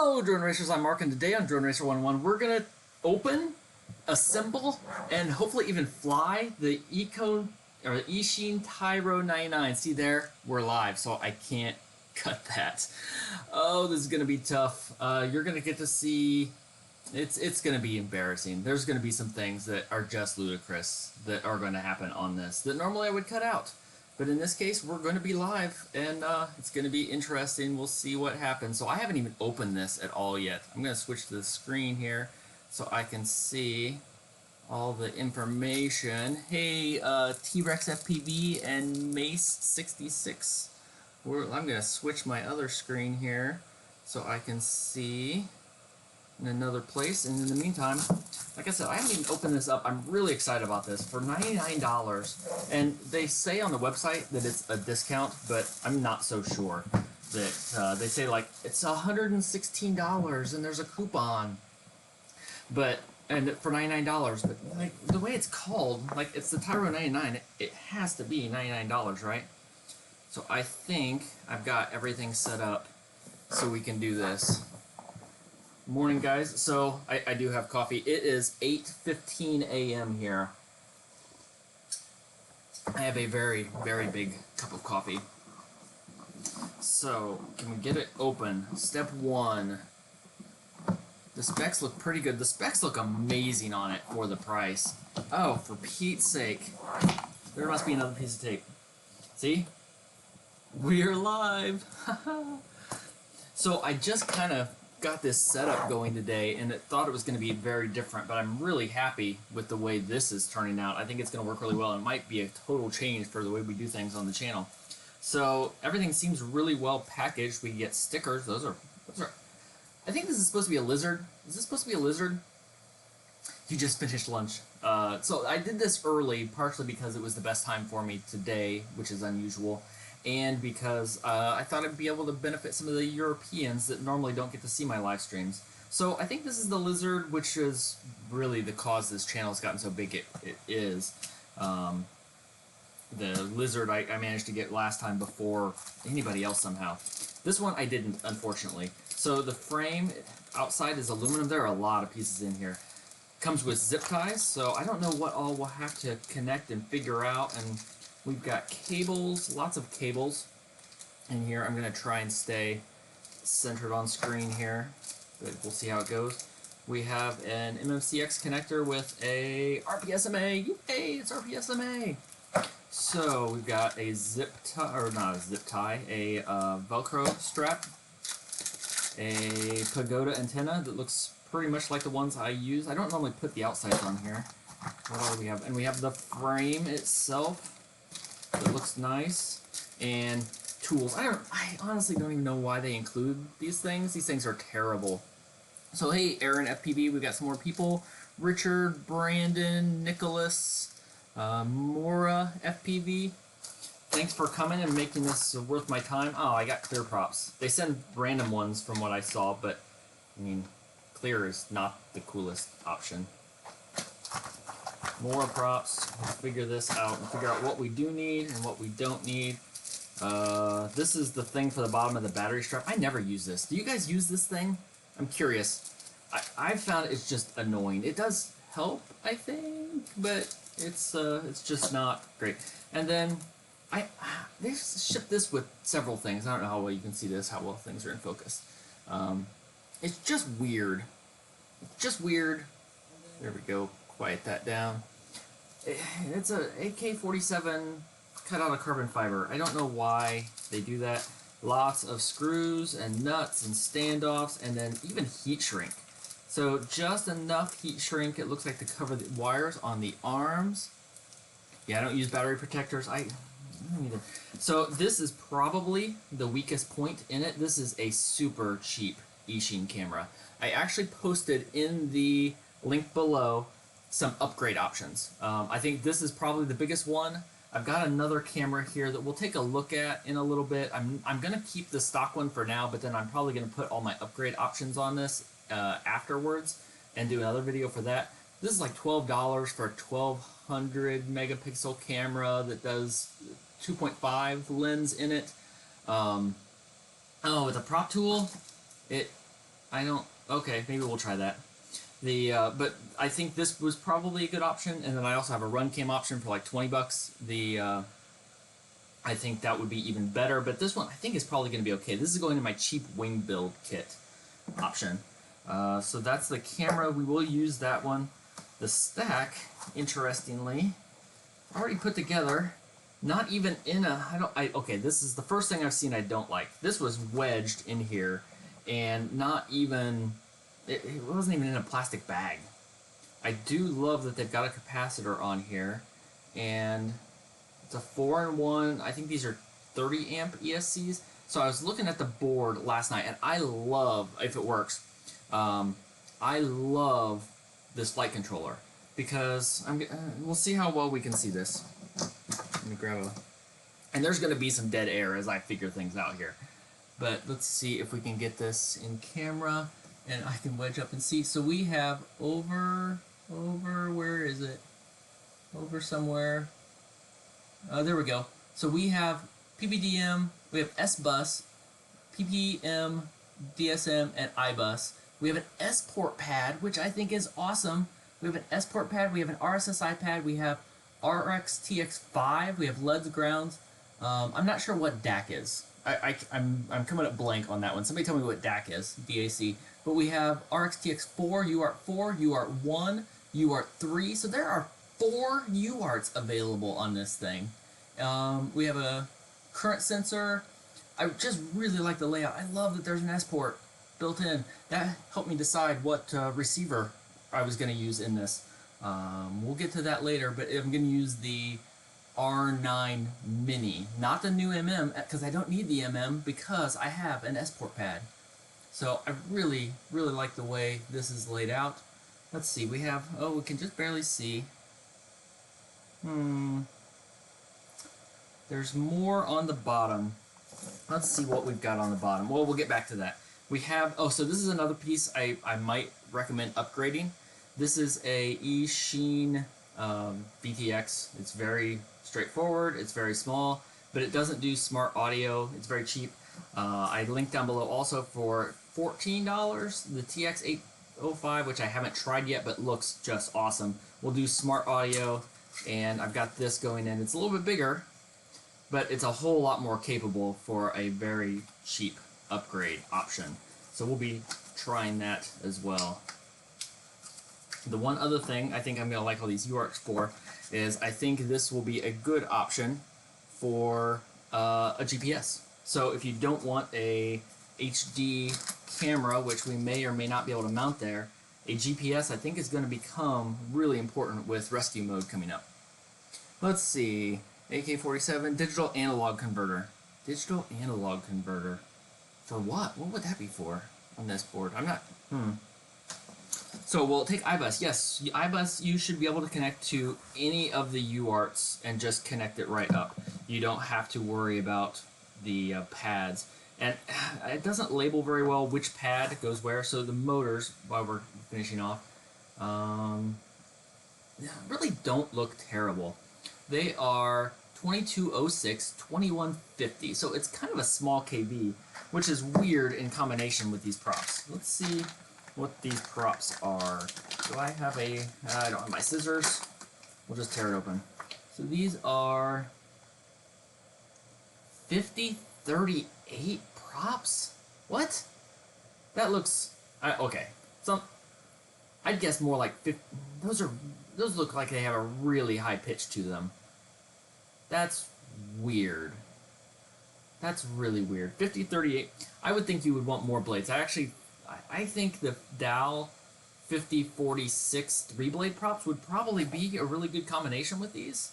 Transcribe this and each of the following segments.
Hello Drone Racers, I'm Mark, and today on Drone Racer 101 we're going to open, assemble, and hopefully even fly the Eachine Tyro99. See there? We're live, so I can't cut that. Oh, this is going to be tough. You're going to get to see... It's going to be embarrassing. There's going to be some things that are just ludicrous that are going to happen on this that normally I would cut out. But in this case, we're going to be live, and it's going to be interesting. We'll see what happens. So I haven't even opened this at all yet. I'm going to switch to the screen here so I can see all the information. Hey, T-Rex FPV and Mace 66. I'm going to switch my other screen here so I can see in another place. And in the meantime, like I said, I haven't even opened this up. I'm really excited about this for $99. And they say on the website that it's a discount, but I'm not so sure. That they say like it's $116 and there's a coupon, and for $99. But like the way it's called, like it's the Tyro99, it has to be $99, right? So I think I've got everything set up so we can do this. Morning, guys. So I do have coffee. It is 8:15 a.m. here. I have a very, very big cup of coffee. So can we get it open? Step one. The specs look pretty good. The specs look amazing on it for the price. Oh, for Pete's sake. There must be another piece of tape. See? We're live. So I just kind of got this setup going today, and it thought it was going to be very different, but I'm really happy with the way this is turning out. I think it's going to work really well. It might be a total change for the way we do things on the channel. So everything seems really well packaged. We get stickers. Those are. I think this is supposed to be a lizard. Is this supposed to be a lizard? You just finished lunch. So I did this early, partially because it was the best time for me today, which is unusual, and because I thought I'd be able to benefit some of the Europeans that normally don't get to see my live streams. So I think this is the lizard, which is really the cause this channel has gotten so big it is. The lizard I managed to get last time before anybody else somehow. This one I didn't, unfortunately. So the frame outside is aluminum. There are a lot of pieces in here. Comes with zip ties, so I don't know what all we'll have to connect and figure out. And we've got cables, lots of cables in here. I'm going to try and stay centered on screen here, but we'll see how it goes. We have an MMCX connector with a RPSMA. Yay, it's RPSMA! So we've got a zip tie, or not a zip tie, a Velcro strap, a pagoda antenna that looks pretty much like the ones I use. I don't normally put the outsides on here. What all do we have? And we have the frame itself. It looks nice, and tools. I honestly don't even know why they include these things. These things are terrible. So hey, Aaron FPV, we've got some more people. Richard, Brandon, Nicholas, Mora FPV. Thanks for coming and making this worth my time. Oh, I got clear props. They send random ones from what I saw, but I mean, clear is not the coolest option. More props. We'll figure this out and figure out what we do need and what we don't need. This is the thing for the bottom of the battery strap. I never use this. Do you guys use this thing? I'm curious. I've found it's just annoying. It does help, I think, but it's just not great. And then they shipped this with several things. I don't know how well you can see this, how well things are in focus. It's just weird. It's just weird. There we go. Quiet that down. It's a AK-47 cut out of carbon fiber. I don't know why they do that. Lots of screws and nuts and standoffs, and then even heat shrink. So just enough heat shrink, it looks like, to cover the wires on the arms. Yeah, I don't use battery protectors. I don't either. So this is probably the weakest point in it. This is a super cheap Eachine camera. I actually posted in the link below some upgrade options. I think this is probably the biggest one. I've got another camera here that we'll take a look at in a little bit. I'm going to keep the stock one for now, but then I'm probably going to put all my upgrade options on this afterwards and do another video for that. This is like $12 for a 1200 megapixel camera that does 2.5 lens in it. Oh, with a prop tool, it I don't. Okay, maybe we'll try that. But I think this was probably a good option, and then I also have a run cam option for like $20. I think that would be even better, but this one I think is probably going to be okay. This is going to my cheap wing build kit option. So that's the camera. We will use that one. The stack, interestingly, already put together. Not even in a. Okay, this is the first thing I've seen I don't like. This was wedged in here, and not even. It wasn't even in a plastic bag. I do love that they've got a capacitor on here, and it's a 4-in-1. I think these are 30 amp ESCs. So I was looking at the board last night, and I love, if it works, I love this light controller because we'll see how well we can see this. Let me grab a. And there's going to be some dead air as I figure things out here. But let's see if we can get this in camera, and I can wedge up and see. So we have over, where is it? Over somewhere. There we go. So we have PPDM, we have S-Bus, PPM, DSM, and iBus. We have an S-Port pad, which I think is awesome. We have an S-Port pad, we have an RSSI pad, we have RXTX5, we have LEDs grounds. I'm not sure what DAC is. I'm coming up blank on that one. Somebody tell me what DAC is, DAC. But we have RXTX4, UART4, UART1, UART3. So there are 4 UARTs available on this thing. We have a current sensor. I just really like the layout. I love that there's an S-Port built in. That helped me decide what receiver I was going to use in this. We'll get to that later, but I'm going to use the R9 Mini, not the new MM, because I don't need the MM because I have an S-Port pad. So I really, really like the way this is laid out. Let's see, we have, we can just barely see. There's more on the bottom. Let's see what we've got on the bottom. Well, we'll get back to that. We have, so this is another piece I might recommend upgrading. This is a Eachine VTX. It's very straightforward, it's very small, but it doesn't do smart audio. It's very cheap. I linked down below also for $14, the TX805, which I haven't tried yet, but looks just awesome. We'll do smart audio, and I've got this going in. It's a little bit bigger, but it's a whole lot more capable for a very cheap upgrade option. So we'll be trying that as well. The one other thing I think I'm going to like all these UARTs for is I think this will be a good option for a GPS. So if you don't want a HD camera, which we may or may not be able to mount there, a GPS I think is going to become really important with rescue mode coming up. Let's see. AK-47, digital analog converter. Digital analog converter. For what? What would that be for on this board? I'm not... So we'll take iBus. Yes, iBus, you should be able to connect to any of the UARTs and just connect it right up. You don't have to worry about the pads. And it doesn't label very well which pad goes where, so the motors, while we're finishing off, really don't look terrible. They are 2206, 2150, so it's kind of a small KV, which is weird in combination with these props. Let's see what these props are. Do I have I don't have my scissors. We'll just tear it open. So these are 5038 props? What? That looks, okay. I'd guess more like 50, those look like they have a really high pitch to them. That's weird. That's really weird. 5038, I would think you would want more blades. I think the Dow 5046 3-blade props would probably be a really good combination with these.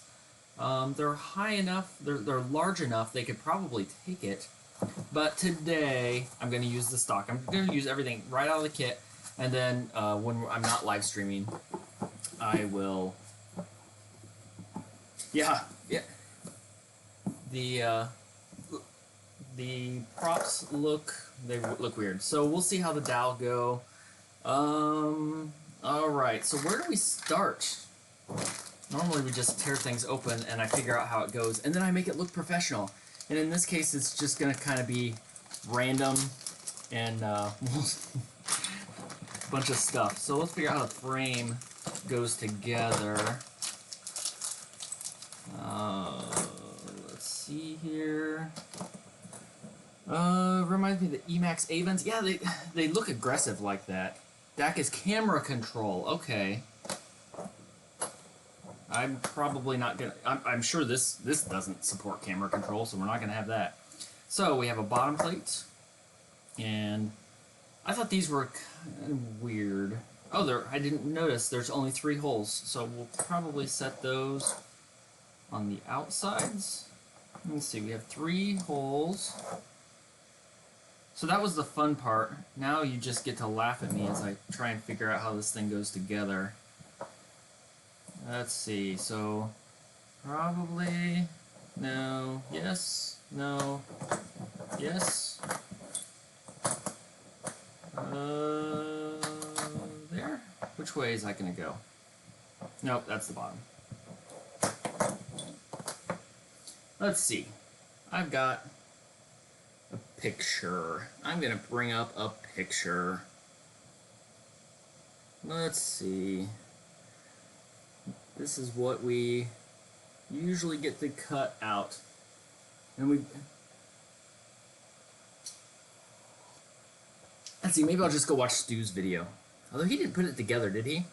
They're high enough, they're large enough, they could probably take it. But today, I'm going to use the stock. I'm going to use everything right out of the kit, and then when I'm not live streaming, I will... Yeah. The props look weird. So we'll see how the dowel go. Alright, so where do we start? Normally we just tear things open and I figure out how it goes, and then I make it look professional. And in this case, it's just going to kind of be random. and a bunch of stuff. So let's figure out how the frame goes together. Let's see here. Reminds me of the Emax Avens. Yeah, they look aggressive like that. DAC is camera control. Okay. I'm probably not gonna. I'm sure this doesn't support camera control, so we're not gonna have that. So we have a bottom plate, and I thought these were kind of weird. Oh, I didn't notice. There's only 3 holes, so we'll probably set those on the outsides. Let's see. We have 3 holes. So that was the fun part. Now you just get to laugh at me as I try and figure out how this thing goes together. Let's see, so probably no, yes, no, yes. There? Which way is that going to go? Nope, that's the bottom. Let's see. I've got a picture. I'm going to bring up a picture. Let's see. This is what we usually get to cut out. And let's see, maybe I'll just go watch Stu's video. Although he didn't put it together, did he?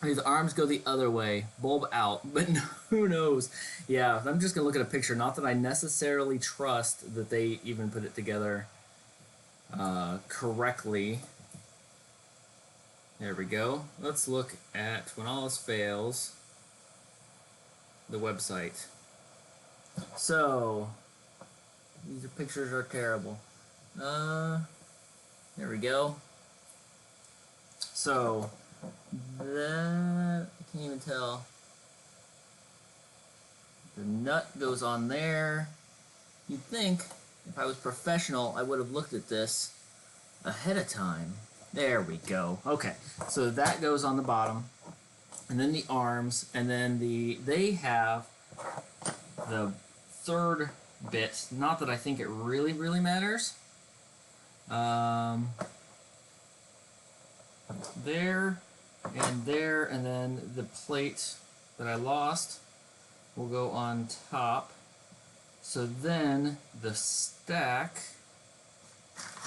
His arms go the other way, bulb out, but who knows? Yeah, I'm just going to look at a picture. Not that I necessarily trust that they even put it together correctly. There we go. Let's look at, when all else fails, the website. So, these pictures are terrible. There we go. So, that, I can't even tell. The nut goes on there. You'd think, if I was professional, I would have looked at this ahead of time. There we go. Okay, so that goes on the bottom, and then the arms, and then they have the 3rd bit. Not that I think it really matters. There, and then the plate that I lost will go on top. So then the stack,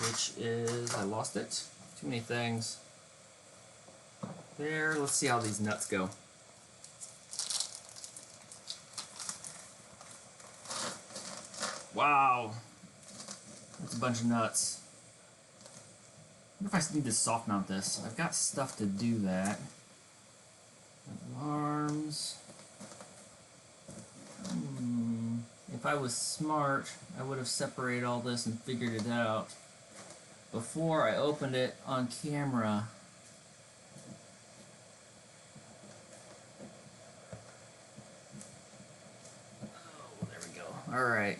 which is, I lost it. Too many things. There, let's see how these nuts go. Wow. That's a bunch of nuts. I wonder if I need to soft mount this. I've got stuff to do that. Arms. If I was smart, I would have separated all this and figured it out before I opened it on camera. Oh, there we go. Alright.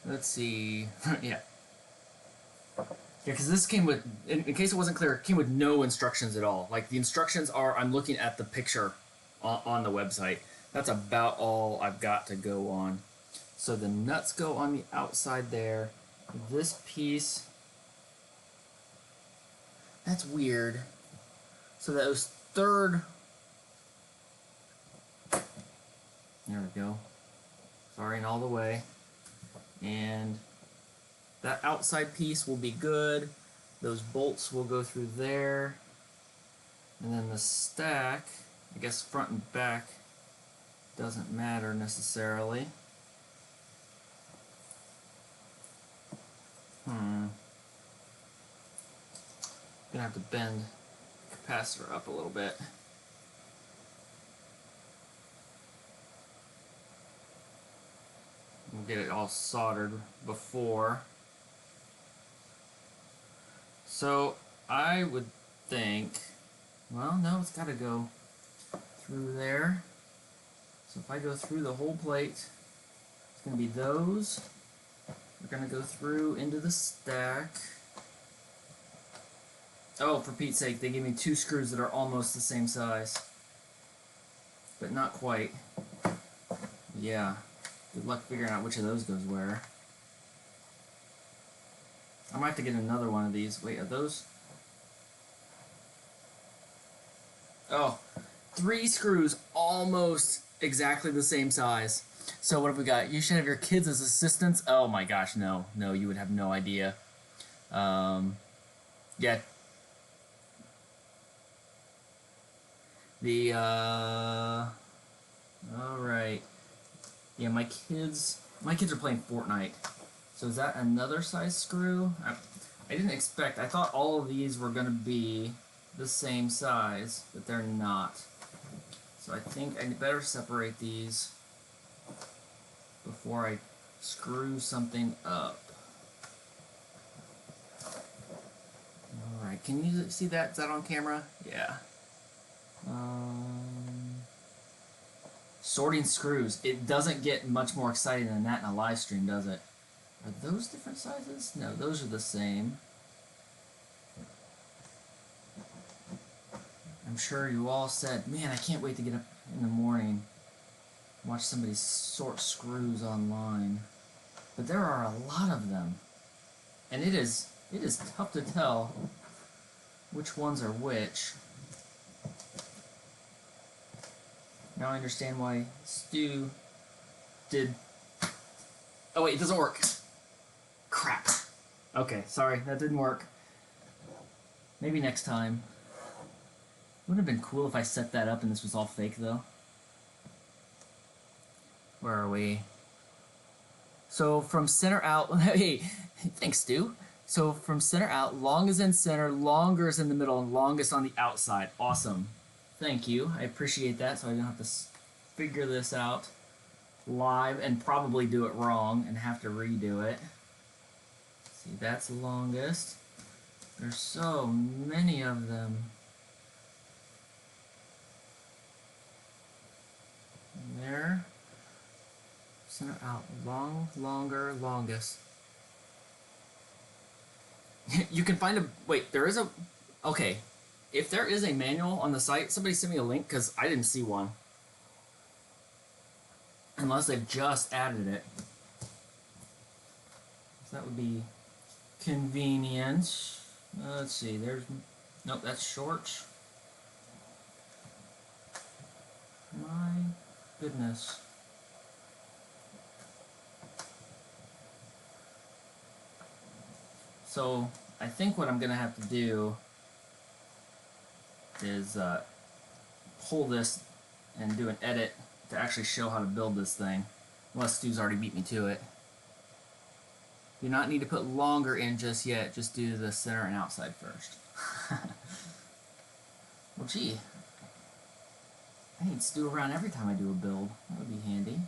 Let's see. Yeah. Yeah, because this came with, in case it wasn't clear, it came with no instructions at all. Like, the instructions are, I'm looking at the picture on the website. That's about all I've got to go on. So the nuts go on the outside there. This piece, that's weird. So that was 3rd. There we go. Firing all the way. And that outside piece will be good. Those bolts will go through there. And then the stack, I guess front and back doesn't matter necessarily. Gonna have to bend the capacitor up a little bit. We'll get it all soldered before. So I would think, well, no, it's got to go through there. So if I go through the whole plate, it's going to be those. We're going to go through into the stack. Oh, for Pete's sake, they gave me 2 screws that are almost the same size. But not quite. Yeah. Good luck figuring out which of those goes where. I might have to get another one of these. Wait, are those? Oh, 3 screws almost exactly the same size. So what have we got? You should have your kids as assistants. Oh my gosh, no. No, you would have no idea. Yeah. Alright. Yeah, my kids are playing Fortnite. So is that another size screw? I didn't expect, I thought all of these were going to be the same size, but they're not. So I think I better separate these before I screw something up. Alright, can you see that? Is that on camera? Yeah. Sorting screws. It doesn't get much more exciting than that in a live stream, does it? Are those different sizes? No, those are the same. I'm sure you all said, man, I can't wait to get up in the morning and watch somebody sort screws online. But there are a lot of them. And it is tough to tell which ones are which. Now I understand why Stu did... Oh wait, it doesn't work. Crap. Okay, sorry, that didn't work. Maybe next time. Would have been cool if I set that up and this was all fake though. Where are we? So from center out, hey, thanks Stu. So from center out, long is in center, longer is in the middle, and longest on the outside. Awesome. Thank you. I appreciate that, so I don't have to figure this out live and probably do it wrong and have to redo it. See, that's the longest. There's so many of them. There. Center out. Long, longer, longest. You can find a... Wait, there is a... Okay. If there is a manual on the site, somebody send me a link, because I didn't see one. Unless they've just added it. So that would be convenient. Let's see, there's... Nope, that's short. My goodness. So, I think what I'm going to have to do is pull this and do an edit to actually show how to build this thing. Unless Stu's already beat me to it. Do not need to put longer in just yet. Just do the center and outside first. Well, gee. I need Stu around every time I do a build. That would be handy.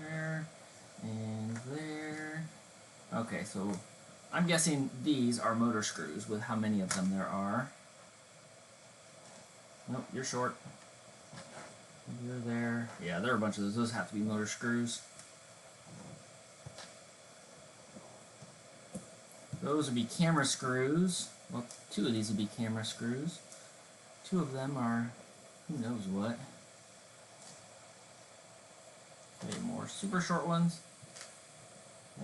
There. And there. Okay, so I'm guessing these are motor screws with how many of them there are. Nope, you're short. You're there. Yeah, there are a bunch of those. Those have to be motor screws. Those would be camera screws. Well, 2 of these would be camera screws. 2 of them are who knows what. Okay, more super short ones.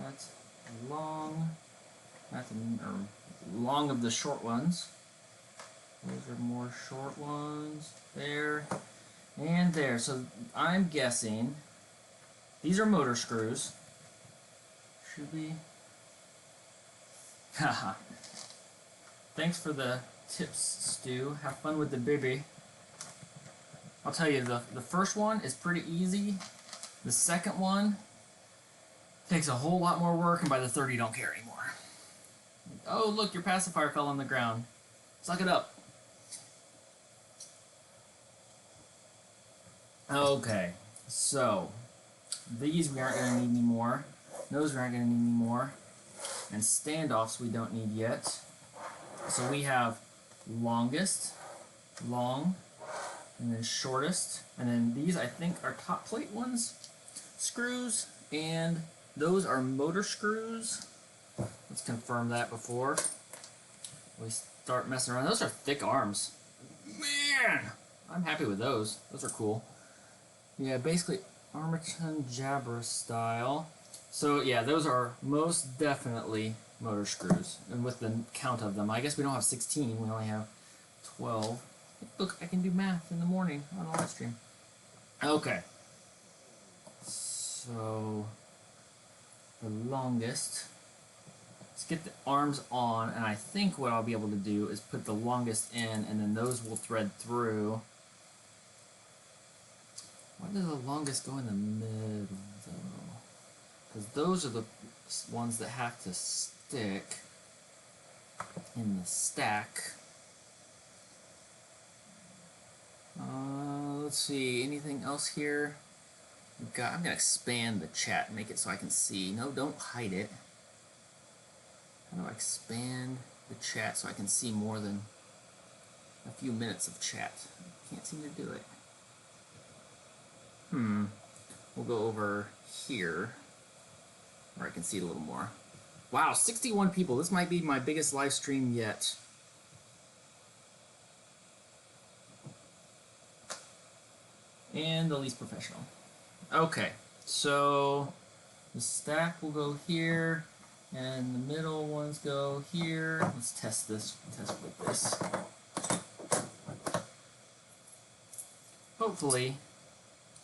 That's long. That's long of the short ones. Those are more short ones. There. And there. So I'm guessing these are motor screws. Should we? Haha. Thanks for the tips, Stu. Have fun with the baby. I'll tell you, the first one is pretty easy. The second one takes a whole lot more work, and by the third you don't care anymore. Oh, look, your pacifier fell on the ground. Suck it up. Okay, so these we aren't going to need anymore. Those we aren't going to need anymore. And standoffs we don't need yet. So we have longest, long, and then shortest. And then these I think are top plate ones, screws, and those are motor screws. Let's confirm that before we start messing around. Those are thick arms. Man, I'm happy with those. Those are cool. Yeah, basically Armaton Jabra style. So yeah, those are most definitely motor screws. And with the count of them, I guess we don't have 16, we only have 12. Look, I can do math in the morning on a live stream. Okay. So, the longest. Let's get the arms on, and I think what I'll be able to do is put the longest in, and then those will thread through. Why does the longest go in the middle, though? Because those are the ones that have to stick in the stack. Let's see, anything else here? I'm going to expand the chat, make it so I can see. No, don't hide it. How do I expand the chat so I can see more than a few minutes of chat? I can't seem to do it. We'll go over here where I can see it a little more. Wow, 61 people. This might be my biggest live stream yet. And the least professional. Okay, so the stack will go here, and the middle ones go here. Let's test this. Test with this. Hopefully,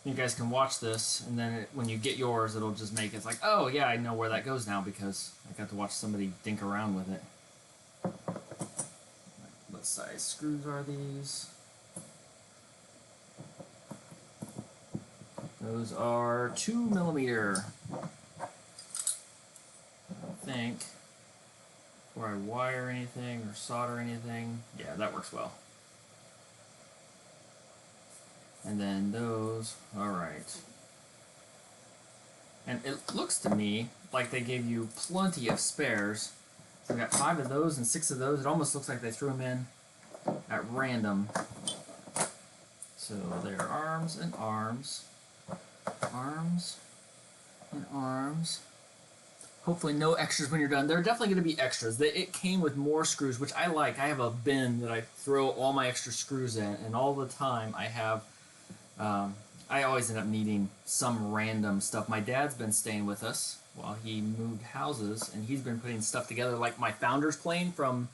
you guys can watch this, and then when you get yours, it'll just make it like, oh yeah, I know where that goes now because I got to watch somebody dink around with it. What size screws are these? Those are 2mm. I think. Before I wire anything or solder anything. Yeah, that works well. And then those, alright. And it looks to me like they gave you plenty of spares. So we got 5 of those and 6 of those. It almost looks like they threw them in at random. So there are arms and arms. Arms and arms. Hopefully no extras when you're done. There are definitely going to be extras. It came with more screws, which I like. I have a bin that I throw all my extra screws in, and all the time I have... I always end up needing some random stuff. My dad's been staying with us while he moved houses, and he's been putting stuff together, like my Founders plane from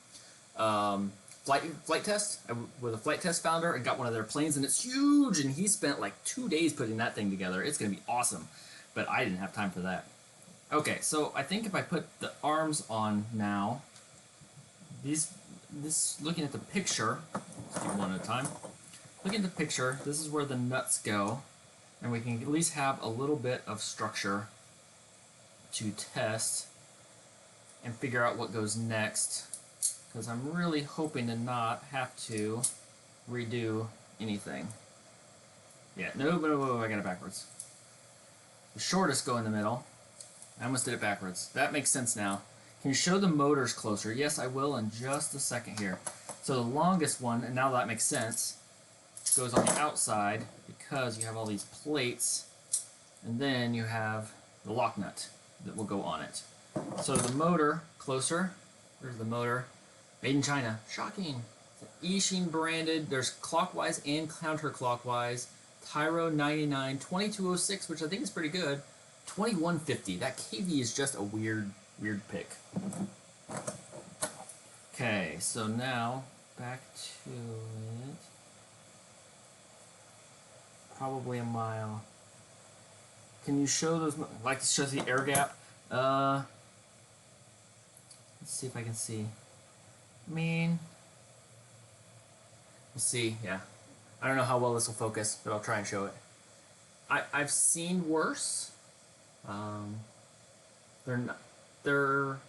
Flight Test. With a Flight Test founder, and got one of their planes, and it's huge, and he spent like 2 days putting that thing together. It's going to be awesome, but I didn't have time for that. Okay, so I think if I put the arms on now, looking at the picture, let's do one at a time. Looking at the picture, this is where the nuts go, and we can at least have a little bit of structure to test and figure out what goes next, because I'm really hoping to not have to redo anything. Yeah, no, I got it backwards. The shortest go in the middle. I almost did it backwards. That makes sense now. Can you show the motors closer? Yes, I will in just a second here. So the longest one, and now that makes sense, goes on the outside because you have all these plates, and then you have the lock nut that will go on it. So the motor, closer, there's the motor, made in China, shocking. It's Eachine branded, there's clockwise and counterclockwise, Tyro99, 2206, which I think is pretty good, 2150, that KV is just a weird pick. Okay, so now, back to it. Probably a mile. Can you show those? Like to show the air gap. Let's see if I can see. I mean, we'll see. Yeah, I don't know how well this will focus, but I'll try and show it. I've seen worse. They're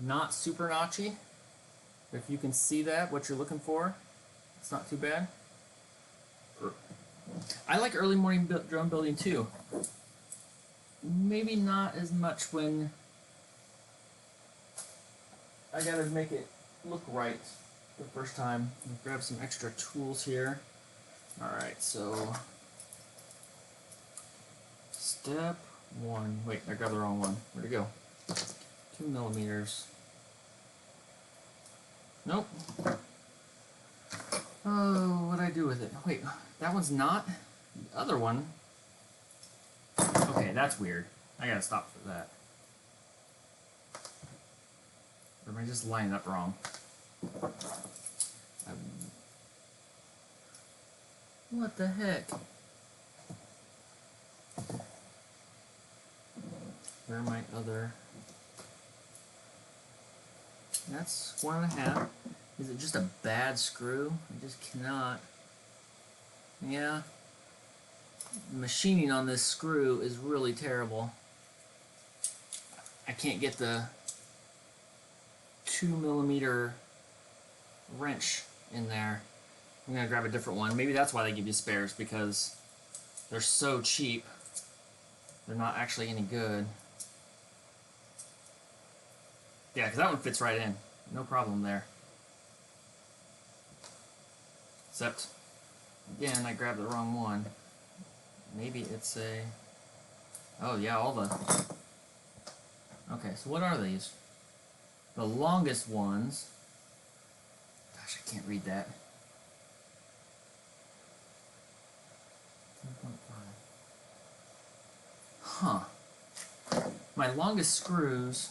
not super notchy. If you can see that, what you're looking for, it's not too bad. I like early morning drone building too. Maybe not as much when I gotta make it look right the first time. I'll grab some extra tools here. Alright, so step 1. Wait, I grabbed the wrong one. Where'd it go? 2mm. Nope. Oh, what'd I do with it? Wait, that one's not? The other one? Okay, that's weird. I gotta stop for that. Or am I just lining up wrong? What the heck? Where are my other... That's 1.5. Is it just a bad screw? I just cannot... Yeah. The machining on this screw is really terrible. I can't get the 2mm wrench in there. I'm gonna grab a different one. Maybe that's why they give you spares, because they're so cheap. They're not actually any good. Yeah, because that one fits right in. No problem there. Except, again, I grabbed the wrong one. Maybe it's a... Oh yeah, all the... Okay, so what are these? The longest ones... Gosh, I can't read that. 10.5. Huh. My longest screws,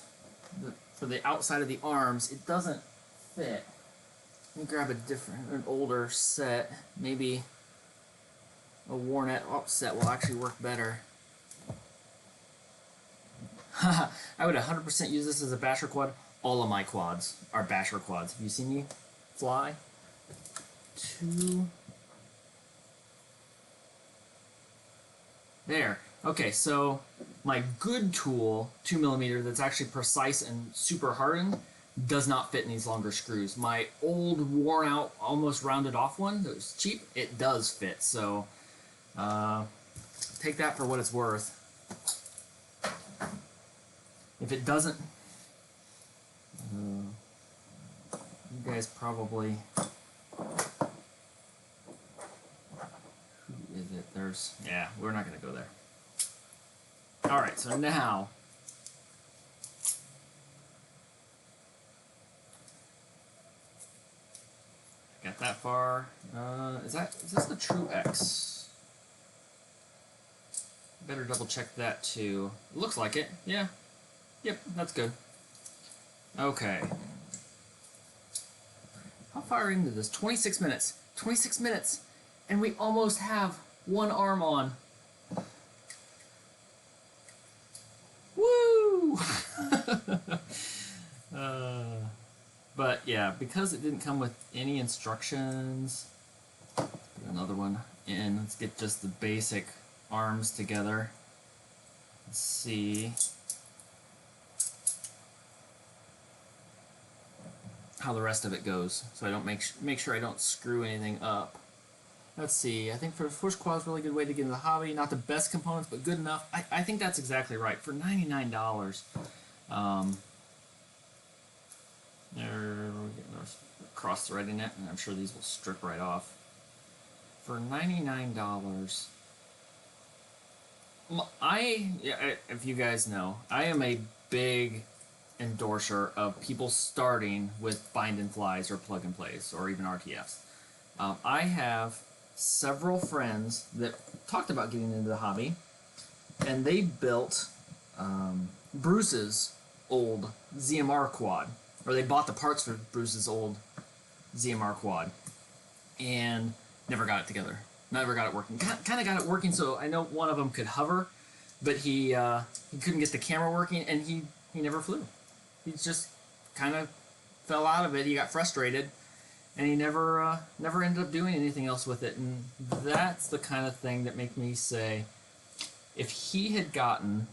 for the outside of the arms, it doesn't fit. Let me grab an older set. Maybe a worn-out set will actually work better. I would 100% use this as a basher quad. All of my quads are basher quads. Have you seen me fly? There. Okay, so my good tool, 2mm, that's actually precise and super hardened, does not fit in these longer screws. My old, worn-out, almost rounded off one that was cheap, it does fit. So take that for what it's worth. If it doesn't, you guys probably... Who is it? There's... Yeah, we're not going to go there. Alright, so now... Got that far. Is this the True X? Better double check that too. It looks like it. Yeah. Yep, that's good. Okay. How far into this? 26 minutes. 26 minutes! And we almost have one arm on. Woo! But yeah, because it didn't come with any instructions, put another one in. Let's get just the basic arms together. Let's see how the rest of it goes, so I don't make sure I don't screw anything up. Let's see. I think for the first quad is a really good way to get into the hobby. Not the best components, but good enough. I think that's exactly right. For $99, we're cross-threading it, and I'm sure these will strip right off. For $99, if you guys know, I am a big endorser of people starting with bind and flies or plug and plays or even RTFs. I have several friends that talked about getting into the hobby, and they built Bruce's old ZMR quad, or they bought the parts for Bruce's old ZMR quad and never got it together. Never got it working. Kind of got it working, so I know one of them could hover, but he couldn't get the camera working, and he never flew. He just kind of fell out of it. He got frustrated, and he never ended up doing anything else with it. And that's the kind of thing that makes me say, if he had gotten,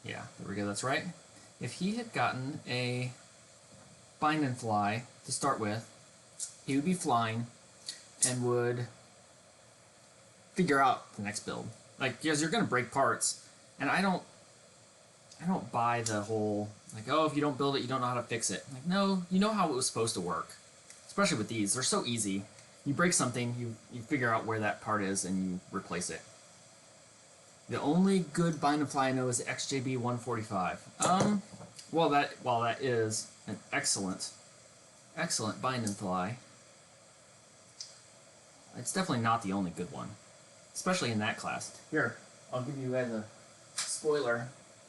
yeah, there we go, that's right. If he had gotten a bind and fly to start with, he would be flying and would figure out the next build. Like, because you're going to break parts, and I don't buy the whole, like, oh, if you don't build it, you don't know how to fix it. Like, no, you know how it was supposed to work. Especially with these. They're so easy. You break something, you figure out where that part is, and you replace it. The only good bind and fly I know is the XJB 145. While that is an excellent bind and fly, it's definitely not the only good one, especially in that class. Here, I'll give you guys a spoiler.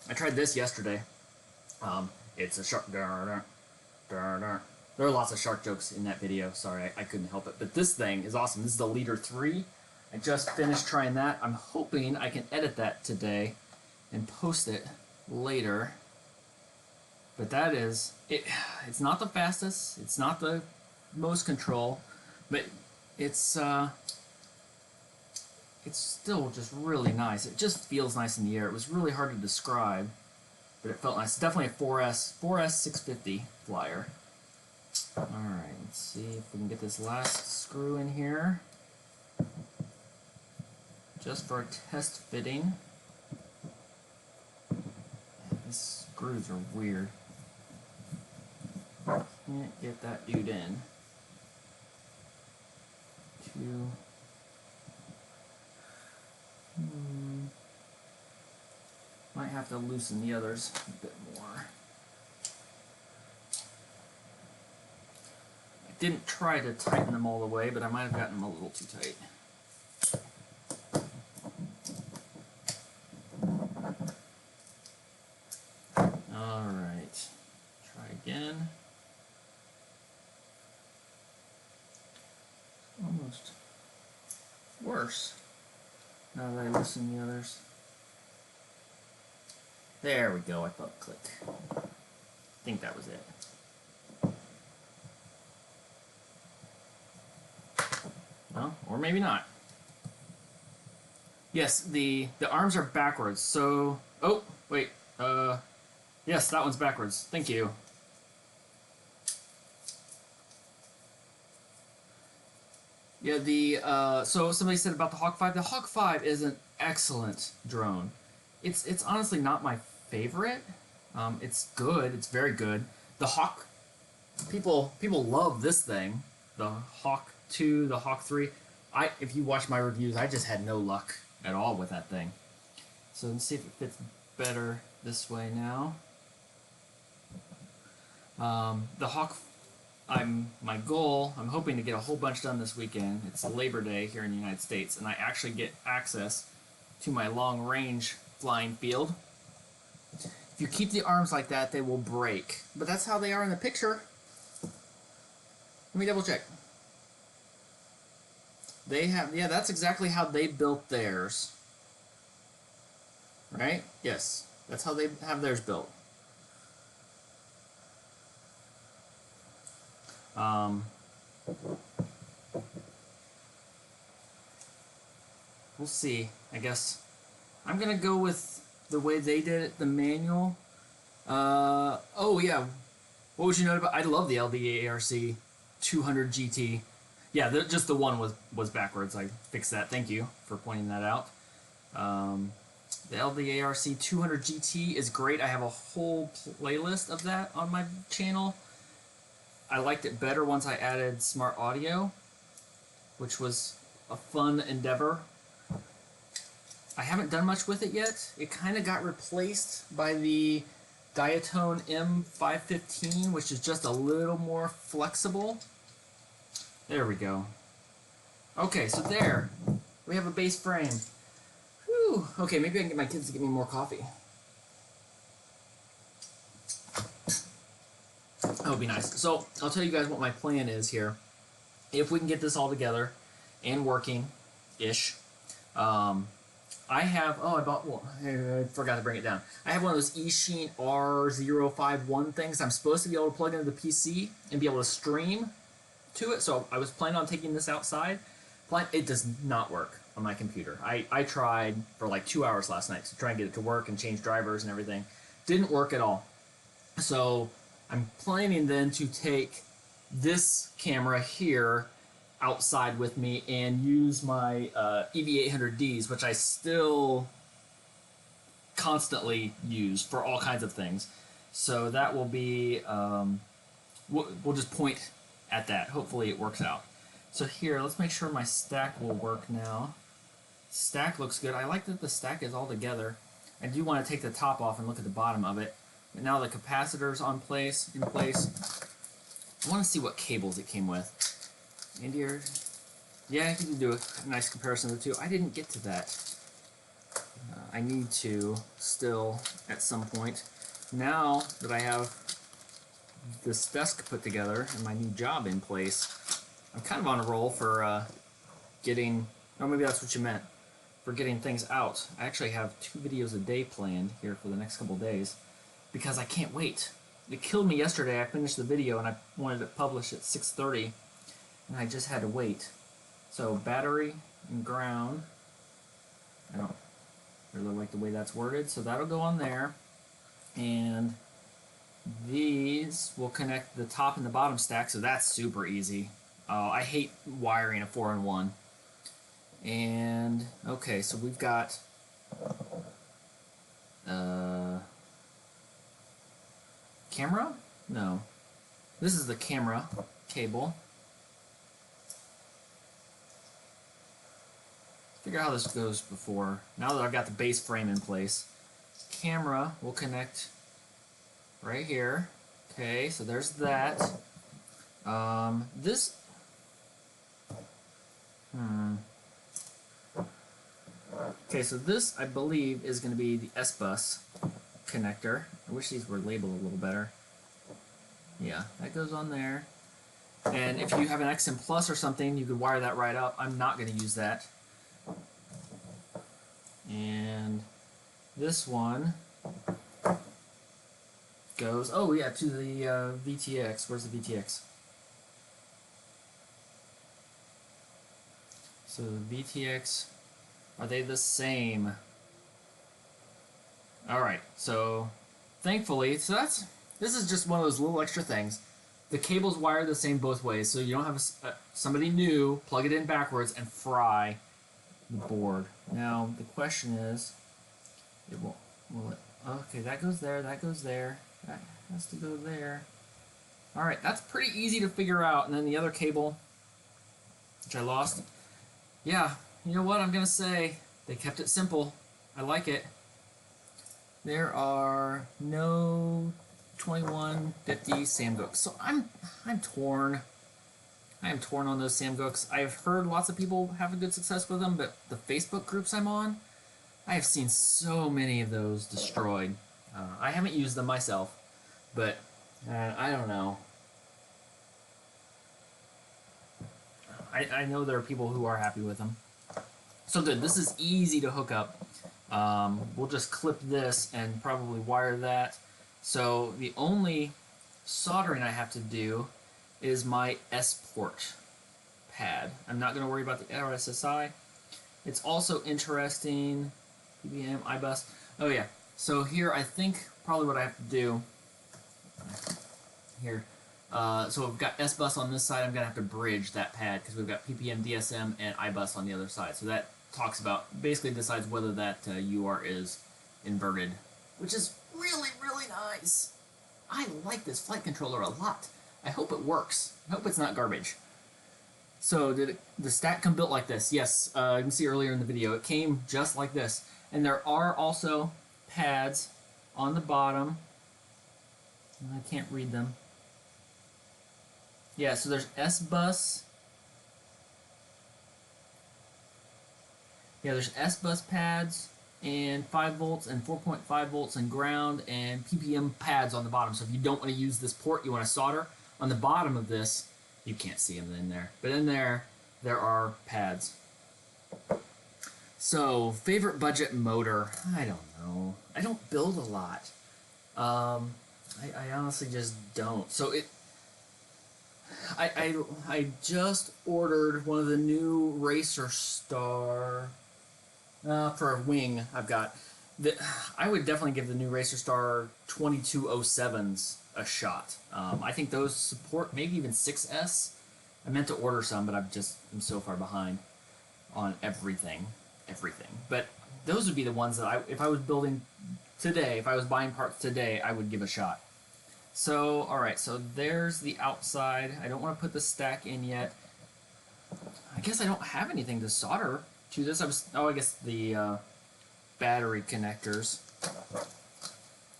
I tried this yesterday. It's a shark. There are lots of shark jokes in that video. Sorry, I couldn't help it. But this thing is awesome. This is the Leader 3. I just finished trying that. I'm hoping I can edit that today and post it later. But that is it. It's not the fastest. It's not the most control, but it's still just really nice. It just feels nice in the air. It was really hard to describe, but it felt nice. Definitely a 4S 650 flyer. All right, let's see if we can get this last screw in here, just for a test fitting. These screws are weird. Can't get that dude in. Might have to loosen the others a bit more. I didn't try to tighten them all the way, but I might have gotten them a little too tight. Alright, try again. Almost worse now that I loosen the others. There we go, I thought click. I think that was it. Well, or maybe not. Yes, the arms are backwards, so... Oh, wait, yes, that one's backwards. Thank you. Yeah, so somebody said about the Hawk 5. The Hawk 5 is an excellent drone. It's honestly not my favorite. It's good. It's very good. The Hawk, people love this thing. The Hawk 2, the Hawk 3. If you watch my reviews, I just had no luck at all with that thing. So let's see if it fits better this way now. The Hawk, my goal, I'm hoping to get a whole bunch done this weekend. It's Labor Day here in the United States, and I actually get access to my long-range flying field. If you keep the arms like that, they will break. But that's how they are in the picture. Let me double check. They have, yeah, that's exactly how they built theirs. Right? Yes, that's how they have theirs built. We'll see. I guess I'm gonna go with the way they did it, the manual. Oh yeah, what would you know about? I love the LDARC 200 GT. Yeah, just the one was backwards. I fixed that. Thank you for pointing that out. The LDARC 200 GT is great. I have a whole playlist of that on my channel. I liked it better once I added smart audio, which was a fun endeavor. I haven't done much with it yet. It kind of got replaced by the Diatone M515, which is just a little more flexible. There we go. Okay, so there. We have a base frame. Whew. Okay, maybe I can get my kids to get me more coffee. That would be nice. So, I'll tell you guys what my plan is here. If we can get this all together and working-ish, I have, I forgot to bring it down. I have one of those Eachine R051 things. I'm supposed to be able to plug into the PC and be able to stream to it. So I was planning on taking this outside. It does not work on my computer. I tried for like 2 hours last night to try and get it to work and change drivers and everything. Didn't work at all. So I'm planning then to take this camera here outside with me and use my EV800Ds, which I still constantly use for all kinds of things. So that will be, we'll just point at that. Hopefully it works out. So here, let's make sure my stack will work now. Stack looks good. I like that the stack is all together. I do want to take the top off and look at the bottom of it. But now the capacitor's in place. I want to see what cables it came with. And here, Yeah, you can do a nice comparison of the two. I didn't get to that. I need to still at some point. Now that I have this desk put together and my new job in place, I'm kind of on a roll for getting, oh, maybe that's what you meant, for getting things out. I actually have 2 videos a day planned here for the next couple days because I can't wait. It killed me yesterday. I finished the video and I wanted it published at 6:30 and I just had to wait. So battery and ground, I don't really like the way that's worded, so that'll go on there. And these will connect the top and the bottom stack, so that's super easy. I hate wiring a 4-in-1. And okay, so we've got camera? No. This is the camera cable. Figure out how this goes before. Now that I've got the base frame in place, camera will connect right here. Okay, so there's that. This. Okay, so this, I believe, is going to be the S-Bus connector. I wish these were labeled a little better. Yeah, that goes on there. And if you have an XM Plus or something, you could wire that right up. I'm not going to use that. And this one goes, oh yeah, to the VTX. Where's the VTX? So the VTX, are they the same? Alright, so thankfully, this is just one of those little extra things. The cable's wired the same both ways, so you don't have somebody new plug it in backwards and fry the board. Now the question is, will it? Okay, that goes there. That goes there. That has to go there. All right, that's pretty easy to figure out. And then the other cable, which I lost. Yeah, you know what I'm gonna say? They kept it simple. I like it. There are no 2150 Samgooks, so I'm torn. I am torn on those Samgooks. I've heard lots of people having good success with them, but the Facebook groups I'm on, I have seen so many of those destroyed. I haven't used them myself, but I don't know. I know there are people who are happy with them. So good. This is easy to hook up. We'll just clip this and probably wire that. So the only soldering I have to do is my S-port pad. I'm not going to worry about the RSSI. It's also interesting, PBM, iBus. Oh yeah, so here I think probably what I have to do, here, so we've got S-bus on this side, I'm going to have to bridge that pad because we've got PPM, DSM, and iBus on the other side. So that talks about, basically decides whether that UR is inverted, which is really, really nice. I like this flight controller a lot. I hope it works. I hope it's not garbage. So did the stack come built like this? Yes, you can see earlier in the video, it came just like this. And there are also pads on the bottom. I can't read them. Yeah, so there's S-bus. Yeah, there's S-bus pads and 5 volts and 4.5 volts and ground and PPM pads on the bottom. So if you don't want to use this port, you want to solder, on the bottom of this, you can't see them in there, but in there are pads. So, favorite budget motor, I don't know. I don't build a lot. I honestly just don't. So I just ordered one of the new Racer Star for a wing. I've got. I would definitely give the new Racer Star 2207s a shot. I think those support maybe even 6S. I meant to order some, but I'm so far behind on everything. But those would be the ones that if I was building today, if I was buying parts today, I would give a shot. So, alright, so there's the outside. I don't want to put the stack in yet. I guess I don't have anything to solder to this. I guess the battery connectors.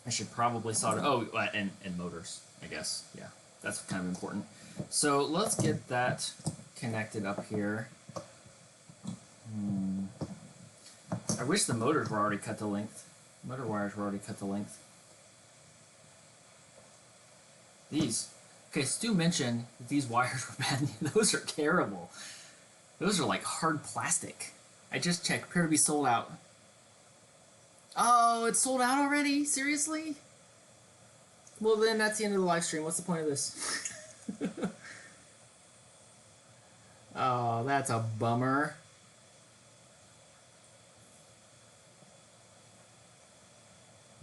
I should probably solder. Oh, and motors, I guess. Yeah, that's kind of important. So let's get that connected up here. I wish the motors were already cut to length. Motor wires were already cut to length. These. Okay, Stu mentioned that these wires were bad. Those are terrible. Those are like hard plastic. I just checked. Appear to be sold out. Oh, it's sold out already? Seriously? Well, then that's the end of the live stream. What's the point of this? Oh, that's a bummer.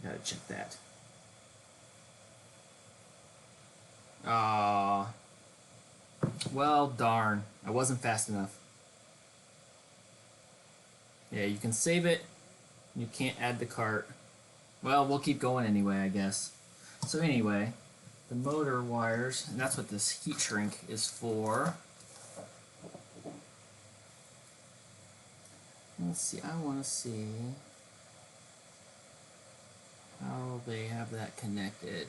Gotta check that. Ah, well, darn. I wasn't fast enough. Yeah, you can save it. You can't add the cart. Well, we'll keep going anyway, I guess. So anyway, the motor wires, and that's what this heat shrink is for. Let's see, I want to see how they have that connected.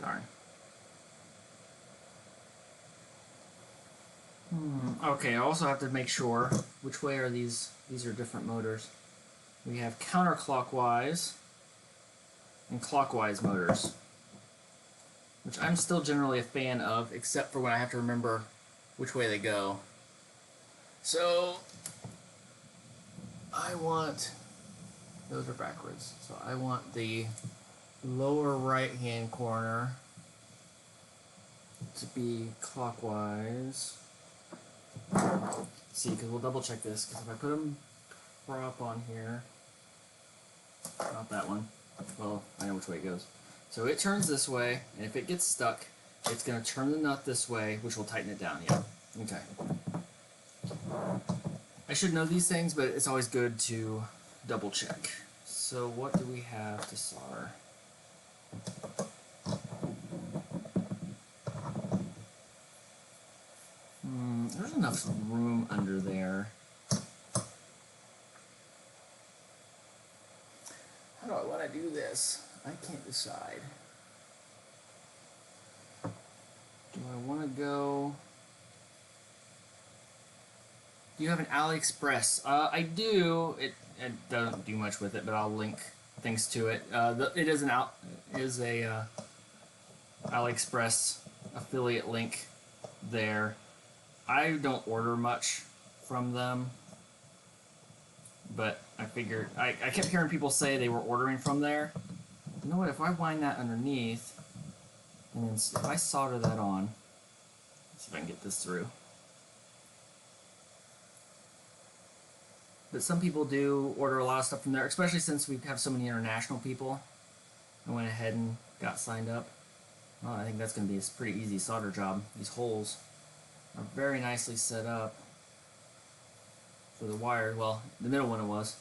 Darn. Okay, I also have to make sure which way are these. These are different motors. We have counterclockwise and clockwise motors, which I'm still generally a fan of, except for when I have to remember which way they go. So I want, those are backwards, so I want the lower right hand corner to be clockwise. See, because we'll double check this, because if I put them prop on here, not that one, well, I know which way it goes. So it turns this way, and if it gets stuck, it's going to turn the nut this way, which will tighten it down. Yeah. Okay. I should know these things, but it's always good to double check. So what do we have to solder? There's enough room under there. How do I want to do this? I can't decide. Do I want to go... Do you have an AliExpress? I do. It doesn't do much with it, but I'll link things to it. It is a AliExpress affiliate link there. I don't order much from them, but I figured I kept hearing people say they were ordering from there. You know what? If I wind that underneath, and then if I solder that on, let's see if I can get this through. But some people do order a lot of stuff from there, especially since we have so many international people. I went ahead and got signed up. Well, I think that's going to be a pretty easy solder job. These holes are very nicely set up for the wire. Well, the middle one it was.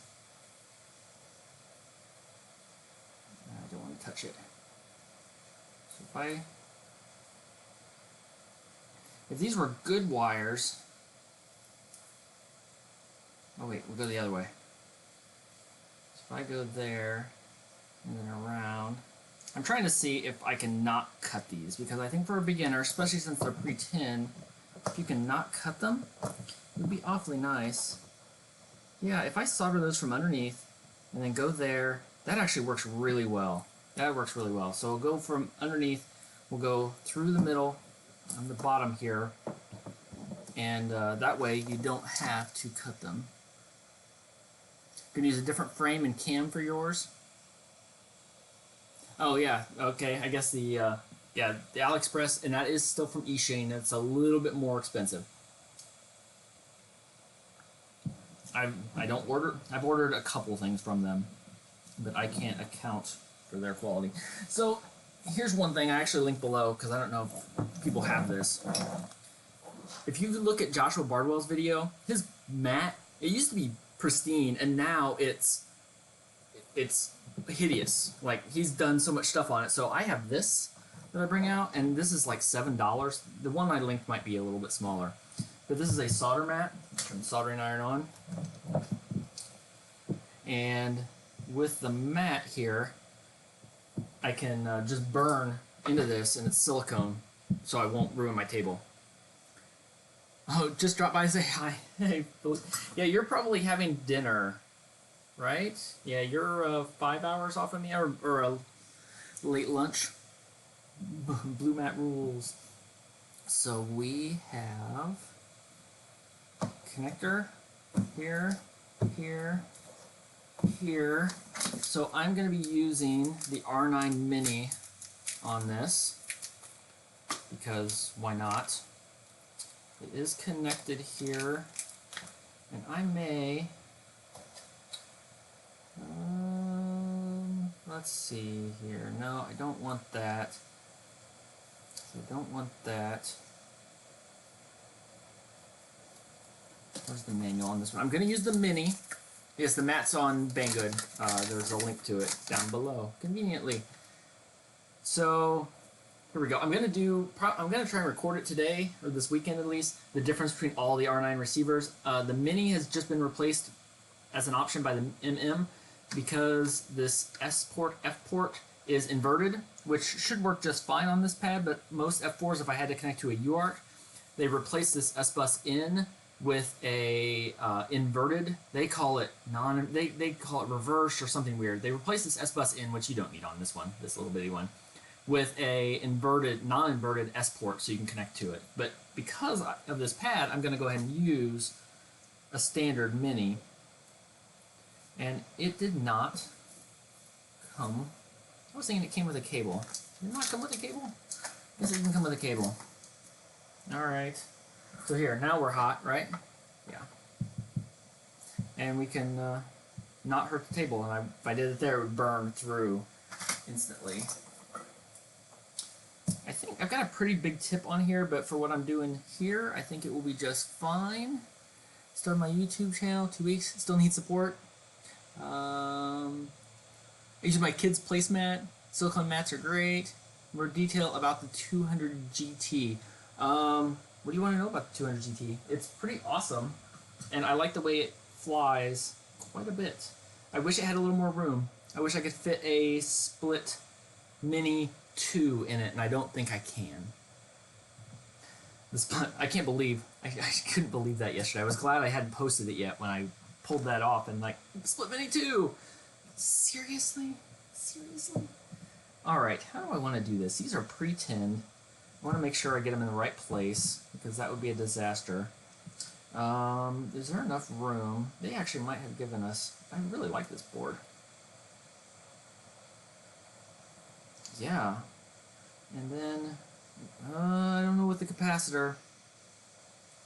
I don't want to touch it. So if these were good wires, oh wait, we'll go the other way. So if I go there and then around, I'm trying to see if I can not cut these, because I think for a beginner, especially since they're pre-tin, if you can not cut them, it would be awfully nice. Yeah, if I solder those from underneath and then go there, that actually works really well. That works really well. So we'll go from underneath, we'll go through the middle on the bottom here, and that way you don't have to cut them. You can use a different frame and cam for yours. Oh yeah, okay, I guess the AliExpress, and that is still from Eachine. That's a little bit more expensive. I've ordered a couple things from them, but I can't account for their quality. So here's one thing I actually linked below, because I don't know if people have this. If you look at Joshua Bardwell's video, his mat, it used to be pristine, and now it's hideous. Like, he's done so much stuff on it. So I have this that I bring out, and this is like $7. The one I linked might be a little bit smaller, but this is a solder mat. Turn the soldering iron on, and with the mat here, I can just burn into this, and it's silicone, so I won't ruin my table. Oh, just drop by and say hi. Hey, yeah, you're probably having dinner, right? Yeah, you're 5 hours off of me, or a late lunch. Blue mat rules. So we have connector here, here, here. So I'm going to be using the R9 Mini on this because why not? It is connected here, and I may, let's see here. No, I don't want that. I don't want that. Where's the manual on this one? I'm going to use the Mini. Yes, the mat's on Banggood. There's a link to it down below, conveniently. So here we go. I'm going to try and record it today, or this weekend at least, the difference between all the R9 receivers. The Mini has just been replaced as an option by the MM because this S port, F port is inverted, which should work just fine on this pad, but most F4s, if I had to connect to a UART, they replace this S bus in with a inverted. They call it they call it reverse or something weird. They replace this S bus in, which you don't need on this one, this little bitty one, with a inverted, non-inverted S port, so you can connect to it. But because of this pad, I'm going to go ahead and use a standard Mini, and it did not come. I was thinking it came with a cable. Did it not come with a cable? I guess it didn't come with a cable. Alright. So here, now we're hot, right? Yeah. And we can not hurt the table. And if I did it there, it would burn through instantly. I think I've got a pretty big tip on here, but for what I'm doing here, I think it will be just fine. Started my YouTube channel, 2 weeks, still need support. I use my kids' placemat. Silicone mats are great. More detail about the 200 GT. What do you want to know about the 200 GT? It's pretty awesome, and I like the way it flies quite a bit. I wish it had a little more room. I wish I could fit a split Mini 2 in it, and I don't think I can. I can't believe, I couldn't believe that yesterday. I was glad I hadn't posted it yet when I pulled that off and like, split Mini 2! Seriously? Seriously? Alright, how do I want to do this? These are pre-tinned. I want to make sure I get them in the right place, because that would be a disaster. Is there enough room? They actually might have given us... I really like this board. Yeah. And then... I don't know with the capacitor.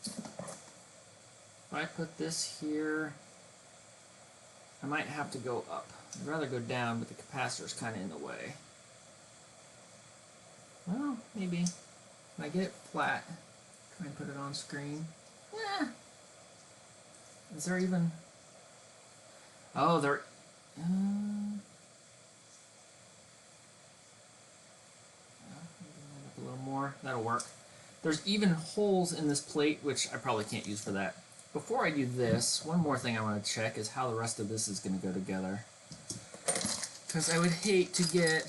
If I put this here... I might have to go up. I'd rather go down, but the capacitor's kind of in the way. Well, maybe. Can I get it flat? Try and put it on screen. Yeah. Is there even... Oh, there... a little more. That'll work. There's even holes in this plate, which I probably can't use for that. Before I do this, one more thing I want to check is how the rest of this is going to go together. Because I would hate to get...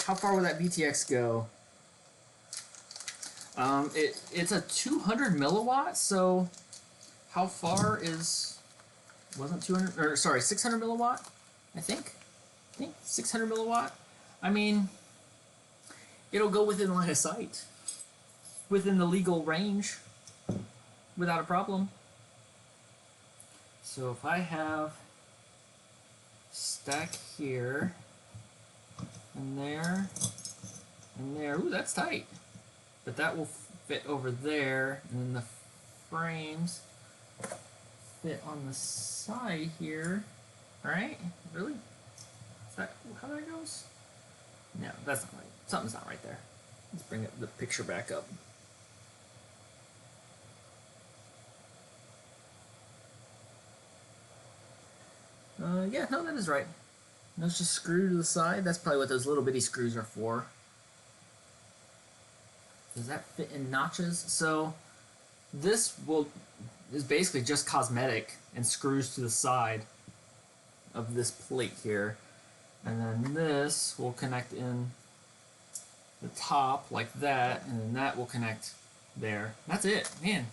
How far will that BTX go? It's a 200 milliwatt, so how far is... Wasn't 200... Or, sorry, 600 milliwatt? I think 600 milliwatt. I mean, it'll go within line of sight. Within the legal range. Without a problem. So if I have stack here, and there, and there, ooh, that's tight. But that will fit over there, and then the frames fit on the side here. Alright? Really? Is that how that goes? No, that's not right. Something's not right there. Let's bring the picture back up. Yeah, no, that is right. Those just screw to the side. That's probably what those little bitty screws are for. Does that fit in notches? So this is basically just cosmetic and screws to the side. of this plate here. And then this will connect in the top like that, and then that will connect there. That's it. Man,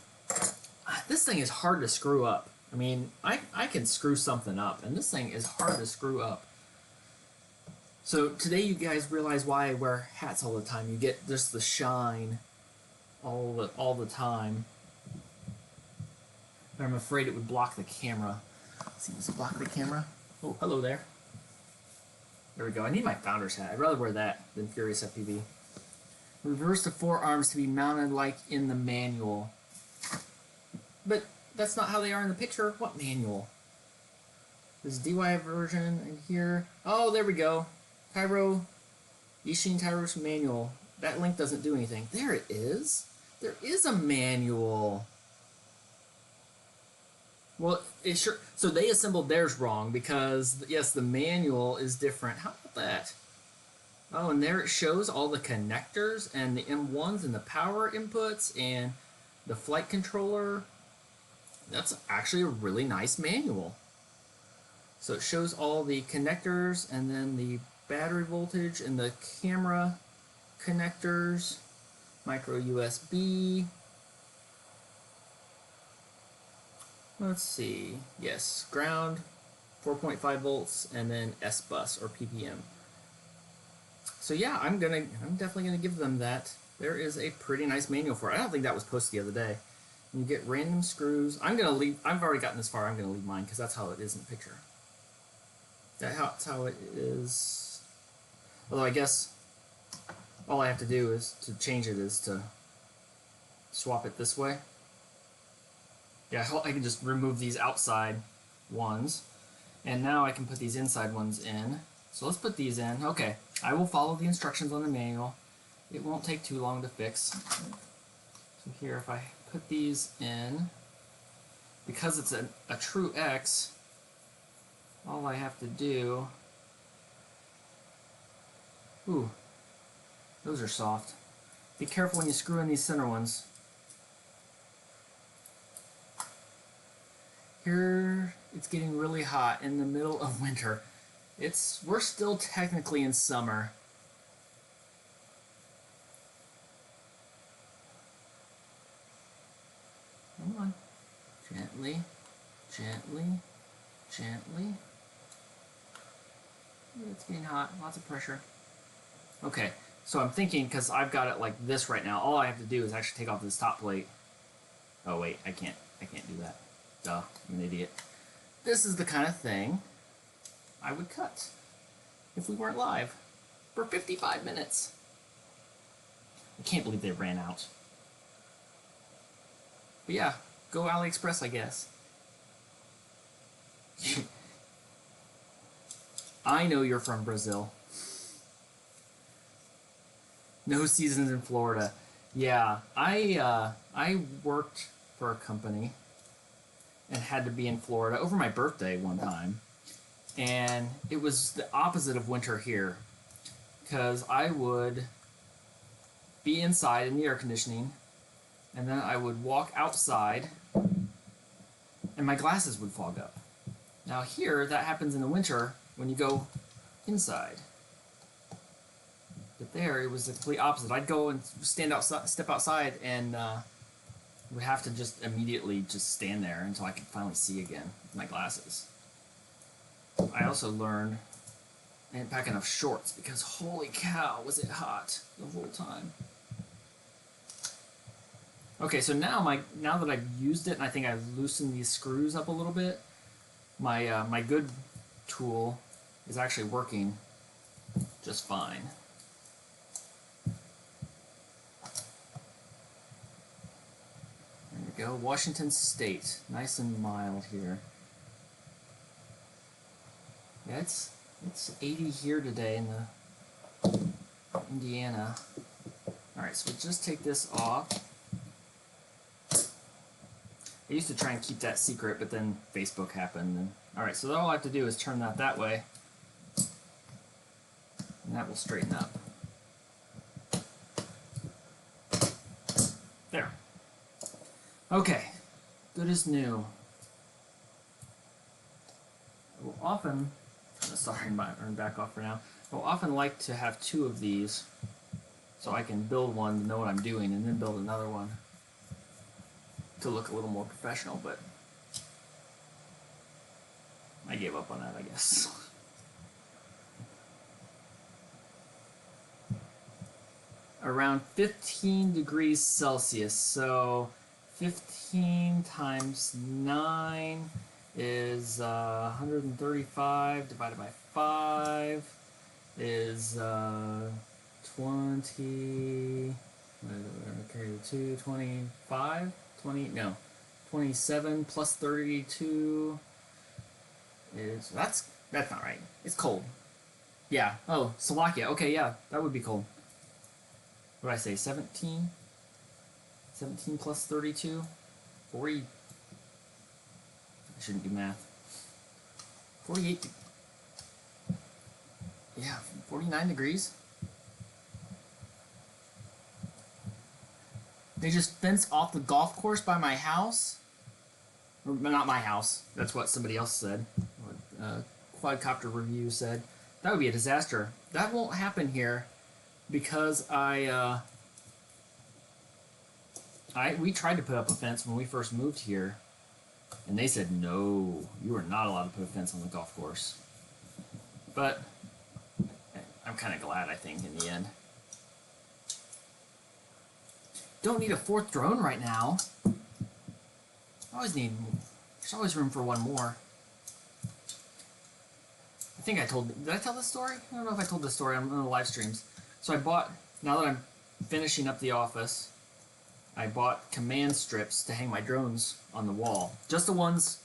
this thing is hard to screw up. I mean, I can screw something up, and this thing is hard to screw up. So today you guys realize why I wear hats all the time. You get just the shine all the time. But I'm afraid it would block the camera. Let's see, does it block the camera? Oh, hello there. There we go. I need my founder's hat. I'd rather wear that than Furious FPV. Reverse the forearms to be mounted like in the manual. But that's not how they are in the picture. What manual? This DIY version in here. Oh, there we go. Eachine Tyro manual. That link doesn't do anything. There it is. There is a manual. Well, it sure. So they assembled theirs wrong because, yes, the manual is different. How about that? Oh, and there it shows all the connectors and the M1s and the power inputs and the flight controller. That's actually a really nice manual. So it shows all the connectors and then the battery voltage and the camera connectors, micro USB. Let's see. Yes, ground, 4.5 volts, and then S bus or PPM. So yeah, I'm definitely gonna give them that. There is a pretty nice manual for it. I don't think that was posted the other day. You get random screws. I'm gonna leave. I've already gotten this far. I'm gonna leave mine because that's how it is in the picture. That's how it is. Although I guess all I have to do is to change it is to swap it this way. Yeah, I can just remove these outside ones, and now I can put these inside ones in. So let's put these in. Okay, I will follow the instructions on the manual. It won't take too long to fix. So here, if I put these in, because it's a true X, all I have to do... Ooh, those are soft. Be careful when you screw in these center ones. Here, it's getting really hot in the middle of winter. We're still technically in summer. Come on. Gently, gently, gently. It's getting hot, lots of pressure. Okay, so I'm thinking, because I've got it like this right now, all I have to do is actually take off this top plate. Oh wait, I can't do that. Duh, I'm an idiot. This is the kind of thing I would cut if we weren't live for 55 minutes. I can't believe they ran out. But yeah, go AliExpress, I guess. I know you're from Brazil. No seasons in Florida. Yeah, I worked for a company and had to be in Florida over my birthday one time. And it was the opposite of winter here, because I would be inside in the air conditioning, and then I would walk outside, and my glasses would fog up. Now here, that happens in the winter when you go inside. But there, it was the complete opposite. I'd go and step outside, and would have to just immediately just stand there until I could finally see again with my glasses. I also learned I didn't pack enough shorts because holy cow was it hot the whole time. Okay, so now that I've used it and I think I've loosened these screws up a little bit, my good tool is actually working just fine. There we go, Washington State, nice and mild here. Yeah, it's 80 here today in the Indiana. All right, so we'll just take this off. I used to try and keep that secret, but then Facebook happened. And all right, so all I have to do is turn that way, and that will straighten up. There. Okay, good as new. I will often, sorry, I'm back off for now. I'll often like to have two of these so I can build one to know what I'm doing and then build another one to look a little more professional, but I gave up on that, I guess. Around 15 degrees Celsius, so 15 times 9 is 135 divided by 5 is 20, okay, 2, 25, 20, no, 27 plus 32 is, that's not right. It's cold. Yeah, oh, Slovakia, okay, yeah, that would be cold. What did I say, 17? 17 plus 32? 40. I shouldn't do math. 48. Yeah, 49 degrees. They just fenced off the golf course by my house. Or, not my house. That's what somebody else said. Quadcopter Review said. That would be a disaster. That won't happen here because we tried to put up a fence when we first moved here, and they said, no, you are not allowed to put a fence on the golf course. But I'm kind of glad, I think, in the end. Don't need a fourth drone right now. There's always room for one more. I think did I tell this story? I don't know if I told this story on the live streams. So I bought, now that I'm finishing up the office, I bought command strips to hang my drones on the wall. Just the ones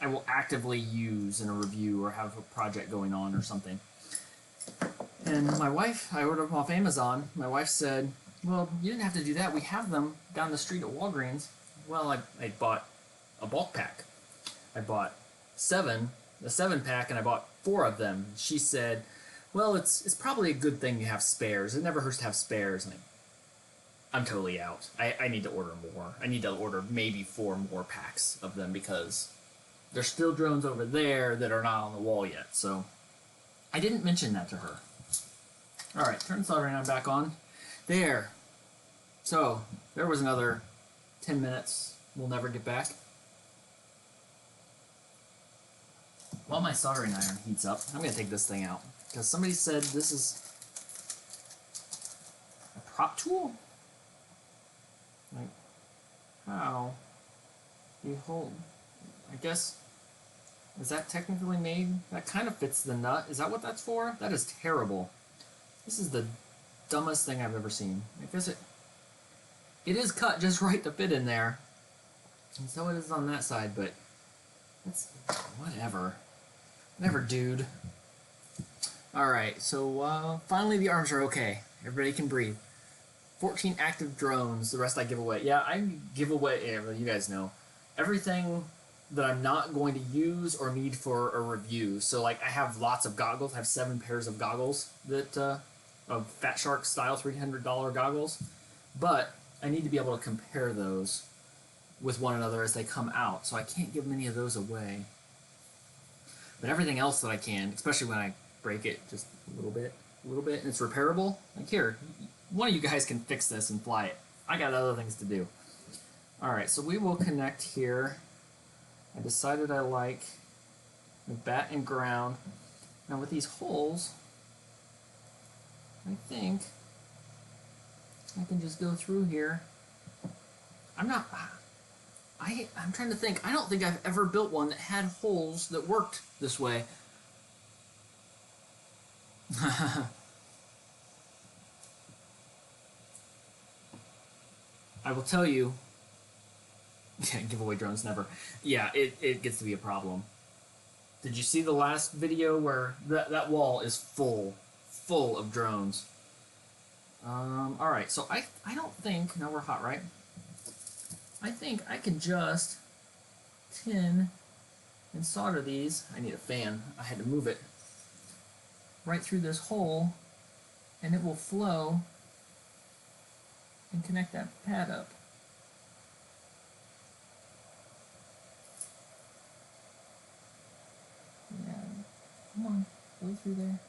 I will actively use in a review or have a project going on or something. And my wife, I ordered them off Amazon. My wife said, well, you didn't have to do that. We have them down the street at Walgreens. Well, I bought a bulk pack. I bought a 7-pack, and I bought 4 of them. She said, well, it's probably a good thing you have spares. It never hurts to have spares. And I'm totally out. I need to order more. I need to order maybe 4 more packs of them because there's still drones over there that are not on the wall yet. So I didn't mention that to her. All right, turn the soldering iron back on. There. So there was another 10 minutes we'll never get back. While my soldering iron heats up, I'm going to take this thing out because somebody said this is a prop tool. Like, how you hold, I guess, is that technically made? That kind of fits the nut. Is that what that's for? That is terrible. This is the dumbest thing I've ever seen. I guess it is cut just right to fit in there. And so it is on that side, but it's whatever. Whatever, dude. Alright, so finally the arms are okay. Everybody can breathe. 14 active drones, the rest I give away. Yeah, I give away, you guys know, everything that I'm not going to use or need for a review. So, like, I have lots of goggles. I have 7 pairs of goggles that, of Fat Shark style $300 goggles. But I need to be able to compare those with one another as they come out. So I can't give many of those away. But everything else that I can, especially when I break it just a little bit, and it's repairable, like here, one of you guys can fix this and fly it. I got other things to do. Alright, so we will connect here. I decided I like the bat and ground. Now with these holes, I think I can just go through here. I'm trying to think. I don't think I've ever built one that had holes that worked this way. I will tell you, giveaway drones never. Yeah, it gets to be a problem. Did you see the last video where that wall is full of drones? Alright, so I don't think, now we're hot, right? I think I can just tin and solder these. I need a fan. I had to move it right through this hole, and it will flow and connect that pad up. Yeah, Come on, go through there.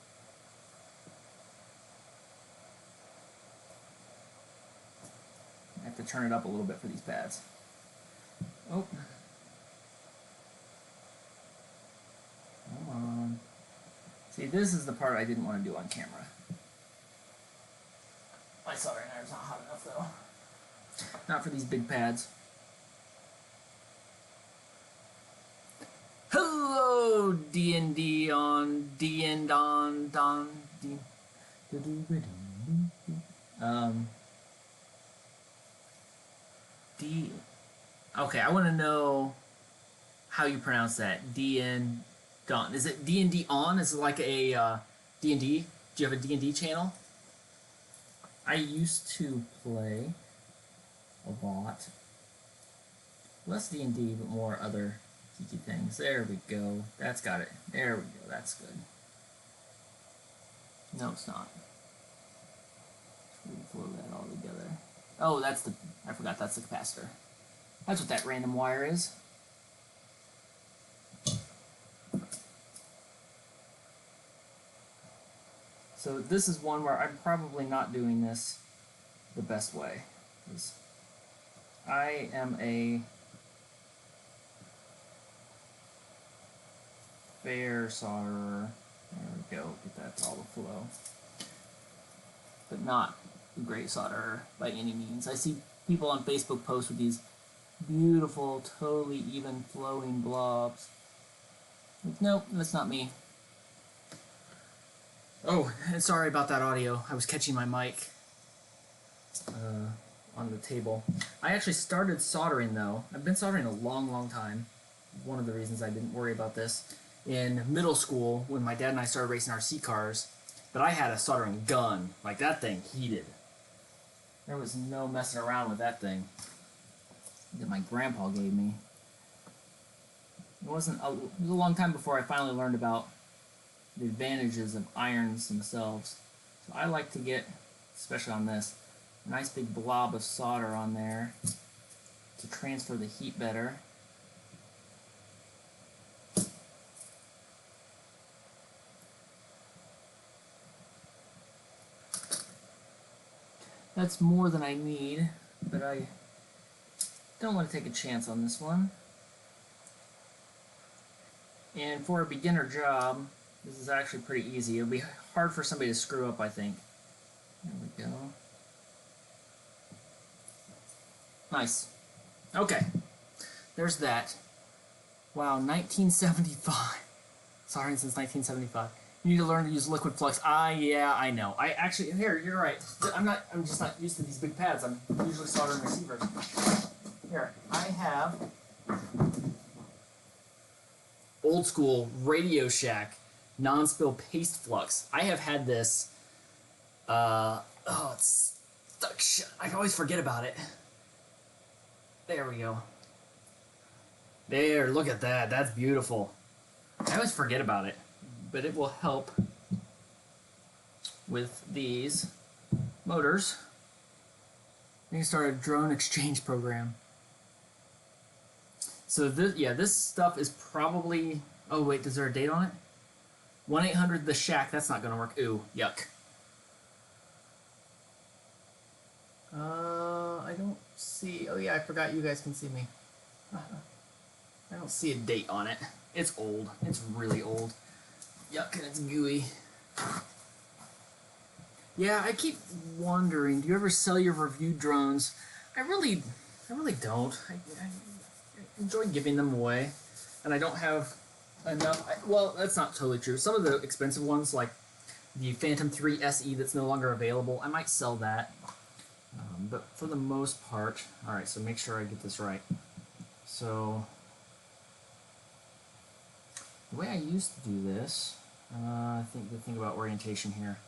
I have to turn it up a little bit for these pads. Oh. Come on. See, this is the part I didn't want to do on camera. My soldering iron's not hot enough, though. Not for these big pads. Hello, D&D on D&D on Don D. D. Okay, I want to know how you pronounce that. D&D on. Is it D&D on? Is it like a D&D? Do you have a D&D channel? I used to play a lot. Less D&D, but more other geeky things. There we go. That's got it. There we go. That's good. No, it's not. Let's flow that all together. Oh, that's the... I forgot that's the capacitor. That's what that random wire is. So this is one where I'm probably not doing this the best way. I am a fair solderer. There we go. Get that all the flow. But not a great solderer by any means. I see people on Facebook post with these beautiful, totally even flowing blobs. Like, nope, that's not me. Oh, and sorry about that audio. I was catching my mic on the table. I actually started soldering, though. I've been soldering a long, long time. One of the reasons I didn't worry about this. In middle school, when my dad and I started racing RC cars, but I had a soldering gun. Like, that thing heated. There was no messing around with that thing that my grandpa gave me. It was a long time before I finally learned about the advantages of irons themselves. So I like to get, especially on this, a nice big blob of solder on there to transfer the heat better. That's more than I need, but I don't want to take a chance on this one. And for a beginner job, this is actually pretty easy. It'll be hard for somebody to screw up, I think. There we go. Nice. Okay. There's that. Wow, 1975. Soldering since 1975. You need to learn to use liquid flux. Yeah, I know. I actually, here, you're right. I'm just not used to these big pads. I'm usually soldering receivers. Here, I have old school Radio Shack non-spill paste flux. I have had this, it's stuck shut. I always forget about it. There we go. There, look at that. That's beautiful. I always forget about it, but it will help with these motors. You can start a drone exchange program. So this, yeah, this stuff is probably, oh wait, is there a date on it? 1-800 the Shack, that's not gonna work. Ooh, yuck. I don't see, oh yeah, I forgot you guys can see me. I don't see a date on it. It's old, it's really old. Yuck, and it's gooey. Yeah, I keep wondering, do you ever sell your review drones? I really don't. I enjoy giving them away, and I don't have enough. Well, that's not totally true. Some of the expensive ones, like the Phantom 3 SE that's no longer available, I might sell that. But for the most part, all right, so make sure I get this right. So the way I used to do this, I think the thing about orientation here.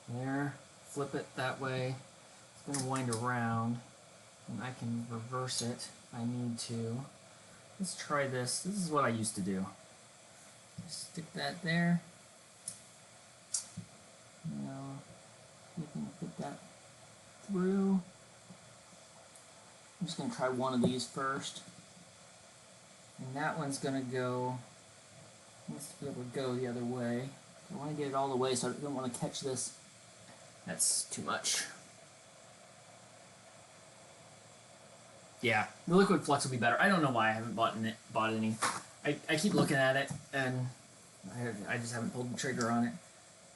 There, flip it that way. It's going to wind around, and I can reverse it if I need to. Let's try this. This is what I used to do. Just stick that there. Now, you can put that through. I'm just going to try one of these first. And that one's going to go Needs to be able to go the other way. I want to get it all the way, so I don't want to catch this. That's too much. Yeah, the liquid flux will be better. I don't know why I haven't bought any. I keep looking at it, and I just haven't pulled the trigger on it.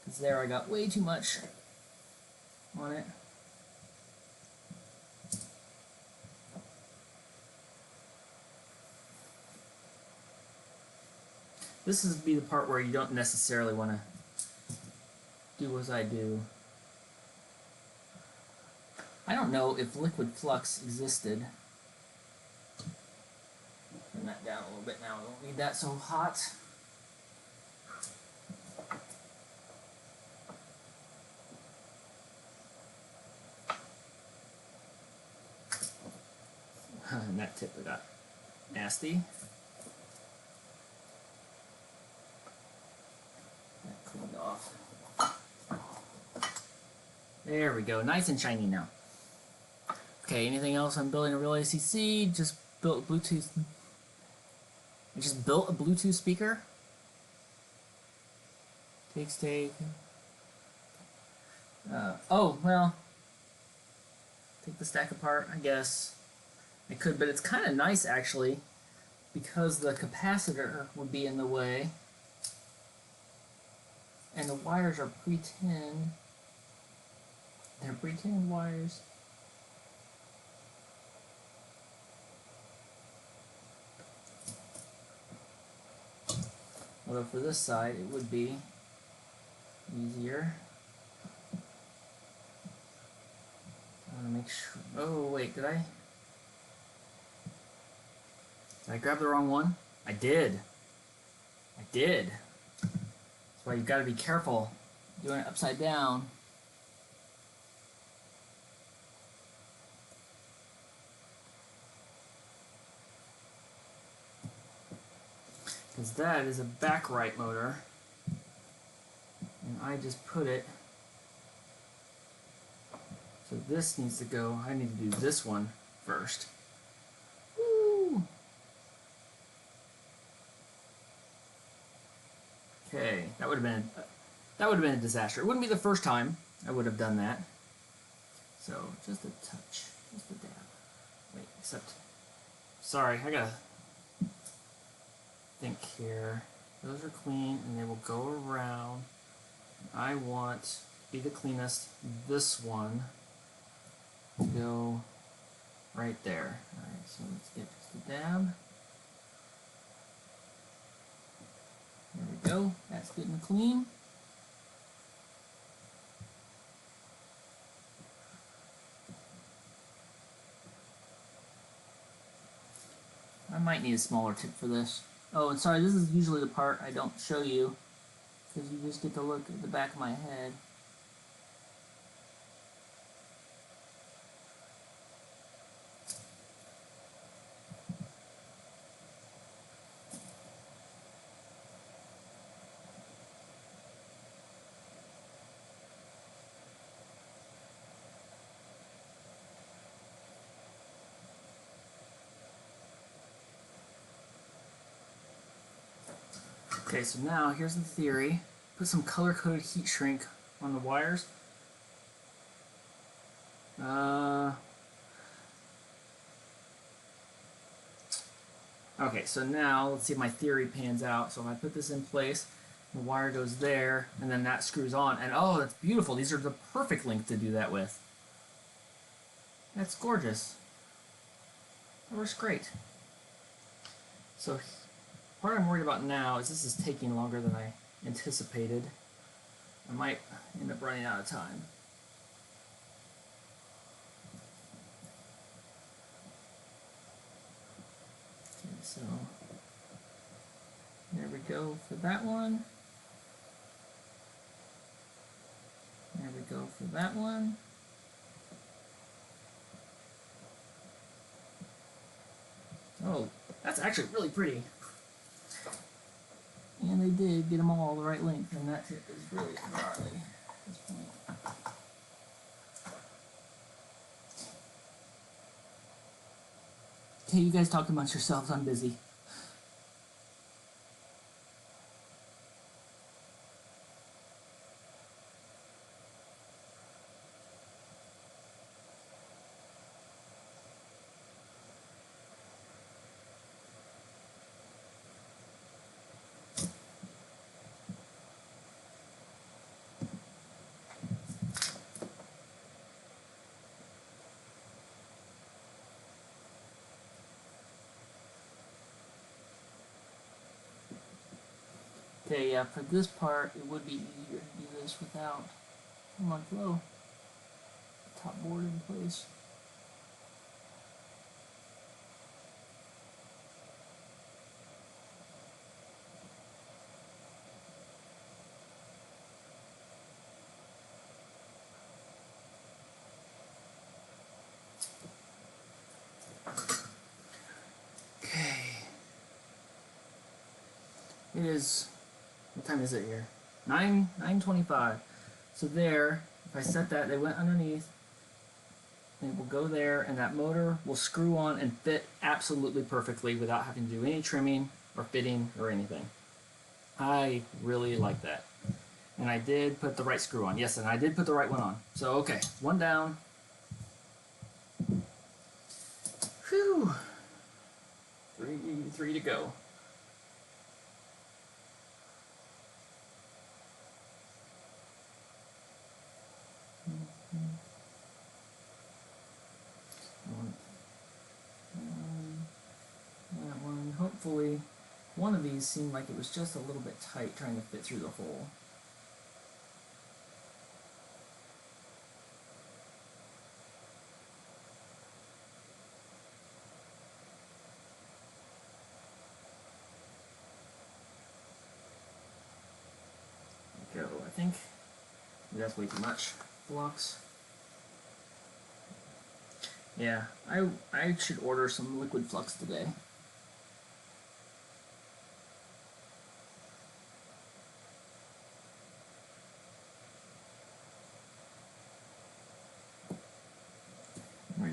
Because there I got way too much on it. This is be the part where you don't necessarily want to do as I do. I don't know if liquid flux existed. Turn that down a little bit now. I don't need that so hot. And that tip got nasty. That cleaned off. There we go, nice and shiny now. Okay, anything else on building a real ACC? Just built Bluetooth. I just built a Bluetooth speaker. Take. Oh, well. Take the stack apart, I guess. I could, but it's kind of nice actually, because the capacitor would be in the way. And the wires are pre-tinned. They're pre-tinned wires. Although for this side it would be easier. I want to make sure. Oh wait, did I grab the wrong one? I did. That's why you've got to be careful doing it upside down. Because that is a back right motor, and I just put it, so this needs to go, I need to do this one first. Woo! Okay, that would have been a disaster. It wouldn't be the first time I would have done that. So just a touch, just a dab. Wait, except, sorry, I gotta think here. Those are clean and they will go around. I want to be the cleanest. This one to go right there. Alright, so let's get just a dab. There we go. That's good and clean. I might need a smaller tip for this. Oh, and sorry, this is usually the part I don't show you, because you just get to look at the back of my head. Okay, so now here's the theory. Put some color-coded heat shrink on the wires. Okay, so now let's see if my theory pans out. So if I put this in place, the wire goes there, and then that screws on. And oh, that's beautiful. These are the perfect length to do that with. That's gorgeous. That works great. So part I'm worried about now is this is taking longer than I anticipated. I might end up running out of time. Okay, so there we go for that one. There we go for that one. Oh, that's actually really pretty. And they did get them all the right length, and that tip is really gnarly at this point. Okay, you guys talk amongst yourselves, I'm busy. Okay, yeah, for this part, it would be easier to do this without so much low top board in place. Okay. It is, what time is it here? 9:25. So there, if I set that, they went underneath. It will go there, and that motor will screw on and fit absolutely perfectly without having to do any trimming or fitting or anything. I really like that. And I did put the right screw on. Yes, and I did put the right one on. So, okay, one down. Whew. Three to go. That one, hopefully, one of these seemed like it was just a little bit tight trying to fit through the hole. Go, I think that's way too much flux. Yeah, I should order some liquid flux today.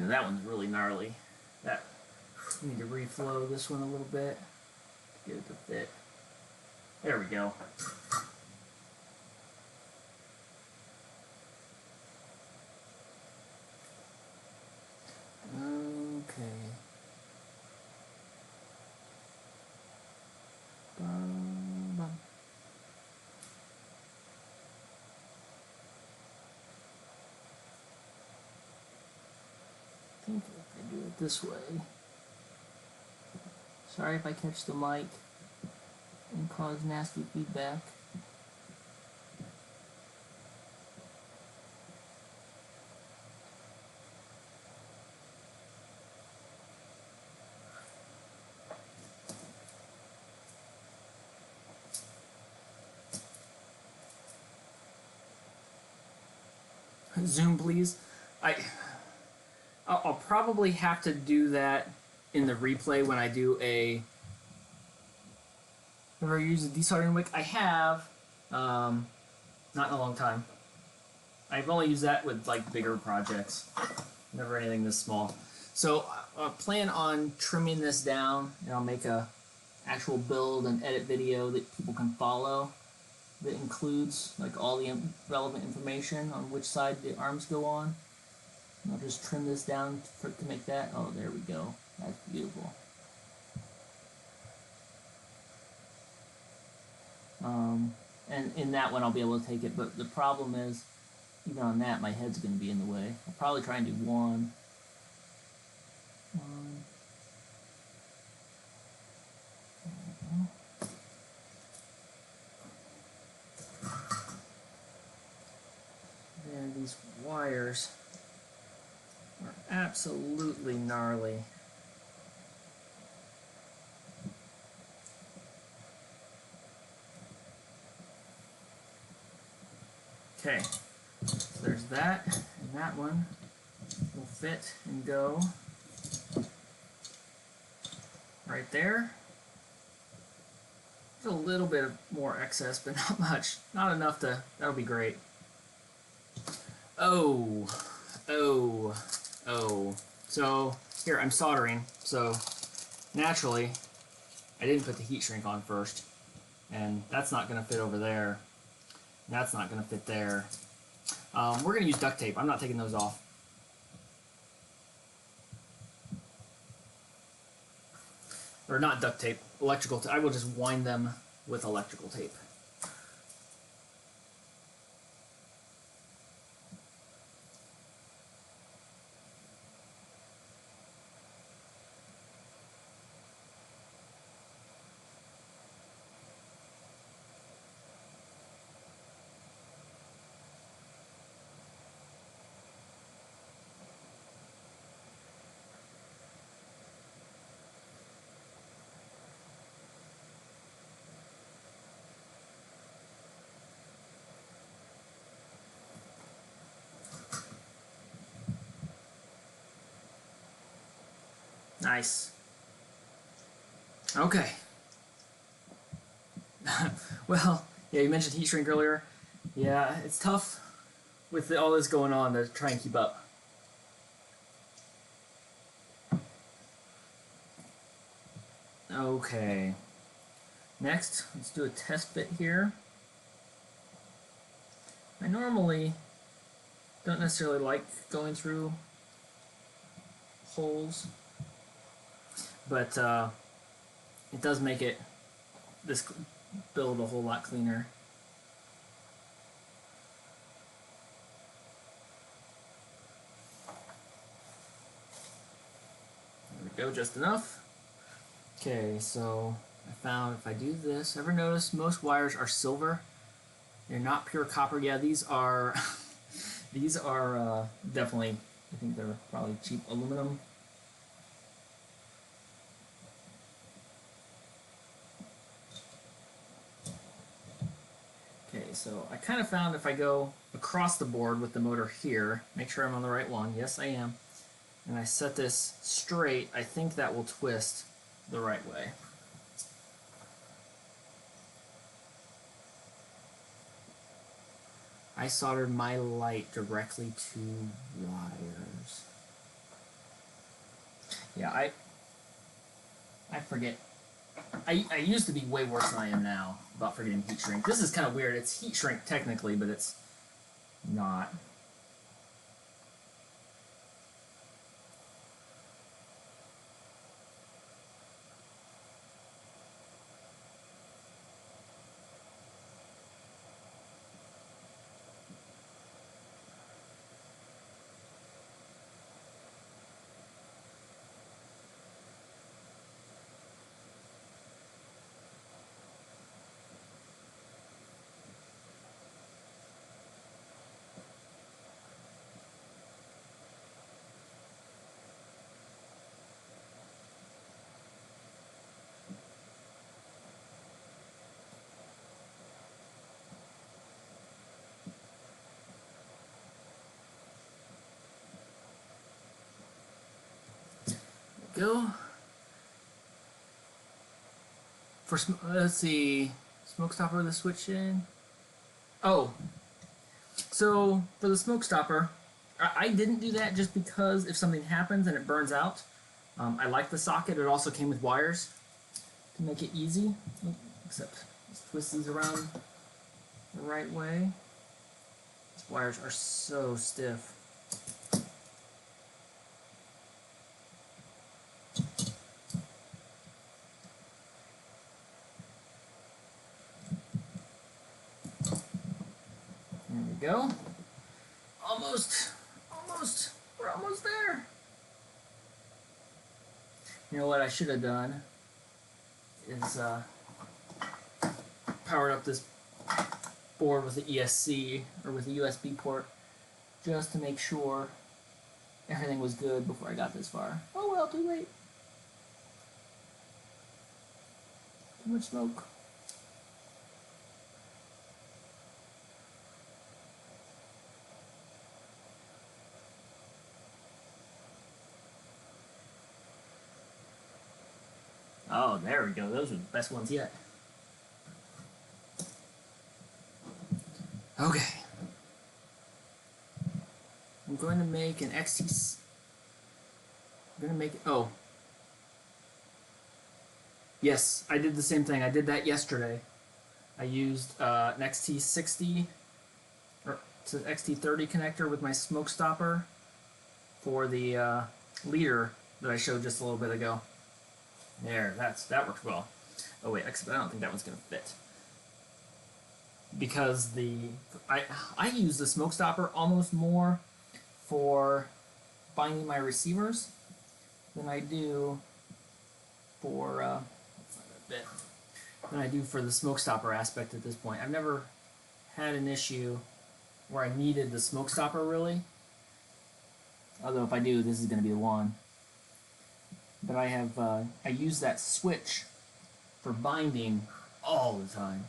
That one's really gnarly. That we need to reflow this one a little bit to get it to fit. There we go. Okay. I think if I do it this way. Sorry if I catch the mic and cause nasty feedback. Zoom, please. I'll probably have to do that in the replay when I do a. Have I ever used a desoldering wick? I have, not in a long time. I've only used that with like bigger projects, never anything this small. So I plan on trimming this down, and I'll make a actual build and edit video that people can follow that includes like all the relevant information on which side the arms go on. And I'll just trim this down to make that. Oh, there we go. That's beautiful. And in that one I'll be able to take it, but the problem is, even on that, my head's going to be in the way. I'll probably try and do one. And these wires are absolutely gnarly. Okay, so there's that, and that one will fit and go right there. There's a little bit of more excess, but not much. Not enough to, that'll be great. Oh. So, here, I'm soldering, so naturally, I didn't put the heat shrink on first, and that's not going to fit over there. That's not going to fit there. We're going to use duct tape. I'm not taking those off. Or not duct tape, electrical tape. I will just wind them with electrical tape. Nice. Okay. Well, yeah, you mentioned heat shrink earlier. Yeah, it's tough with all this going on to try and keep up. Okay. Next, let's do a test bit here. I normally don't necessarily like going through holes, but it does make this build a whole lot cleaner. There we go, just enough. Okay, so I found if I do this, ever notice most wires are silver? They're not pure copper. Yeah, these are these are definitely, I think they're probably cheap aluminum. Okay, so I kind of found if I go across the board with the motor here, make sure I'm on the right one. Yes, I am. And I set this straight, I think that will twist the right way. I soldered my light directly to wires. Yeah, I forget. I used to be way worse than I am now about forgetting heat shrink. This is kind of weird. It's heat shrink technically, but it's not. Go. For let's see, smoke stopper, the switch in. Oh, so for the smoke stopper, I didn't do that just because if something happens and it burns out, I like the socket. It also came with wires to make it easy. Except let's twist these around the right way. These wires are so stiff. There we go. Almost. We're almost there. You know what I should have done is powered up this board with the ESC or with a USB port just to make sure everything was good before I got this far. Oh well, too late. Too much smoke. Oh, there we go. Those are the best ones yet. Okay. I'm going to make an XT. I'm going to make it. Oh. Yes, I did the same thing. I did that yesterday. I used an XT60 or to XT30 connector with my smoke stopper for the leader that I showed just a little bit ago. There, that worked well. Oh wait, except I don't think that one's gonna fit because I use the smoke stopper almost more for binding my receivers than I do for the smoke stopper aspect at this point. I've never had an issue where I needed the smoke stopper really. Although if I do, this is going to be the one. But I use that switch for binding all the time.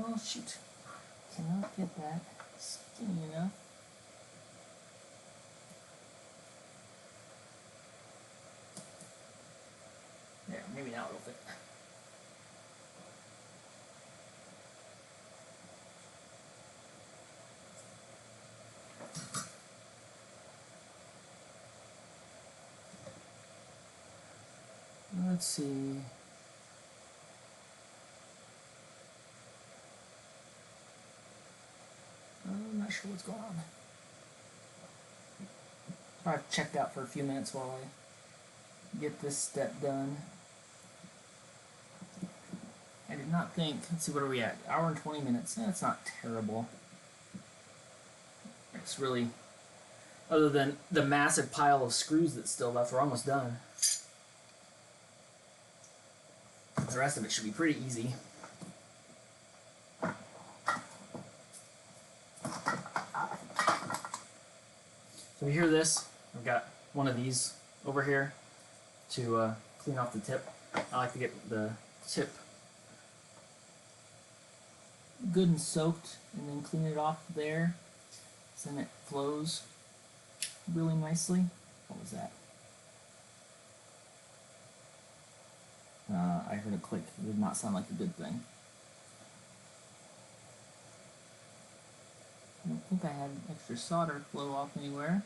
Oh shoot. Cannot get that skinny enough. There, maybe now it'll fit. Let's see. I'm not sure what's going on. I've checked out for a few minutes while I get this step done. I did not think, let's see, what are we at? Hour and 20 minutes. That's not terrible. It's really, other than the massive pile of screws that's still left, we're almost done. The rest of it should be pretty easy. So you hear this? I've got one of these over here to clean off the tip. I like to get the tip good and soaked and then clean it off there, so then it flows really nicely. What was that? I heard a click. It did not sound like a good thing. I don't think I had extra solder flow off anywhere.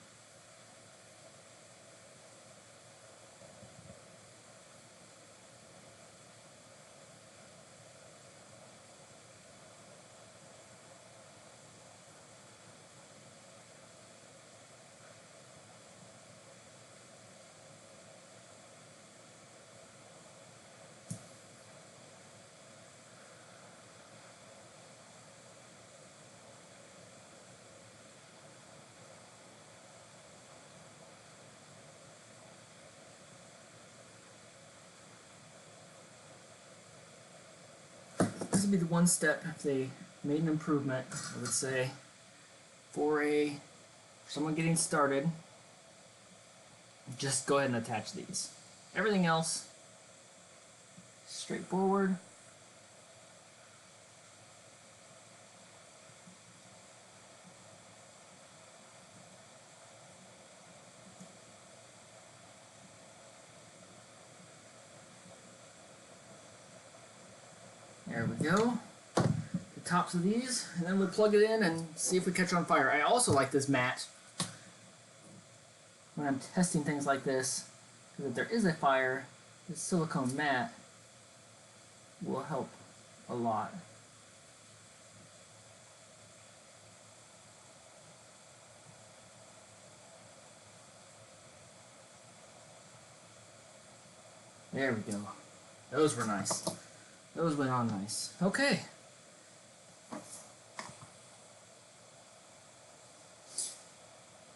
This would be the one step if they made an improvement, I would say, for someone getting started, just go ahead and attach these. Everything else, straightforward. There we go. The tops of these, and then we'll plug it in and see if we catch on fire. I also like this mat when I'm testing things like this, because if there is a fire, this silicone mat will help a lot. There we go. Those were nice. Those went on nice. Okay.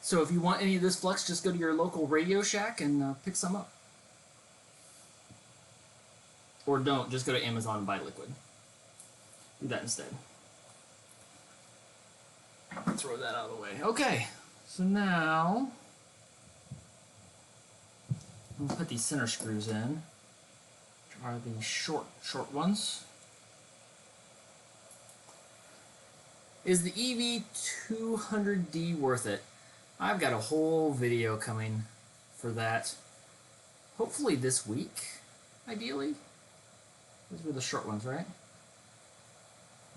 So if you want any of this flux, just go to your local Radio Shack and pick some up. Or don't, just go to Amazon and buy liquid. Do that instead. Throw that out of the way. Okay, so now we'll put these center screws in, which are the short ones. Is the EV200D worth it? I've got a whole video coming for that. Hopefully this week, ideally. Those were the short ones, right?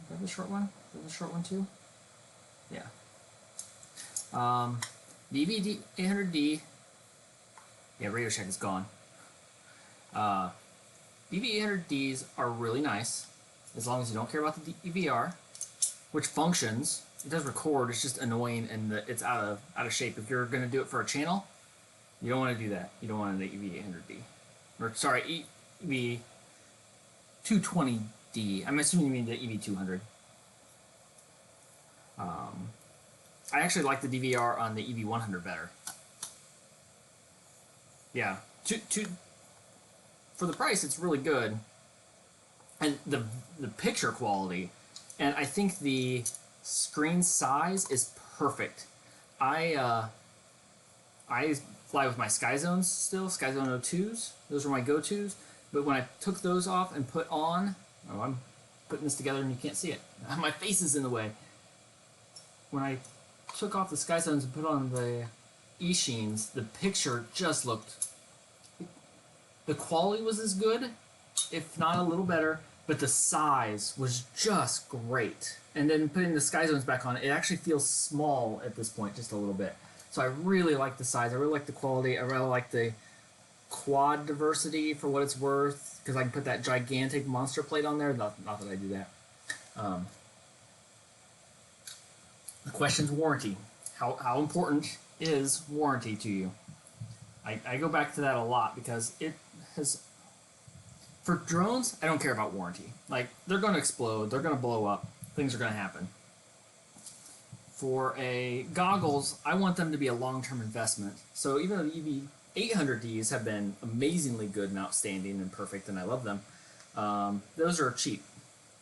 Is that the short one? Is that the short one too? Yeah. The EV800D. Yeah, Radio Shack is gone. EV800Ds are really nice, as long as you don't care about the EVR, which functions. It does record. It's just annoying and it's out of shape. If you're going to do it for a channel, you don't want to do that. You don't want an EV800D, or sorry, EV220D. I'm assuming you mean the EV200. I actually like the DVR on the EV100 better. Yeah, for the price, it's really good, and the picture quality, and I think the screen size is perfect. I fly with my SkyZones still, SkyZone 02s. Those are my go-tos. But when I took those off and put on, oh, I'm putting this together and you can't see it. My face is in the way. When I took off the Sky Zones and put on the Eacheens, the picture just looked... The quality was as good, if not a little better, but the size was just great. And then putting the Sky Zones back on, it actually feels small at this point, just a little bit. So I really like the size, I really like the quality, I really like the quad diversity for what it's worth, because I can put that gigantic monster plate on there. Not that I do that. The question's warranty. How important is warranty to you? I go back to that a lot because it has... For drones, I don't care about warranty. Like, they're going to explode, they're going to blow up, things are going to happen. For a goggles, I want them to be a long-term investment. So even though the EV800Ds have been amazingly good and outstanding and perfect, and I love them, those are cheap.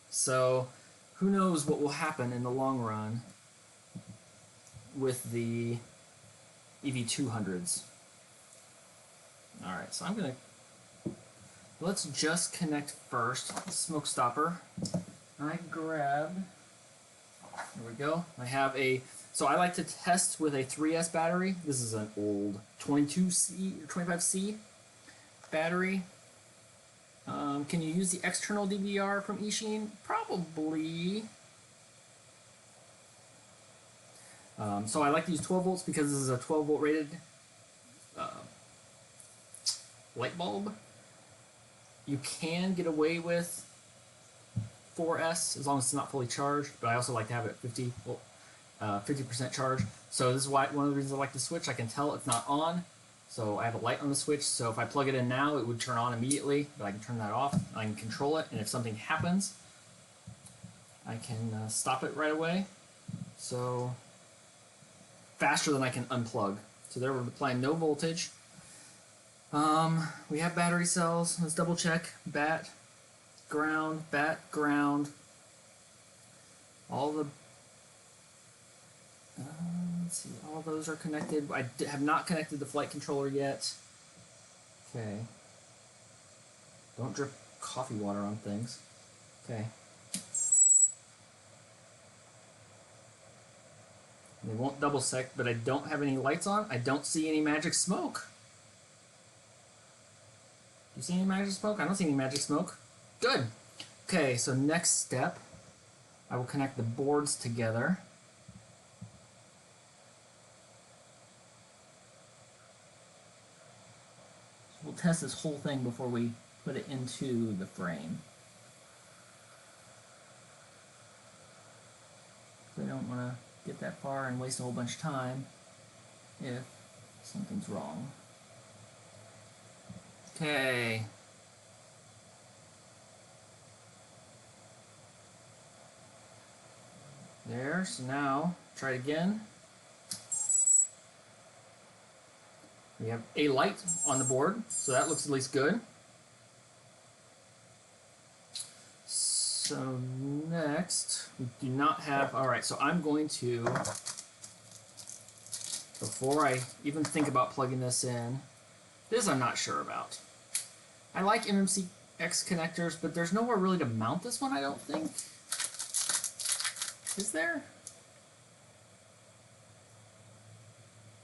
So who knows what will happen in the long run with the EV200s. Alright, so I'm going to... Let's just connect first the smoke stopper. I grab... There we go. I have a... So I like to test with a 3S battery. This is an old 22C or 25C battery. Can you use the external DVR from Eachine? Probably. So I like to use 12 volts because this is a 12 volt rated light bulb. You can get away with 4S as long as it's not fully charged, but I also like to have it at 50% charge. So this is why one of the reasons I like the switch. I can tell it's not on, so I have a light on the switch. So if I plug it in now, it would turn on immediately, but I can turn that off. I can control it, and if something happens, I can stop it right away. So faster than I can unplug. So there we're applying no voltage. We have battery cells. Let's double check. Bat, ground, all the let's see, all those are connected. I have not connected the flight controller yet. Okay, don't drip coffee water on things. Okay, they won't double sec, but I don't have any lights on. I don't see any magic smoke. You see any magic smoke? I don't see any magic smoke. Good. Okay, so next step, I will connect the boards together. So we'll test this whole thing before we put it into the frame. So I don't want to get that far and waste a whole bunch of time if something's wrong. Okay. There, so now, try it again. We have a light on the board, so that looks at least good. So next, we do not have, alright, so I'm going to, before I even think about plugging this in, this I'm not sure about. I like MMCX connectors, but there's nowhere really to mount this one, I don't think. Is there?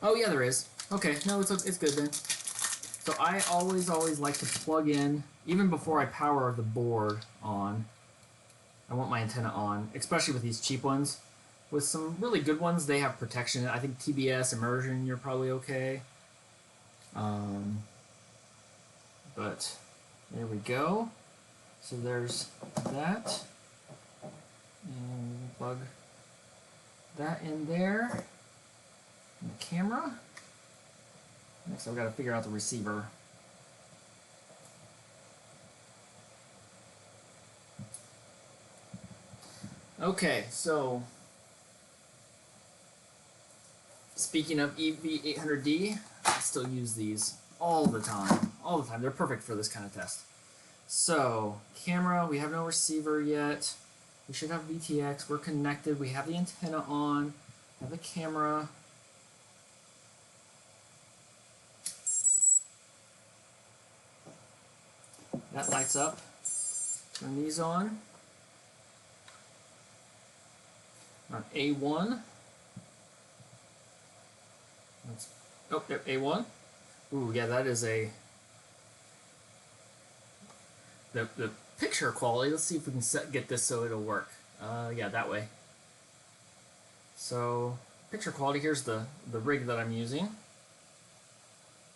Oh yeah, there is. Okay, no, it's good then. So I always like to plug in, even before I power the board on, I want my antenna on, especially with these cheap ones. With some really good ones, they have protection. I think TBS, immersion, you're probably okay. But there we go. So there's that. And we plug that in there. And the camera. Next I've got to figure out the receiver. Okay, so speaking of EV800D, I still use these all the time. All the time. They're perfect for this kind of test. So, camera, we have no receiver yet. We should have VTX. We're connected. We have the antenna on. We have the camera. That lights up. Turn these on. on A1. Oh, yep, A1. Ooh, yeah, that is a... The picture quality, let's see if we can get this so it'll work. Yeah, that way. So, picture quality, here's the rig that I'm using.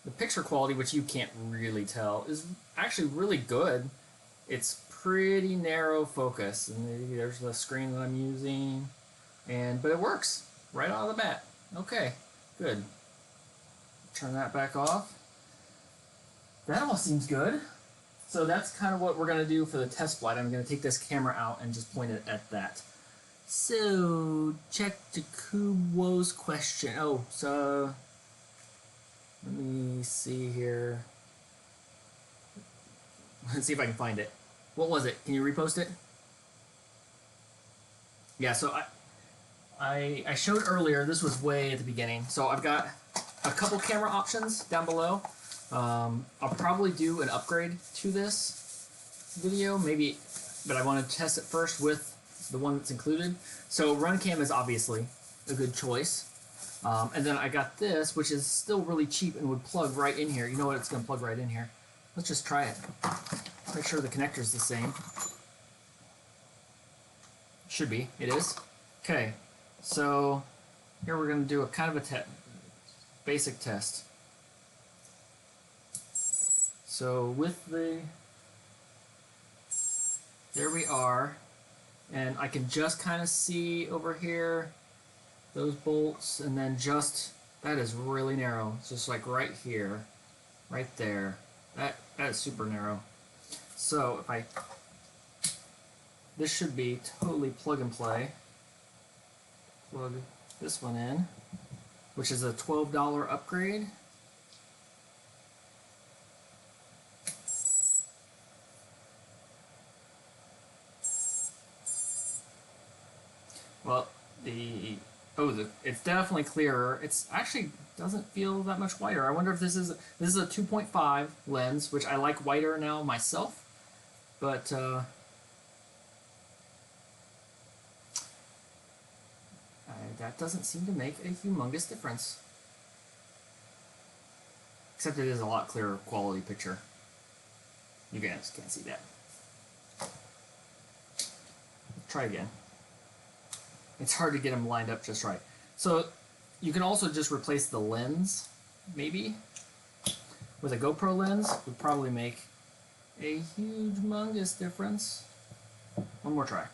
The picture quality, which you can't really tell, is actually really good. It's pretty narrow focus, and there's the screen that I'm using, but it works right out of the bat. Okay, good. Turn that back off. That all seems good. So that's kind of what we're going to do for the test flight. I'm going to take this camera out and just point it at that. So, check Jakubo's question. Oh, so let me see here. Let's see if I can find it. What was it? Can you repost it? Yeah, so I showed earlier, this was way at the beginning. So I've got a couple camera options down below. I'll probably do an upgrade to this video, maybe, but I want to test it first with the one that's included. So RunCam is obviously a good choice. And then I got this, which is still really cheap and would plug right in here. You know what? It's going to plug right in here. Let's just try it. Make sure the connector's the same. Should be. It is. Okay. So here we're going to do a kind of a basic test. So with there we are, and I can just kind of see over here those bolts, and then that is really narrow. It's just like right here, right there. That is super narrow. So this should be totally plug and play. Plug this one in, which is a $12 upgrade. Well, it's definitely clearer. It's actually doesn't feel that much whiter. I wonder if this is a 2.5 lens, which I like whiter now myself, but that doesn't seem to make a humongous difference. Except it is a lot clearer quality picture. You guys can't see that. Try again. It's hard to get them lined up just right. So you can also just replace the lens, maybe. With a GoPro lens would probably make a humongous difference. One more try.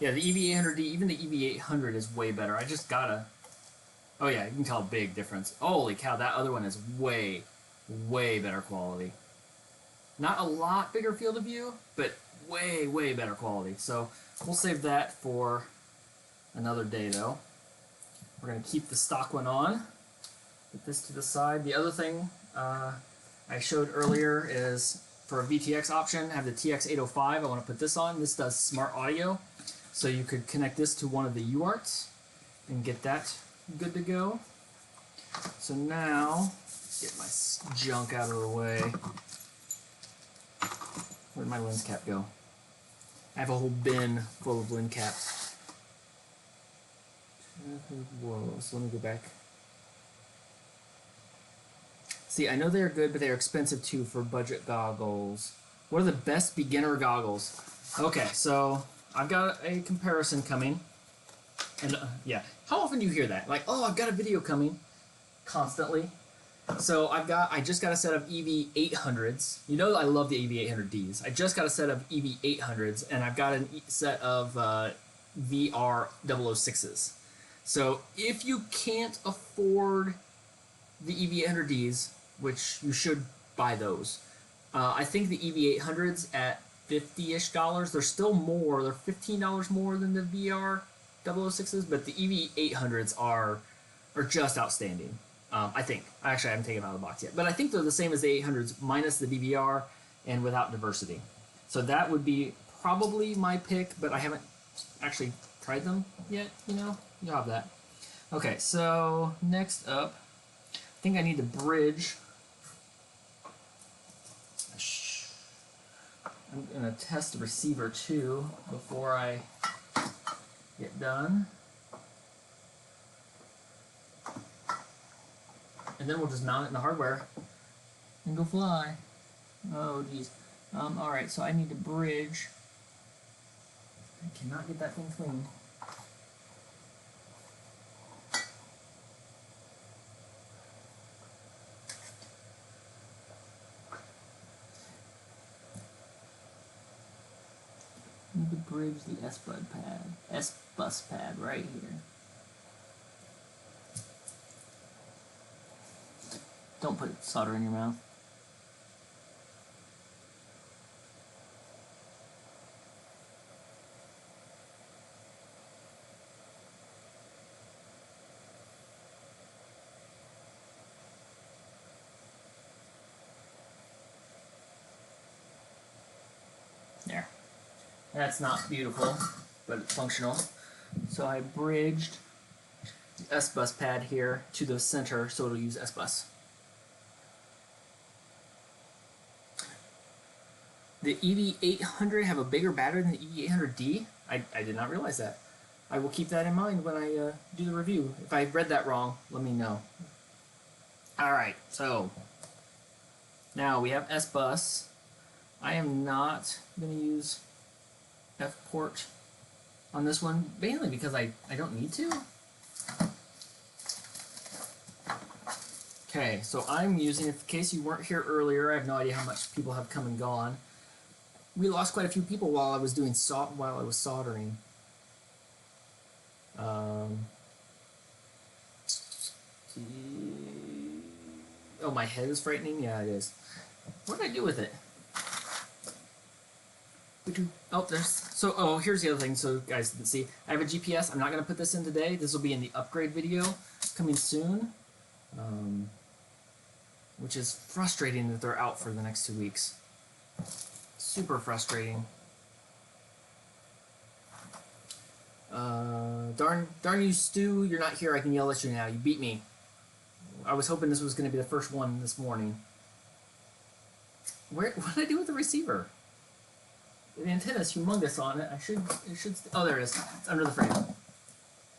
Yeah, the EV800D, even the EV800 is way better. I just gotta... Oh yeah, you can tell a big difference. Holy cow, that other one is way, way better quality. Not a lot bigger field of view, but way, way better quality. So we'll save that for another day, though. We're going to keep the stock one on. Put this to the side. The other thing I showed earlier is for a VTX option, I have the TX805. I want to put this on. This does smart audio. So you could connect this to one of the UARTs and get that good to go. So now, get my junk out of the way. Where'd my lens cap go? I have a whole bin full of lens caps. Whoa, so let me go back. See, I know they're good, but they're expensive too for budget goggles. What are the best beginner goggles? Okay, so I've got a comparison coming. And yeah, how often do you hear that? Like, oh, I've got a video coming constantly. So I just got a set of EV800s. You know I love the EV800Ds. I just got a set of EV800s, and I've got a set of VR006s. So if you can't afford the EV800Ds, which you should buy those, I think the EV800s at $50-ish, they're still more. They're $15 more than the VR006s, but the EV800s are just outstanding. I think. Actually, I haven't taken them out of the box yet. But I think they're the same as the 800s minus the DVR and without diversity. So that would be probably my pick, but I haven't actually tried them yet, you know? You'll have that. Okay, so next up, I think I need to bridge. I'm gonna test the receiver too before I get done. And then we'll just mount it in the hardware and go fly. Oh geez. Alright, so I need to bridge. I cannot get that thing clean. Need to bridge the S-bus pad right here. Don't put solder in your mouth. There. That's not beautiful, but it's functional. So I bridged the S-bus pad here to the center so it'll use S-bus. The EV800 have a bigger battery than the EV800D? I did not realize that. I will keep that in mind when I do the review. If I read that wrong, let me know. Alright, so now we have S-bus. I am not going to use F-port on this one, mainly because I don't need to. Okay, so I'm using, in case you weren't here earlier, I have no idea how much people have come and gone. We lost quite a few people while I was doing soldering. Oh, my head is frightening? Yeah, it is. What did I do with it? Oh, here's the other thing, so guys didn't see. I have a GPS. I'm not going to put this in today. This will be in the upgrade video coming soon. Which is frustrating that they're out for the next 2 weeks. Super frustrating. Darn you, Stu, you're not here. I can yell at you now. You beat me. I was hoping this was going to be the first one this morning. What did I do with the receiver? The antenna's humongous on it. Oh, there it is. It's under the frame.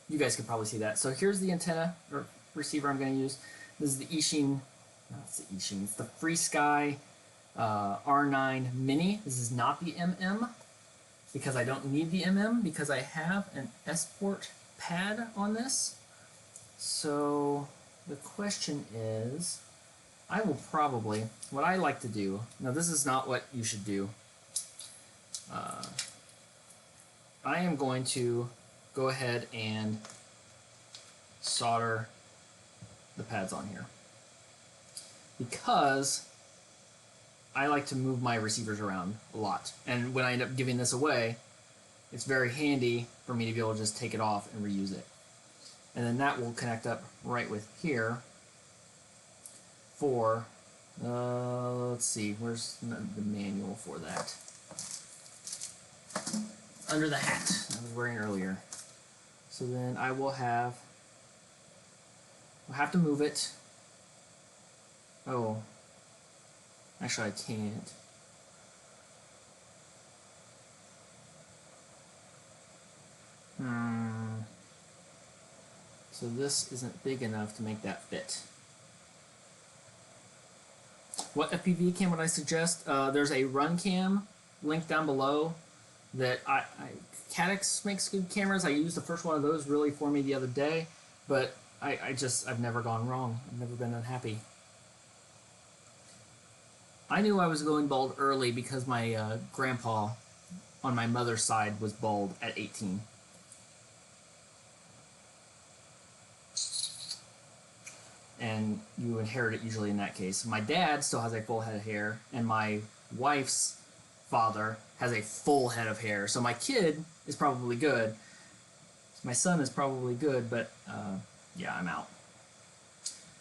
You guys can probably see that. So here's the antenna or receiver I'm going to use. This is the Eachine. No, it's the Eachine. It's the FrSky R9 Mini. This is not the MM because I don't need the MM because I have an S-port pad on this. So the question is, I will probably, what I like to do, now this is not what you should do. I am going to go ahead and solder the pads on here because I like to move my receivers around a lot, and when I end up giving this away, it's very handy for me to be able to just take it off and reuse it. And then that will connect up right with here for let's see, where's the manual for that? Under the hat I was wearing earlier. So then I will have, I'll have to move it. Oh, actually I can't. So this isn't big enough to make that fit. What FPV cam would I suggest? There's a run cam link down below that Caddx makes good cameras. I used the first one of those really for me the other day, but I've never gone wrong. I've never been unhappy. I knew I was going bald early because my grandpa on my mother's side was bald at 18. And you inherit it usually in that case. My dad still has a full head of hair, and my wife's father has a full head of hair. So my kid is probably good. My son is probably good, but yeah, I'm out.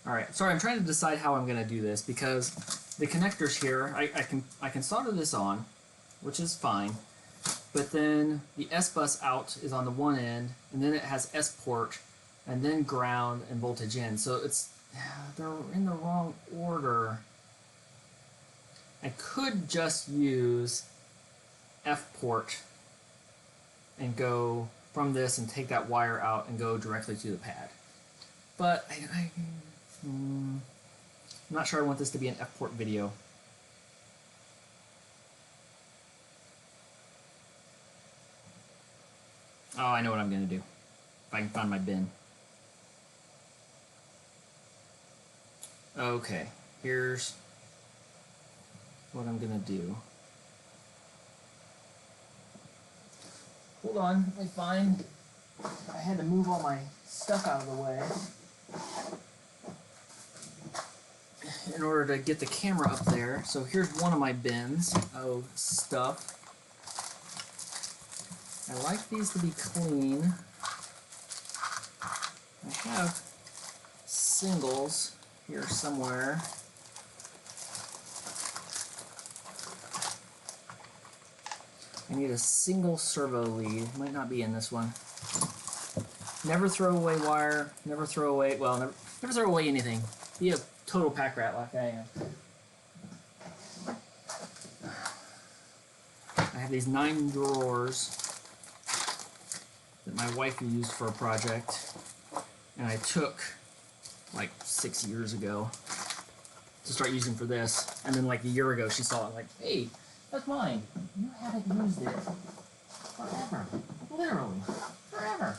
Alright, sorry, I'm trying to decide how I'm going to do this because the connectors here, I can solder this on, which is fine, but then the S-bus out is on the one end, and then it has S-port, and then ground and voltage in. So they're in the wrong order. I could just use F port and go from this and take that wire out and go directly to the pad. But I'm not sure I want this to be an F port video. Oh, I know what I'm going to do. If I can find my bin. Okay, here's what I'm going to do. Hold on, let me find... I had to move all my stuff out of the way in order to get the camera up there. So here's one of my bins of stuff. I like these to be clean. I have singles here somewhere. I need a single servo lead. Might not be in this one. Never throw away wire. Never throw away, well, never throw away anything. Be a total pack rat like I am. I have these 9 drawers that my wife used for a project, and I took like 6 years ago to start using for this, and then like a year ago she saw it like, hey, that's mine. You haven't used it forever. Literally. Forever.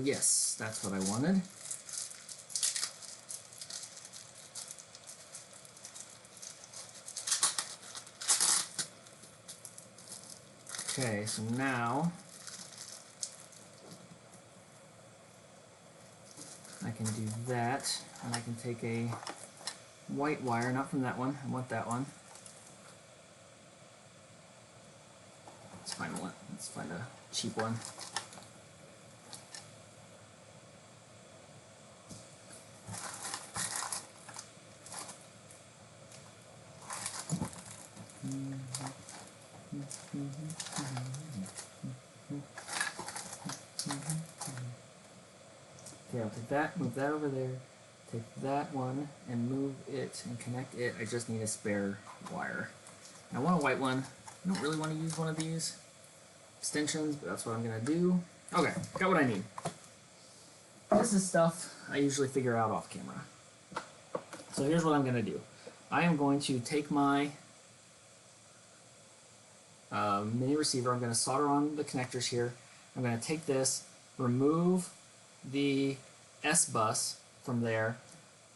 Yes, that's what I wanted. Okay, so now I can do that, and I can take a white wire, not from that one, I want that one. Let's find a cheap one. Okay, I'll take that, move that over there, take that one, and move it and connect it. I just need a spare wire. I want a white one. I don't really want to use one of these extensions, but that's what I'm going to do. Okay, got what I need. This is stuff I usually figure out off camera. So here's what I'm going to do. I am going to take my mini receiver. I'm going to solder on the connectors here. I'm going to take this, remove the S-bus from there,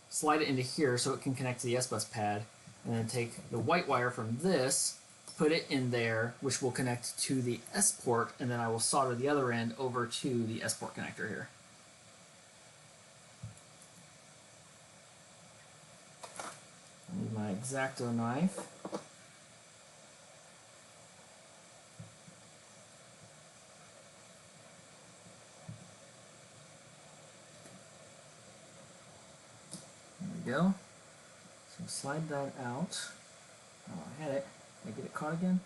slide it into here so it can connect to the S-bus pad, and then take the white wire from this, put it in there, which will connect to the S-port, and then I will solder the other end over to the S-port connector here. I need my X-Acto knife. Go. So slide that out. Oh, I had it. Did I get it caught again?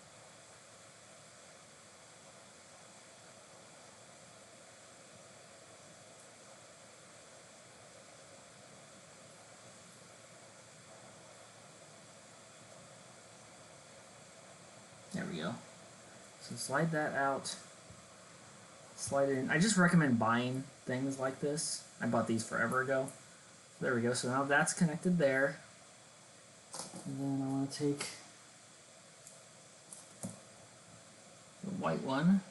There we go. So slide that out. Slide it in. I just recommend buying things like this. I bought these forever ago. There we go, so now that's connected there. And then I want to take the white one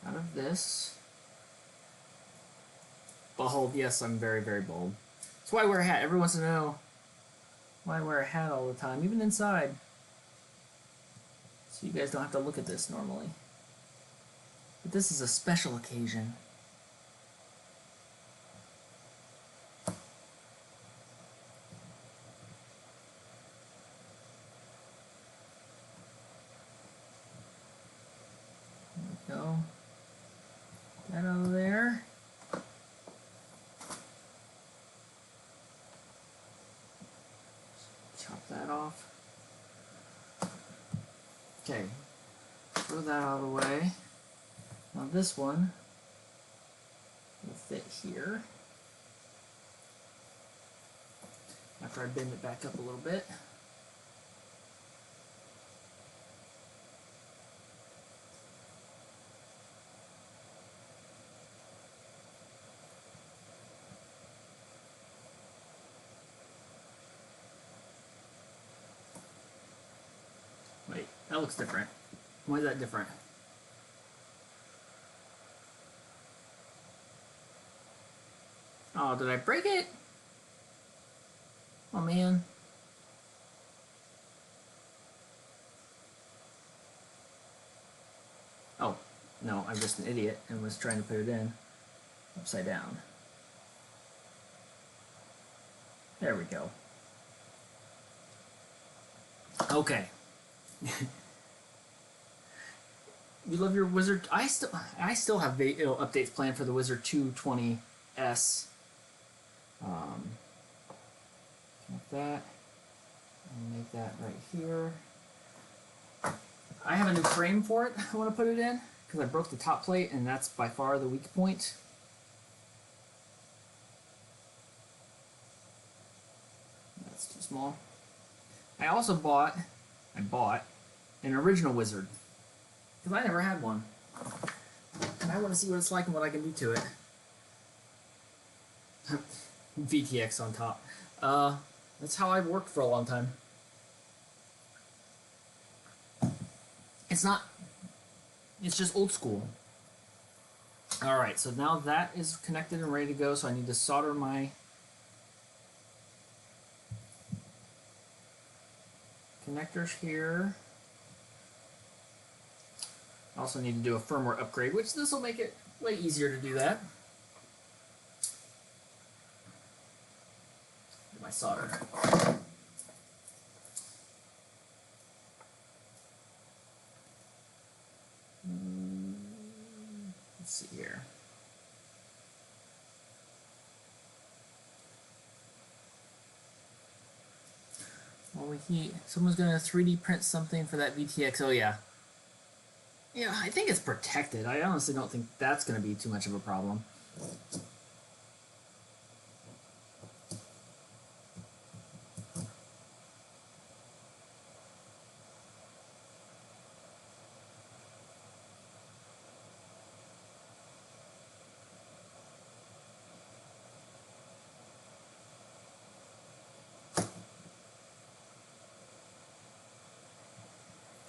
out of this. Behold, yes, I'm very, very bold. That's why I wear a hat. Everyone wants to know why I wear a hat all the time, even inside. So you guys don't have to look at this normally. But this is a special occasion. Go. That over there. Chop that off. Okay. Throw that out of the way. Now this one will fit here. after I bend it back up a little bit. Wait, that looks different. Why is that different? Oh, did I break it? Oh man. Oh, no, I'm just an idiot and was trying to put it in upside down. There we go. Okay. You love your Wizard. I still have video updates planned for the Wizard 220S. Like that. And make that right here. I have a new frame for it I want to put it in because I broke the top plate and that's by far the weak point. That's too small. I also bought an original Wizard because I never had one. And I want to see what it's like and what I can do to it. VTX on top. That's how I've worked for a long time. It's just old school. Alright, so now that is connected and ready to go, so I need to solder my connectors here. I also need to do a firmware upgrade, which this will make it way easier to do that. Get my solder. Let's see here. While someone's gonna 3D print something for that VTX. Oh yeah. Yeah, I think it's protected. I honestly don't think that's gonna be too much of a problem.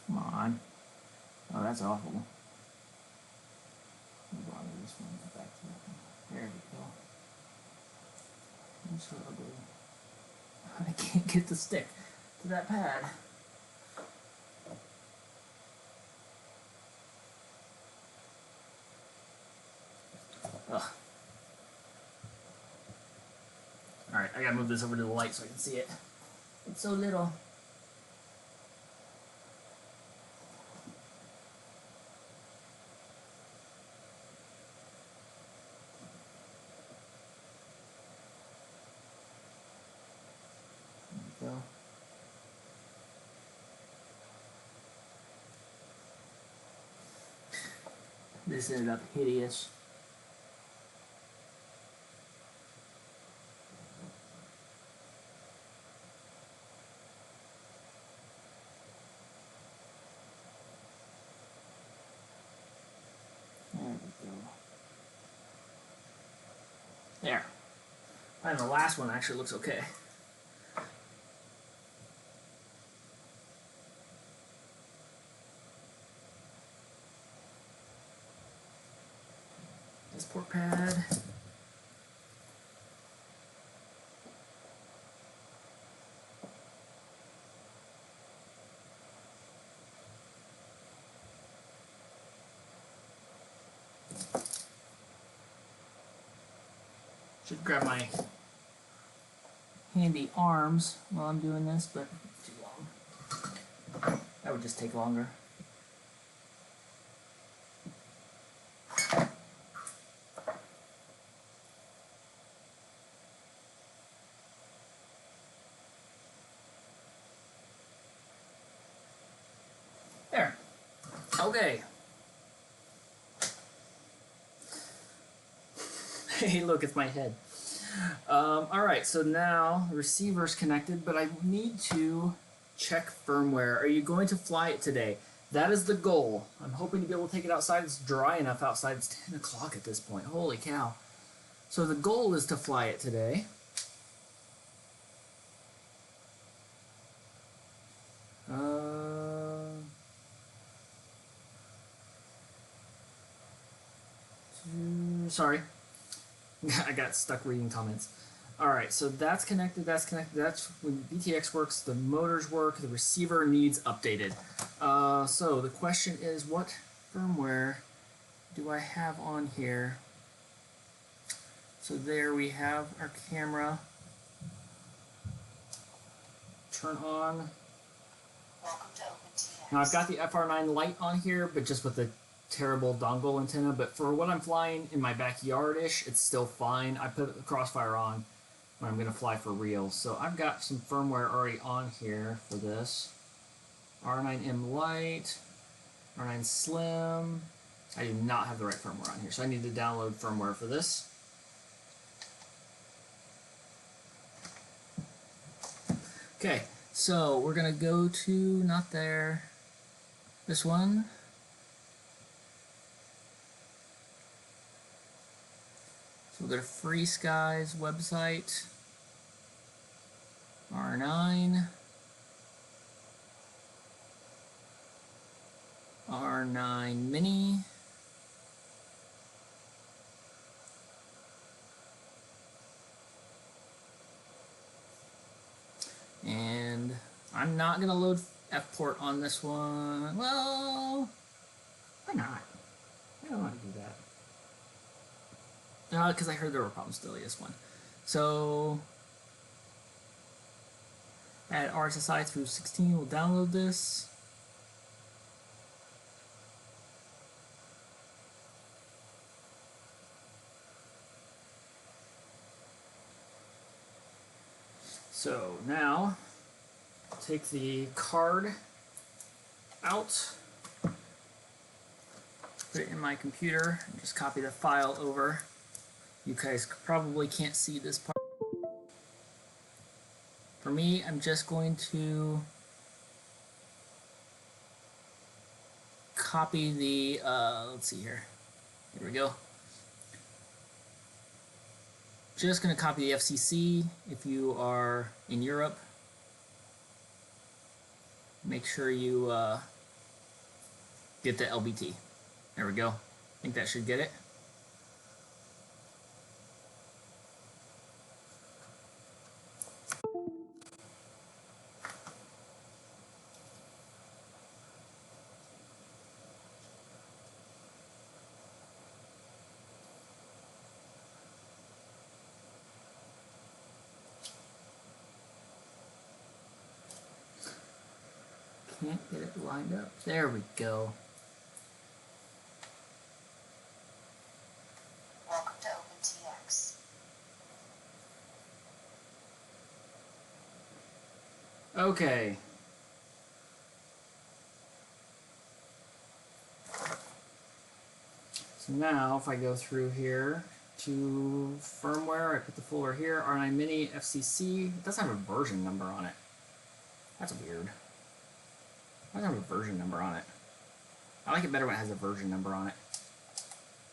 Come on. Oh, that's awful. Bother this one. Get back to that one. There we go. I'm so ugly. I can't get the stick to that pad. Ugh. Alright, I gotta move this over to the light so I can see it. It's so little. There we go. This ended up hideous. There we go. There. And the last one actually looks okay. This port pad. Should grab my handy arms while I'm doing this, but too long. That would just take longer. There. Okay. Hey, look, it's my head. Alright, so now the receiver's connected, but I need to check firmware. Are you going to fly it today? That is the goal. I'm hoping to be able to take it outside. It's dry enough outside. It's 10 o'clock at this point. Holy cow. So the goal is to fly it today. Sorry. I got stuck reading comments. Alright, so that's connected, that's connected, that's when BTX works, the motors work, the receiver needs updated. So the question is, what firmware do I have on here? So there we have our camera. Turn on. Welcome to OpenTX. Now I've got the FR9 light on here, but just with the terrible dongle antenna, but for what I'm flying in my backyard-ish, it's still fine. I put the crossfire on when I'm going to fly for real. So I've got some firmware already on here for this. R9M Lite, R9 Slim. I do not have the right firmware on here, so I need to download firmware for this. Okay, so we're going to go to, not there, this one. So we'll go to FrSky's website, R9, R9 Mini, and I'm not going to load F-port on this one. Well, why not? I don't want to do that. Because I heard there were problems with the latest one. So, add R-XSR through 16, we'll download this. So now, take the card out, put it in my computer, and just copy the file over. You guys probably can't see this part. For me, I'm just going to copy the, let's see here. Here we go. Just going to copy the FCC if you are in Europe. Make sure you get the LBT. There we go. I think that should get it. Can't get it lined up. There we go. Welcome to OpenTX. Okay. So now if I go through here to firmware, I put the folder here, R9 Mini, FCC. It doesn't have a version number on it. That's weird. Why doesn't have a version number on it? I like it better when it has a version number on it.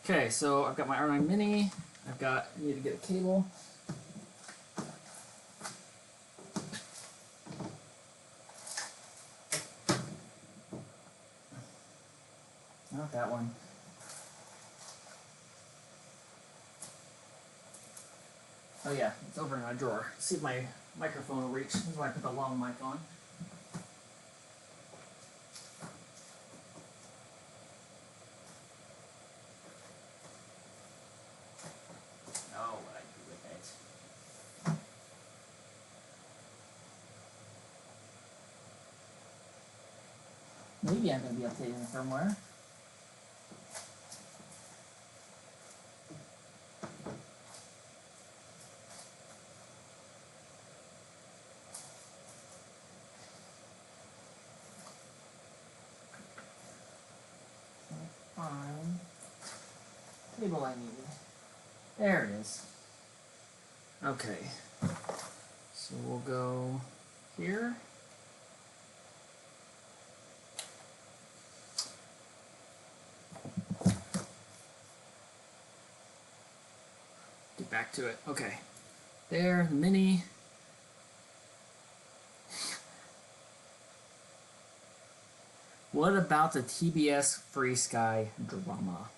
Okay, so I've got my R9 Mini. I need to get a cable. Not that one. Oh yeah, it's over in my drawer. Let's see if my microphone will reach. This is why I put the long mic on. Oh, what I do with it. Maybe I'm going to be updating the firmware. Cable I need. There it is. Okay, so we'll go here. Get back to it. Okay, there, mini. What about the TBS FrSky drama?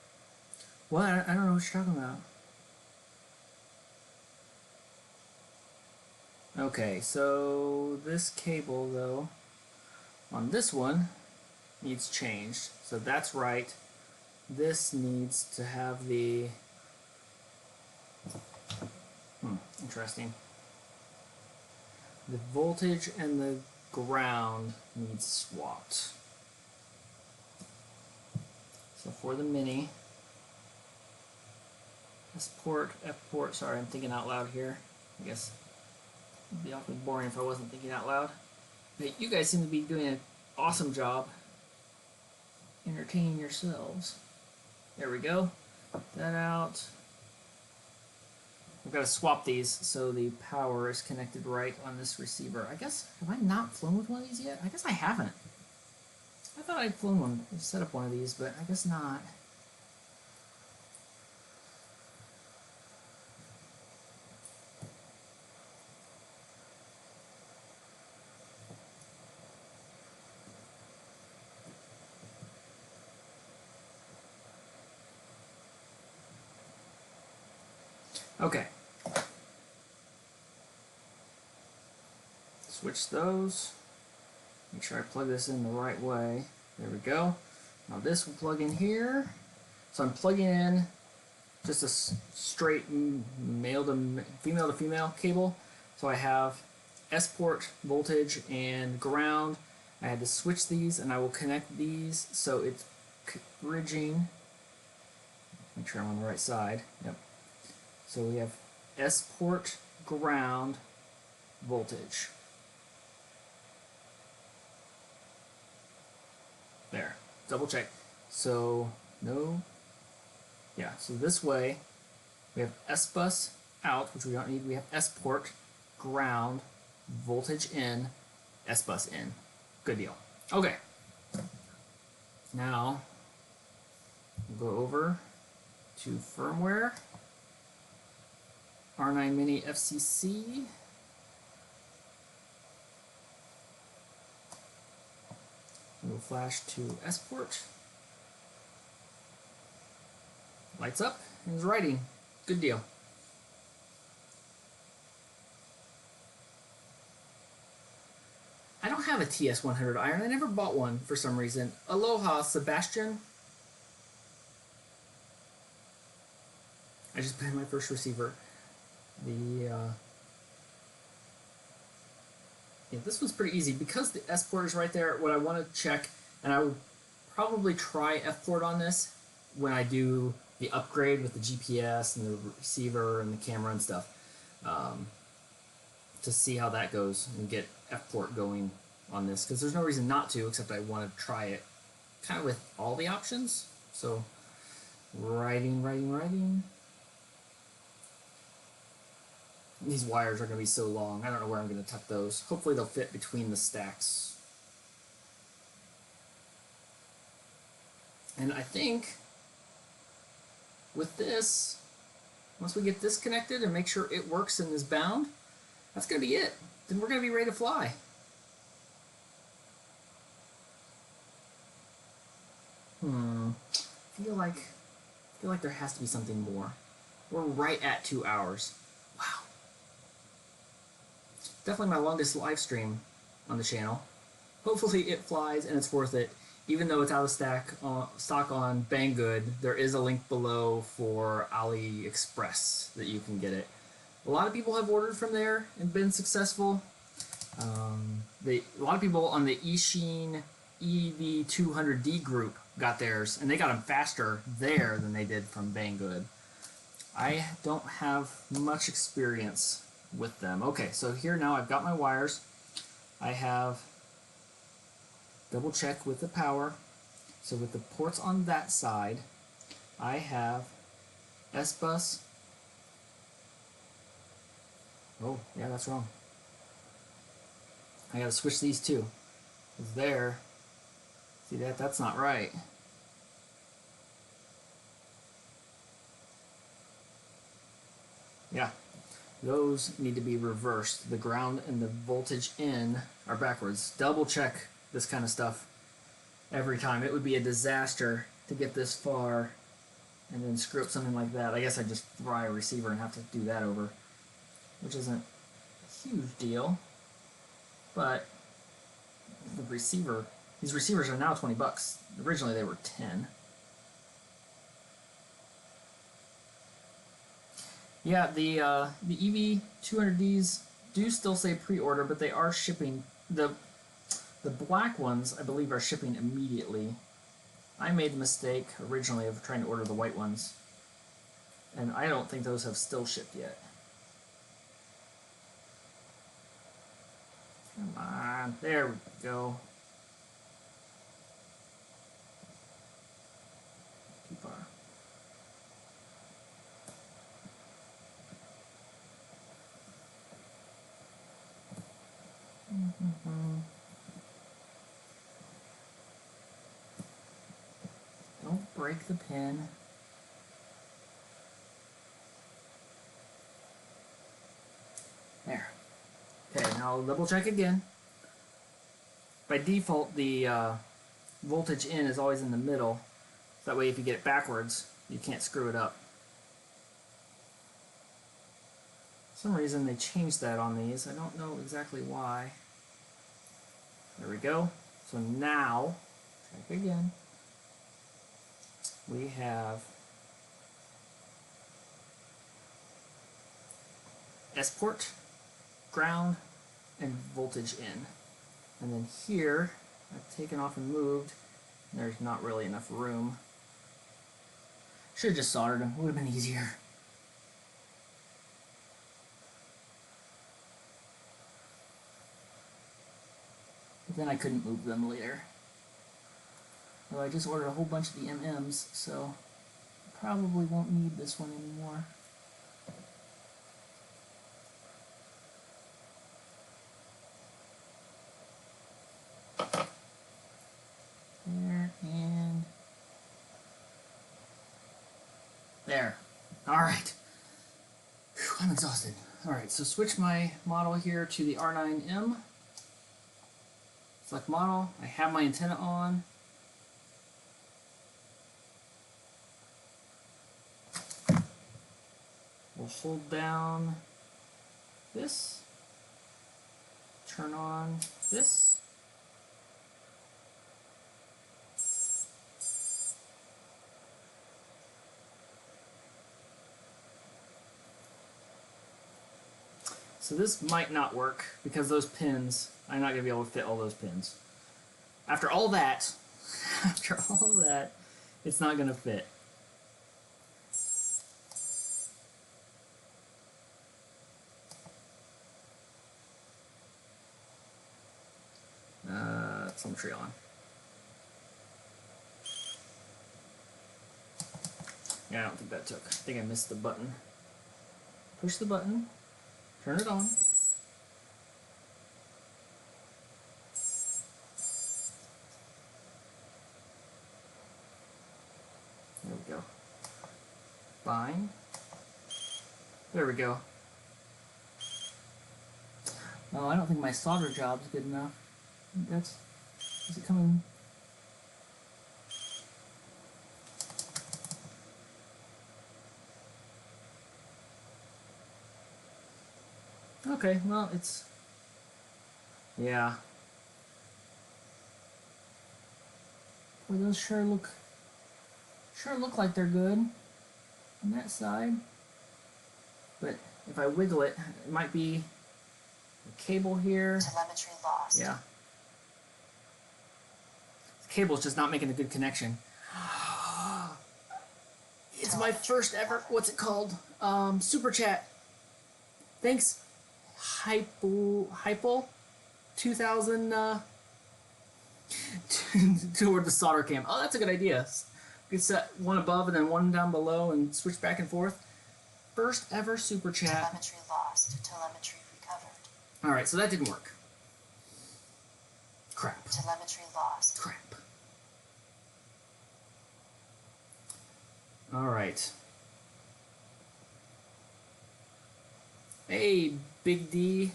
What? I don't know what you're talking about. Okay, so this cable though, on this one, needs changed. So that's right. This needs to have the... interesting. The voltage and the ground needs swapped. So for the mini, S port, F port, sorry, I'm thinking out loud here. I guess it'd be awfully boring if I wasn't thinking out loud. But you guys seem to be doing an awesome job entertaining yourselves. There we go. Put that out. We've got to swap these so the power is connected right on this receiver. I guess, have I not flown with one of these yet? I guess I haven't. I thought I'd flown one, set up one of these, but I guess not. Okay. Switch those. Make sure I plug this in the right way. There we go. Now this will plug in here. So I'm plugging in just a straight female to female cable. So I have S port voltage and ground. I had to switch these, and I will connect these so it's bridging. Make sure I'm on the right side. Yep. So we have S port ground voltage. There. Double check. So no. Yeah. So this way we have S bus out, which we don't need. We have S port ground voltage in, S bus in. Good deal. Okay. Now we'll go over to firmware. R9 Mini FCC. We'll flash to S port. Lights up and is writing. Good deal. I don't have a TS100 iron. I never bought one for some reason. Aloha, Sebastian. I just put in my first receiver. Yeah, this one's pretty easy because the S port is right there. What I want to check, and I would probably try F port on this when I do the upgrade with the GPS and the receiver and the camera and stuff, to see how that goes and get F port going on this, because there's no reason not to, except I want to try it kind of with all the options. So writing. These wires are going to be so long. I don't know where I'm going to tuck those. Hopefully they'll fit between the stacks. And I think with this, once we get this connected and make sure it works and is bound, that's going to be it. Then we're going to be ready to fly. I feel like there has to be something more. We're right at 2 hours. Wow. Definitely my longest live stream on the channel. Hopefully it flies and it's worth it. Even though it's out of stock on Banggood, there is a link below for AliExpress that you can get it. A lot of people have ordered from there and been successful. A lot of people on the Eachine EV200D group got theirs, and they got them faster there than they did from Banggood. I don't have much experience with them. Okay, so here now I've got my wires. I have double check with the power. So with the ports on that side, I have S bus Oh, yeah, that's wrong. I gotta switch these two. Because there, see that? That's not right. Yeah, those need to be reversed. The ground and the voltage in are backwards. Double check this kind of stuff every time. It would be a disaster to get this far and then screw up something like that. I guess I'd just fry a receiver and have to do that over, which isn't a huge deal. But the receiver, these receivers are now 20 bucks. Originally they were 10. Yeah, the EV200Ds do still say pre-order, but they are shipping. The black ones, I believe, are shipping immediately. I made the mistake originally of trying to order the white ones, and I don't think those have still shipped yet. Come on, there we go. Too far. Don't break the pin. There. Okay, now I'll double check again. By default, the voltage in is always in the middle. So that way if you get it backwards, you can't screw it up. For some reason they changed that on these. I don't know exactly why. There we go. So now, check again. We have S port, ground, and voltage in. And then here, I've taken off and moved, and there's not really enough room. Should have just soldered them, would have been easier. But then I couldn't move them later. Well, I just ordered a whole bunch of the MMs, so I probably won't need this one anymore. There and there. Alright. I'm exhausted. Alright, so switch my model here to the R9M. Select model. I have my antenna on. We'll hold down this, turn on this. So this might not work because those pins, I'm not going to be able to fit all those pins. After all that, it's not going to fit. Some tree on. Yeah, I don't think that took. I think I missed the button. Push the button, turn it on. There we go. Bind. There we go. Oh, I don't think my solder job's good enough. That's... Is it coming? Okay, well, it's... Yeah. Boy, those sure look like they're good on that side. But if I wiggle it, it might be a cable here. Telemetry lost. Yeah. Cable's just not making a good connection. It's my first ever, what's it called? Super chat. Thanks, Hypo 2000 toward the solder cam. Oh, that's a good idea. You can set one above and then one down below and switch back and forth. first ever super chat. Telemetry lost. Telemetry recovered. Alright, so that didn't work. Crap. Telemetry lost. Crap. Alright. Hey, Big D.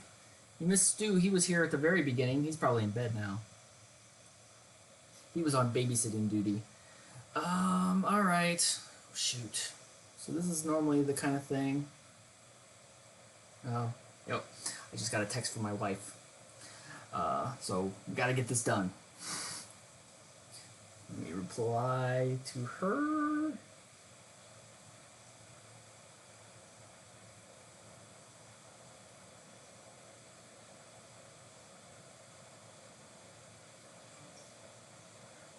You missed Stu. He was here at the very beginning. He's probably in bed now. He was on babysitting duty. Alright. Shoot. So this is normally the kind of thing. Oh, yep. I just got a text from my wife. So we gotta get this done. Let me reply to her.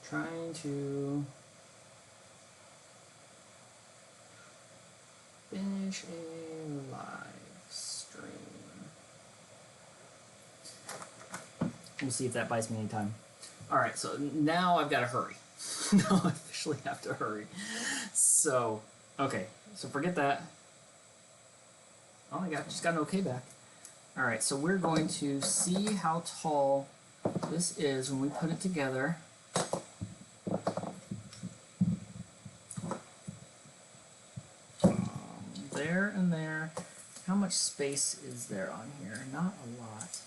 Trying to finish a live stream. We'll see if that buys me any time. Alright, so now I've got to hurry. Now I officially have to hurry. So, okay, so forget that. Oh my god, just got an okay back. Alright, so we're going to see how tall this is when we put it together. There and there. How much space is there on here? Not a lot.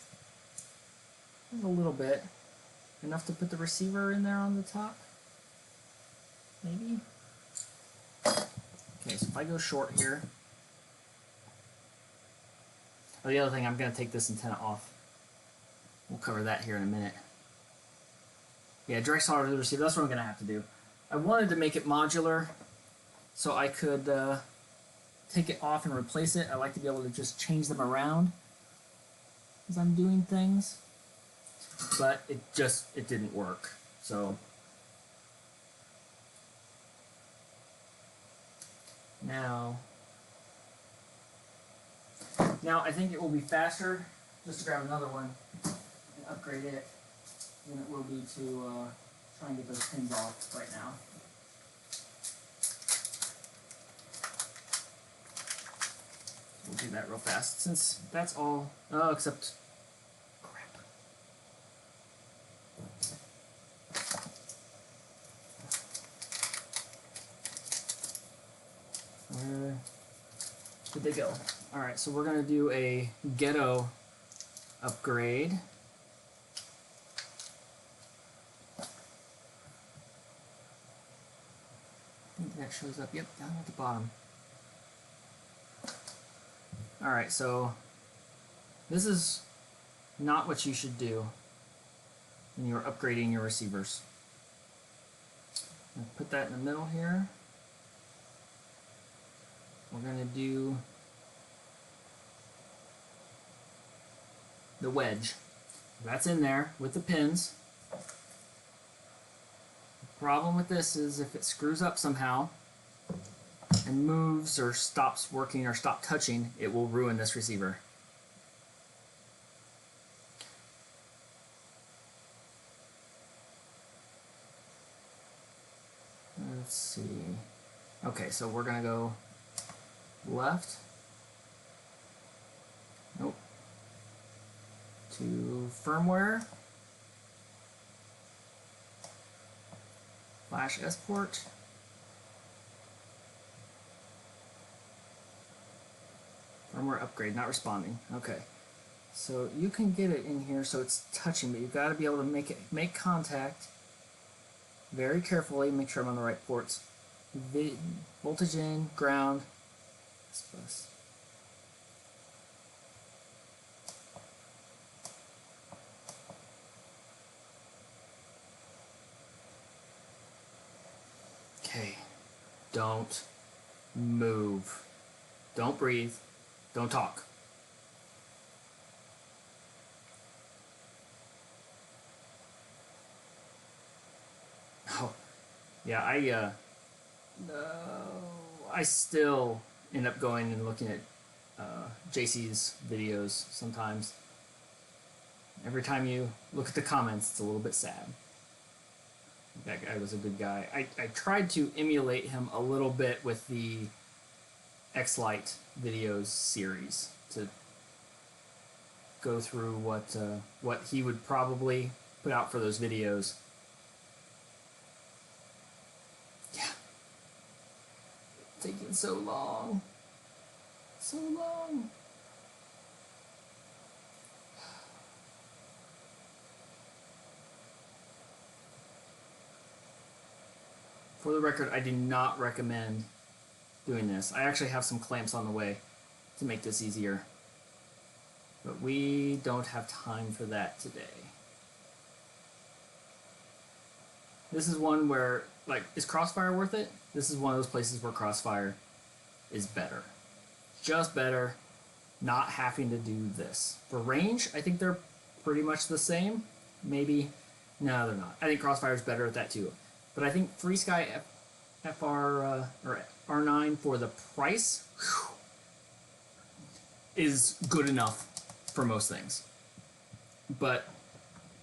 There's a little bit. Enough to put the receiver in there on the top? Maybe? Okay, so if I go short here. Oh, the other thing, I'm going to take this antenna off. We'll cover that here in a minute. Yeah, direct solder to the receiver. That's what I'm going to have to do. I wanted to make it modular so I could take it off and replace it. I like to be able to just change them around as I'm doing things. But it didn't work. So now I think it will be faster just to grab another one and upgrade it than it will be to try and get those pins off right now. We'll do that real fast since that's all. Oh, except crap. Where did they go? All right, so we're gonna do a ghetto upgrade. I think that shows up. Yep, down at the bottom. Alright, so this is not what you should do when you're upgrading your receivers. I'll put that in the middle here. We're going to do the wedge. That's in there with the pins. The problem with this is if it screws up somehow and moves or stops working or stop touching, it will ruin this receiver. Let's see. Okay, so we're gonna go left. Nope. To firmware. Flash S port. Firmware upgrade, not responding. Okay. So you can get it in here so it's touching, but you've got to be able to make contact very carefully, make sure I'm on the right ports. Voltage in, ground, bus. Okay. Don't move. Don't breathe. Don't talk. Oh, yeah, I still end up going and looking at JC's videos sometimes. Every time you look at the comments, it's a little bit sad. That guy was a good guy. I tried to emulate him a little bit with the X-Lite videos series to go through what he would probably put out for those videos. Yeah. Taking so long. So long. For the record, I do not recommend doing this. I actually have some clamps on the way to make this easier. But we don't have time for that today. This is one where, like, is Crossfire worth it? This is one of those places where Crossfire is better. Just better, not having to do this. For range, I think they're pretty much the same. Maybe, no, they're not. I think Crossfire is better at that too. But I think FrSky FR or R9 for the price is good enough for most things. But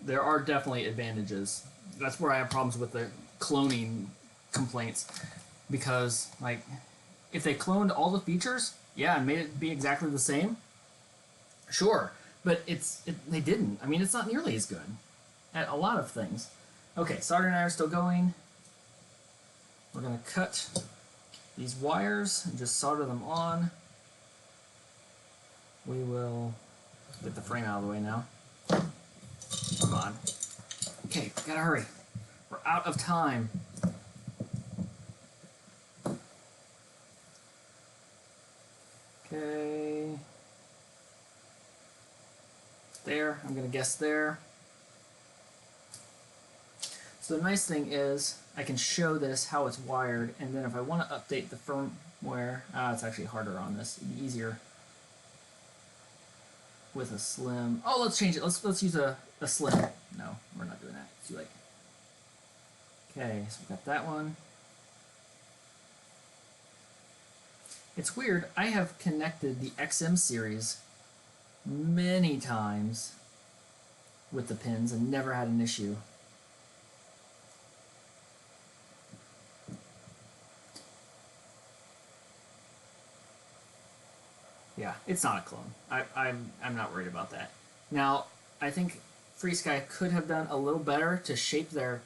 there are definitely advantages. That's where I have problems with the cloning complaints, because like if they cloned all the features, yeah, and made it be exactly the same, sure, but they didn't. I mean, it's not nearly as good at a lot of things. Okay, solder and I are still going. We're gonna cut these wires and just solder them on. We will get the frame out of the way now. Come on. Okay, gotta hurry. We're out of time. Okay. There, I'm gonna guess there. So the nice thing is I can show this how it's wired, and then if I want to update the firmware, it's actually harder on this. It'd be easier with a slim. Oh, let's change it. Let's use a slim. No, we're not doing that. It's too late. Okay, so we've got that one. It's weird. I have connected the XM series many times with the pins and never had an issue. Yeah, it's not a clone. I'm not worried about that. Now, I think FrSky could have done a little better to shape their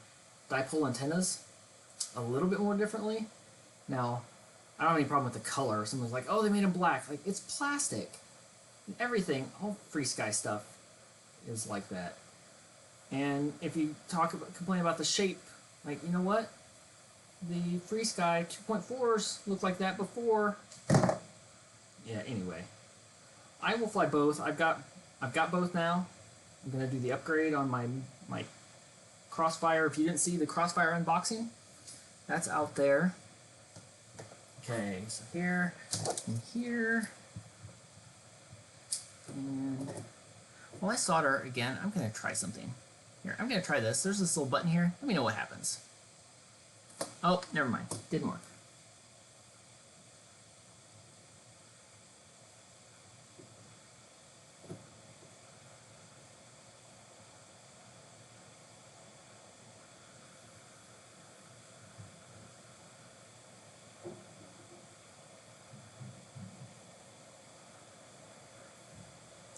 dipole antennas a little bit more differently. Now, I don't have any problem with the color. Someone's like, oh, they made them black. Like, it's plastic. Everything, all FrSky stuff is like that. And if you complain about the shape, like, you know what? The FrSky 2.4s looked like that before. Yeah, anyway. I will fly both. I've got both now. I'm gonna do the upgrade on my Crossfire. If you didn't see the Crossfire unboxing, that's out there. Okay, so here and here. And while I solder again, I'm gonna try something. Here, I'm gonna try this. There's this little button here. Let me know what happens. Oh, never mind. Didn't work.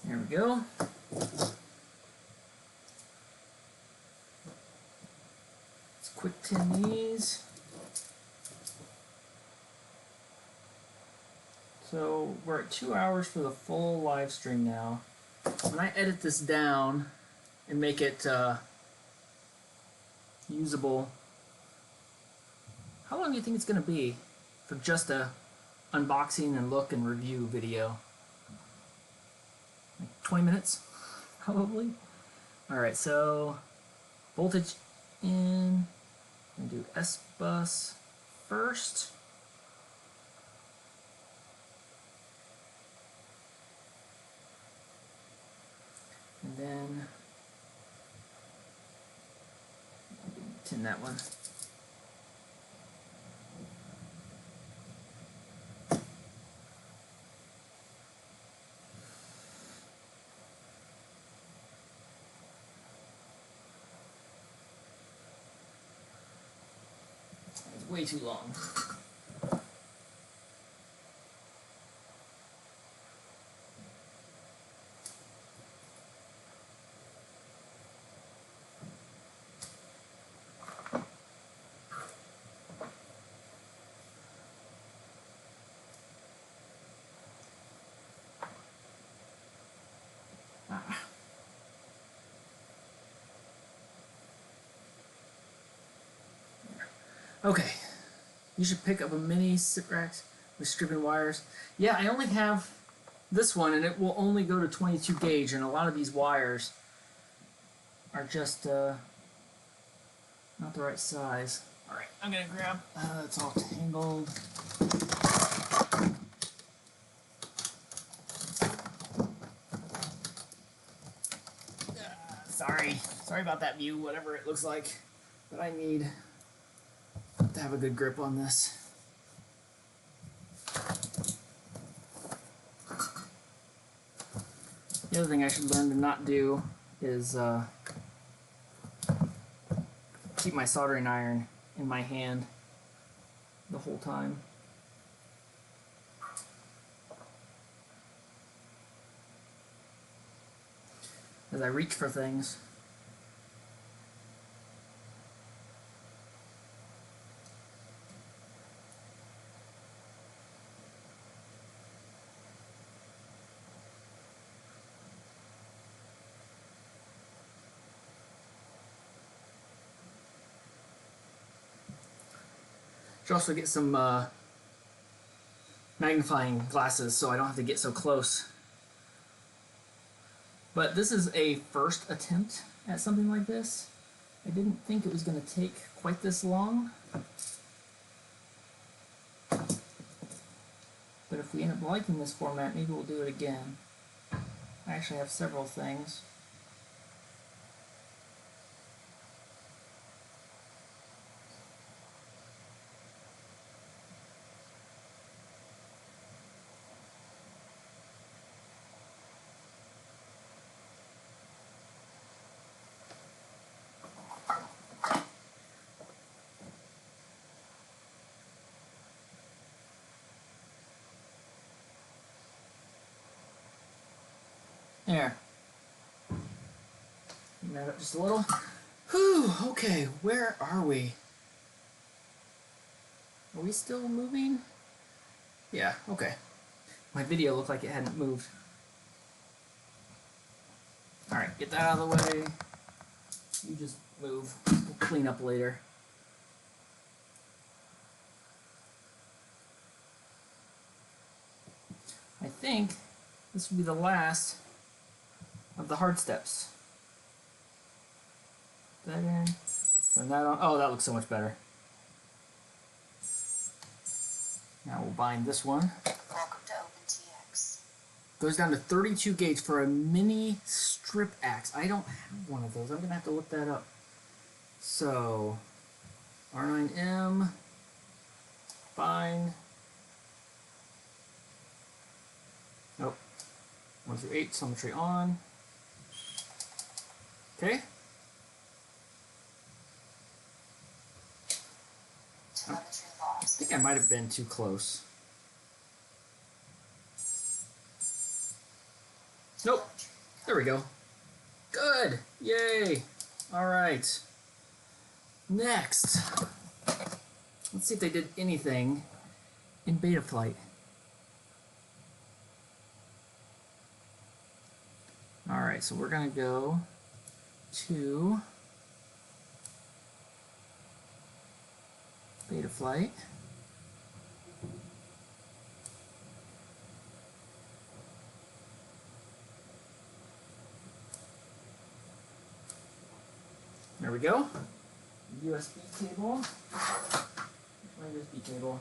There we go. Let's quick tin these. So we're at 2 hours for the full live stream now. When I edit this down and make it usable, how long do you think it's going to be for just a unboxing and look and review video? Like 20 minutes, probably. Alright, so voltage in. I'm going to do S-bus first. And then tin that one. Way too long. Okay, you should pick up a mini SIP racks with stripping wires. Yeah, I only have this one, and it will only go to 22 gauge, and a lot of these wires are just not the right size. Alright, I'm gonna grab, it's all tangled. Sorry about that view, whatever it looks like, but I need to have a good grip on this. The other thing I should learn to not do is keep my soldering iron in my hand the whole time. As I reach for things. Should also get some magnifying glasses so I don't have to get so close. But this is a first attempt at something like this. I didn't think it was going to take quite this long. But if we end up liking this format, maybe we'll do it again. I actually have several things. There. Bring that up just a little. Whew, okay, where are we? Are we still moving? Yeah, okay. My video looked like it hadn't moved. Alright, get that out of the way. You just move. We'll clean up later. I think this will be the last of the hard steps. Put that in. Turn that on. Oh, that looks so much better. Now we'll bind this one. Welcome to OpenTX. Goes down to 32 gauge for a mini strip axe. I don't have one of those. I'm going to have to look that up. So, R9M, bind. Nope. 1 through 8, telemetry on. Okay. Telemetry I lost. think I might have been too close. Nope. There we go. Good. Yay. All right. Next. Let's see if they did anything in beta flight. All right, so we're going to go to beta flight. There we go. USB cable. Where's my USB cable?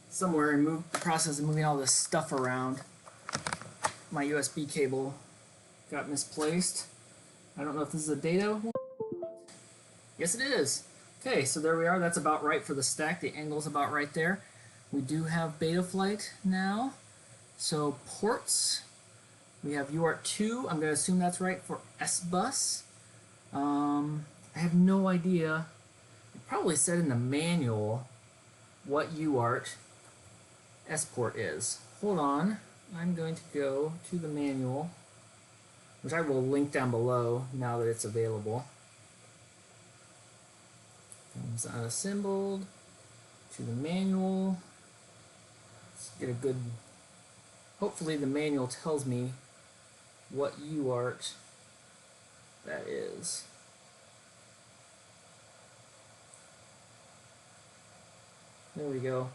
Somewhere in the process of moving all this stuff around, my USB cable got misplaced. I don't know if this is a data one. Yes, it is. Okay, so there we are. That's about right for the stack. The angle's about right there. We do have beta flight now. So ports, we have UART2. I'm going to assume that's right for S-Bus. I have no idea. It probably said in the manual what UART S-port is. Hold on. I'm going to go to the manual, which I will link down below now that it's available. Comes unassembled to the manual. Let's get a good, hopefully the manual tells me what UART that is. There we go.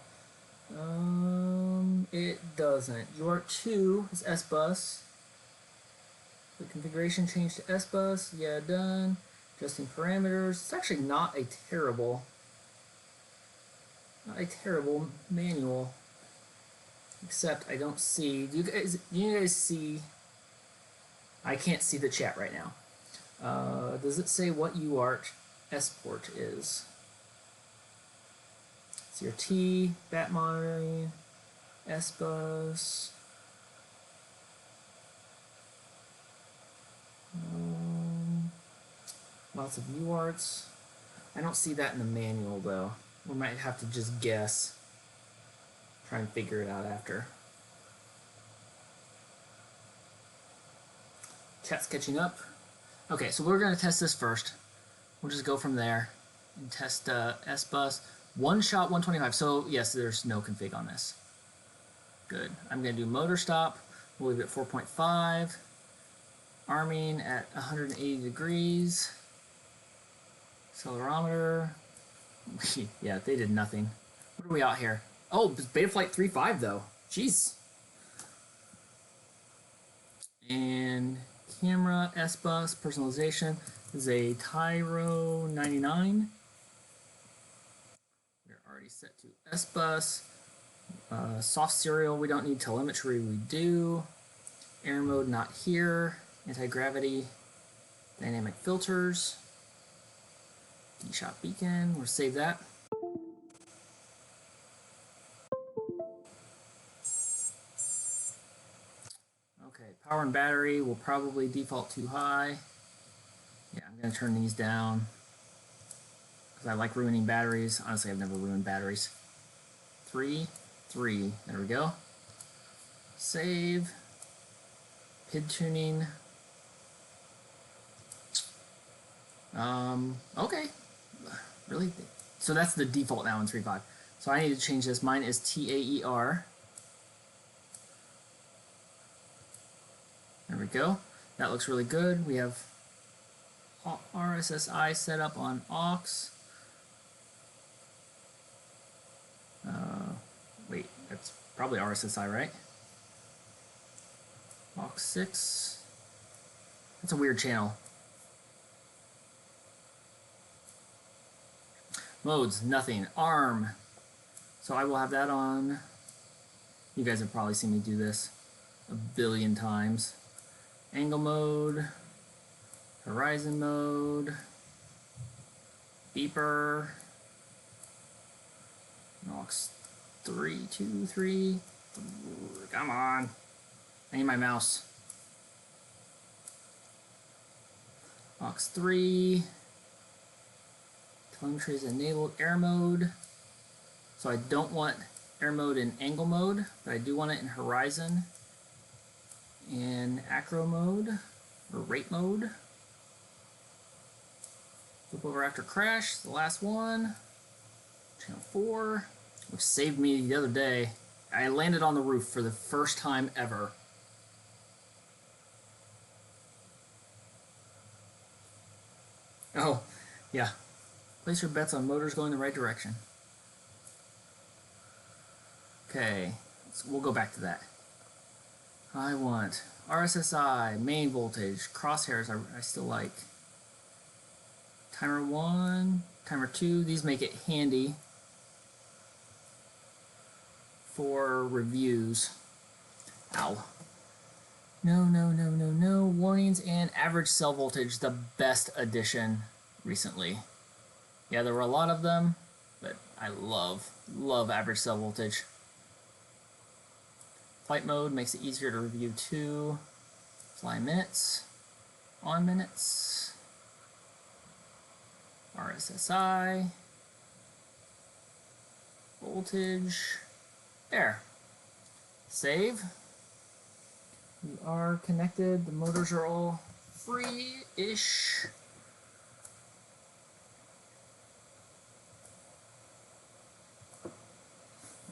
It doesn't. UART 2 is S-Bus. The configuration changed to S-Bus. Yeah, done. Adjusting parameters. It's actually not a terrible manual. Except I don't see. Do you guys see? I can't see the chat right now. Does it say what UART S-port is? CRT, bat monitoring, S-Bus. Lots of UARTs. I don't see that in the manual though. We might have to just guess. Try and figure it out after. Chat's catching up. Okay, so we're going to test this first. We'll just go from there and test S-Bus. One shot 125. So yes, there's no config on this. Good. I'm going to do motor stop. We'll leave it at 4.5. Arming at 180 degrees. Accelerometer. Yeah, they did nothing. What are we out here? Oh, it's Betaflight 3.5 though. Jeez. And camera, S-Bus, personalization. This is a Tyro99. We're already set to S-Bus. Soft serial, we don't need telemetry, we do. Air mode, not here. Anti-gravity, dynamic filters. D-shot beacon, we'll save that. Okay, power and battery will probably default too high. Yeah, I'm going to turn these down because I like ruining batteries. Honestly, I've never ruined batteries. 3, there we go. Save. PID tuning. Okay. Really? So that's the default now in 3.5. So I need to change this. Mine is TAER. There we go. That looks really good. We have RSSI set up on aux. Wait, that's probably RSSI, right? aux 6. That's a weird channel. Modes, nothing. ARM. So I will have that on. You guys have probably seen me do this a billion times. Angle mode. Horizon mode. Beeper. aux 3, 2, 3. Come on. I need my mouse. aux 3. Telemetry is enabled. Air mode. So I don't want air mode in angle mode, but I do want it in horizon. In acro mode, or rate mode. Flip over after crash, the last one. Channel 4, which saved me the other day. I landed on the roof for the first time ever. Oh, yeah. Place your bets on motors going the right direction. Okay, so we'll go back to that. I want RSSI, main voltage, crosshairs I still like. Timer 1, timer 2, these make it handy for reviews. Ow. No. Warnings and average cell voltage, the best addition recently. Yeah, there were a lot of them, but I love average cell voltage. Flight mode makes it easier to review too. Fly minutes, on minutes, RSSI, voltage, there. Save. We are connected, the motors are all free-ish.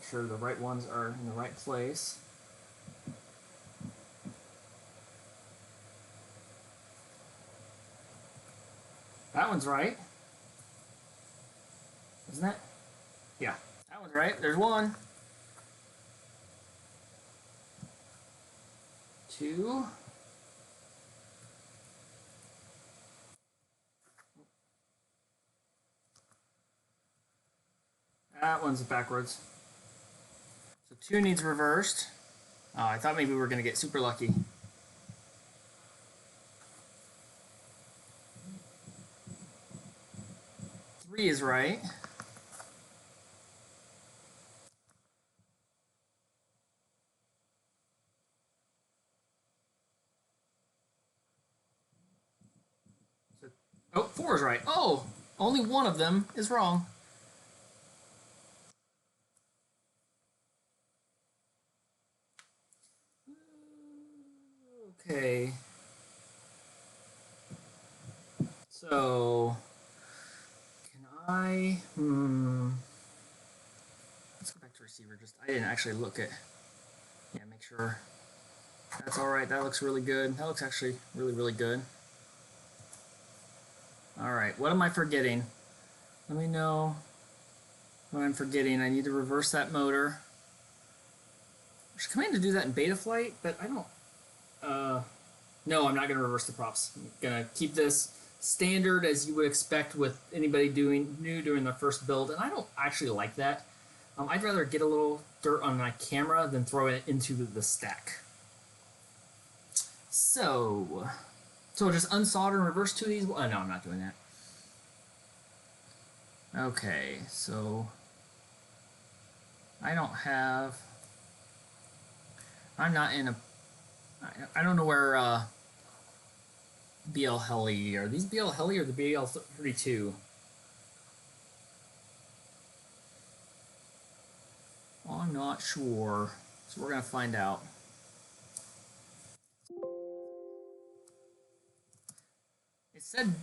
sure the right ones are in the right place. That one's right. Isn't it? Yeah, that one's right. There's one. Two. That one's backwards. So 2 needs reversed. Oh, I thought maybe we were going to get super lucky. 3 is right. So, oh, 4 is right. Oh, only one of them is wrong. Okay. So, can I... Let's go back to receiver. I didn't actually look at... Yeah, make sure. That's alright. That looks really good. That looks actually really, really good. Alright, what am I forgetting? Let me know what I'm forgetting. I need to reverse that motor. There's a command to do that in Betaflight, but I don't... No, I'm not going to reverse the props. I'm going to keep this standard as you would expect with anybody new doing their first build, and I don't actually like that. I'd rather get a little dirt on my camera than throw it into the stack. So just unsolder and reverse 2 of these. Oh, no, I'm not doing that. Okay, so I'm not in a... I don't know where BL Heli are. These BL Heli or the BL 32? I'm not sure, so we're gonna find out. It said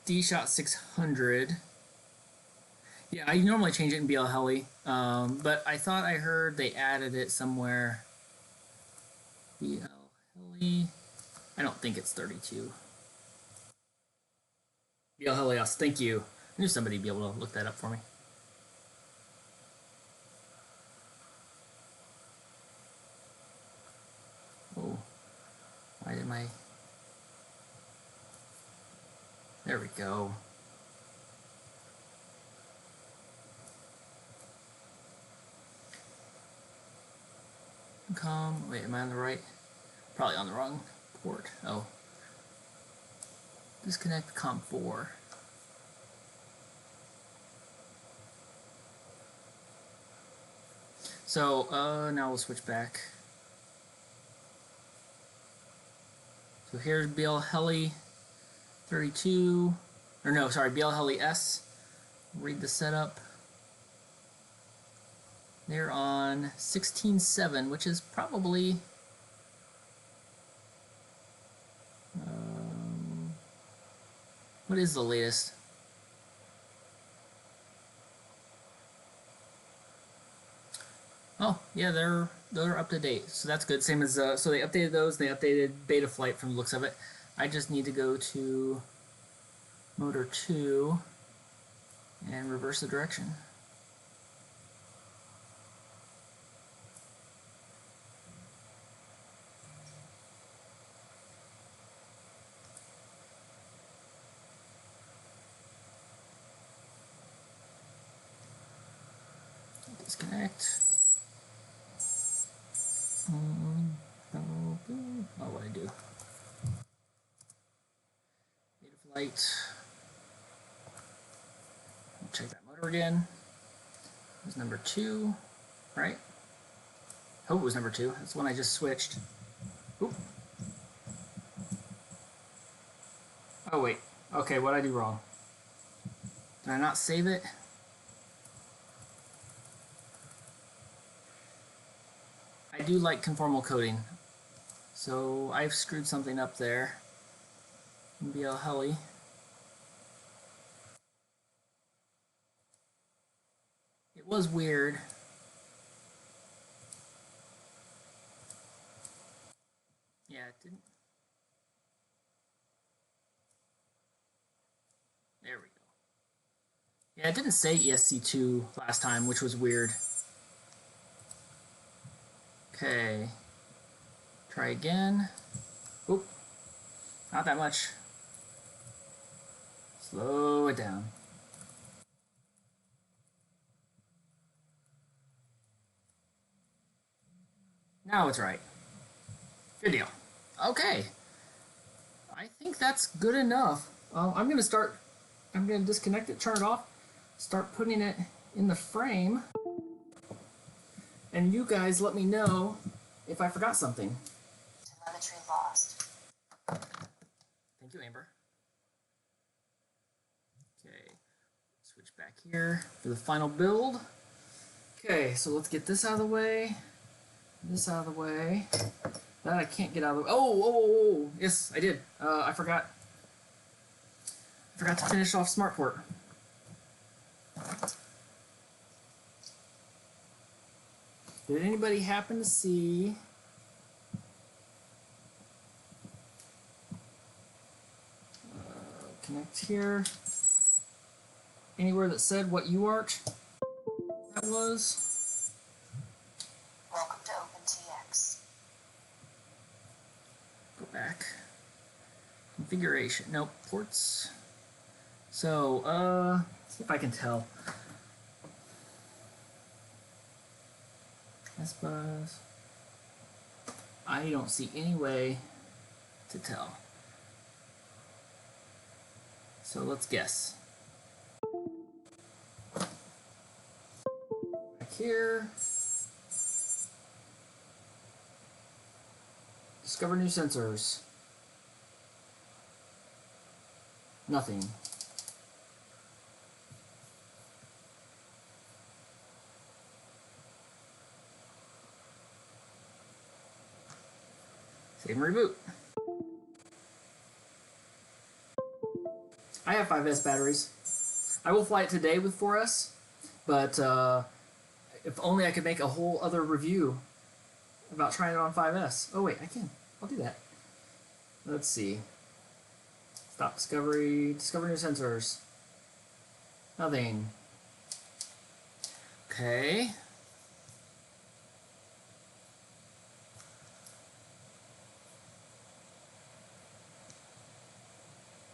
D-Shot 600. Yeah, I normally change it in BL Heli, but I thought I heard they added it somewhere. BL Heli. I don't think it's 32. BL Helios, thank you. I knew somebody would be able to look that up for me. Oh, why did my... There we go. Wait, am I on the right? Probably on the wrong port. Oh. Disconnect COM4. So, now we'll switch back. So here's BL Heli 32, or no, sorry, BL Heli S. Read the setup. They're on 16.7, which is probably what is the latest? Oh, yeah, they're up to date, so that's good. Same as so they updated those. They updated Betaflight from the looks of it. I just need to go to motor 2 and reverse the direction. Disconnect. Oh, what I do? Betaflight. Check that motor again. It was number 2, right? Hope it was number 2. That's the one I just switched. Oop. Oh wait. Okay, what did I do wrong? Did I not save it? I do like conformal coding, so I've screwed something up there in BL Heli. It was weird. Yeah, it didn't. There we go. Yeah, it didn't say ESC2 last time, which was weird. Okay. Try again. Oop. Not that much. Slow it down. Now it's right. Good deal. Okay. I think that's good enough. I'm going to disconnect it, turn it off, start putting it in the frame, and you guys let me know if I forgot something. Telemetry lost. Thank you, Amber. Okay, switch back here for the final build. Okay, so let's get this out of the way, this out of the way. That I can't get out of the way. Oh, yes, I did. I forgot to finish off SmartPort. Did anybody happen to see connect here? Anywhere that said what UART that was? Welcome to OpenTX. Go back. Configuration. Nope. Ports. So, see if I can tell. S-Bus. I don't see any way to tell. So let's guess. Back here. Discover new sensors. Nothing. Save and reboot. I have 5S batteries. I will fly it today with 4S, but if only I could make a whole other review about trying it on 5S. Oh wait, I can. I'll do that. Let's see. Stop discovery. Discover new sensors. Nothing. Okay.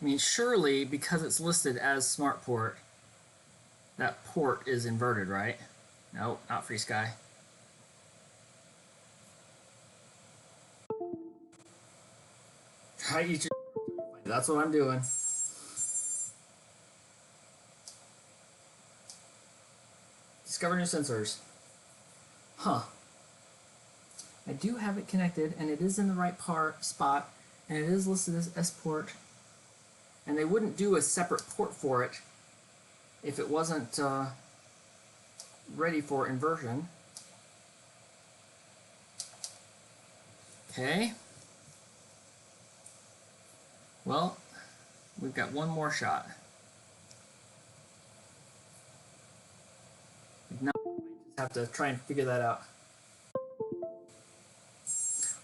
I mean, surely, because it's listed as SmartPort, that port is inverted, right? Nope, not FrSky. Try each. That's what I'm doing. Discover new sensors. Huh. I do have it connected, and it is in the right spot, and it is listed as S port. And they wouldn't do a separate port for it if it wasn't ready for inversion. Okay. Well, we've got one more shot. If not, I just have to try and figure that out.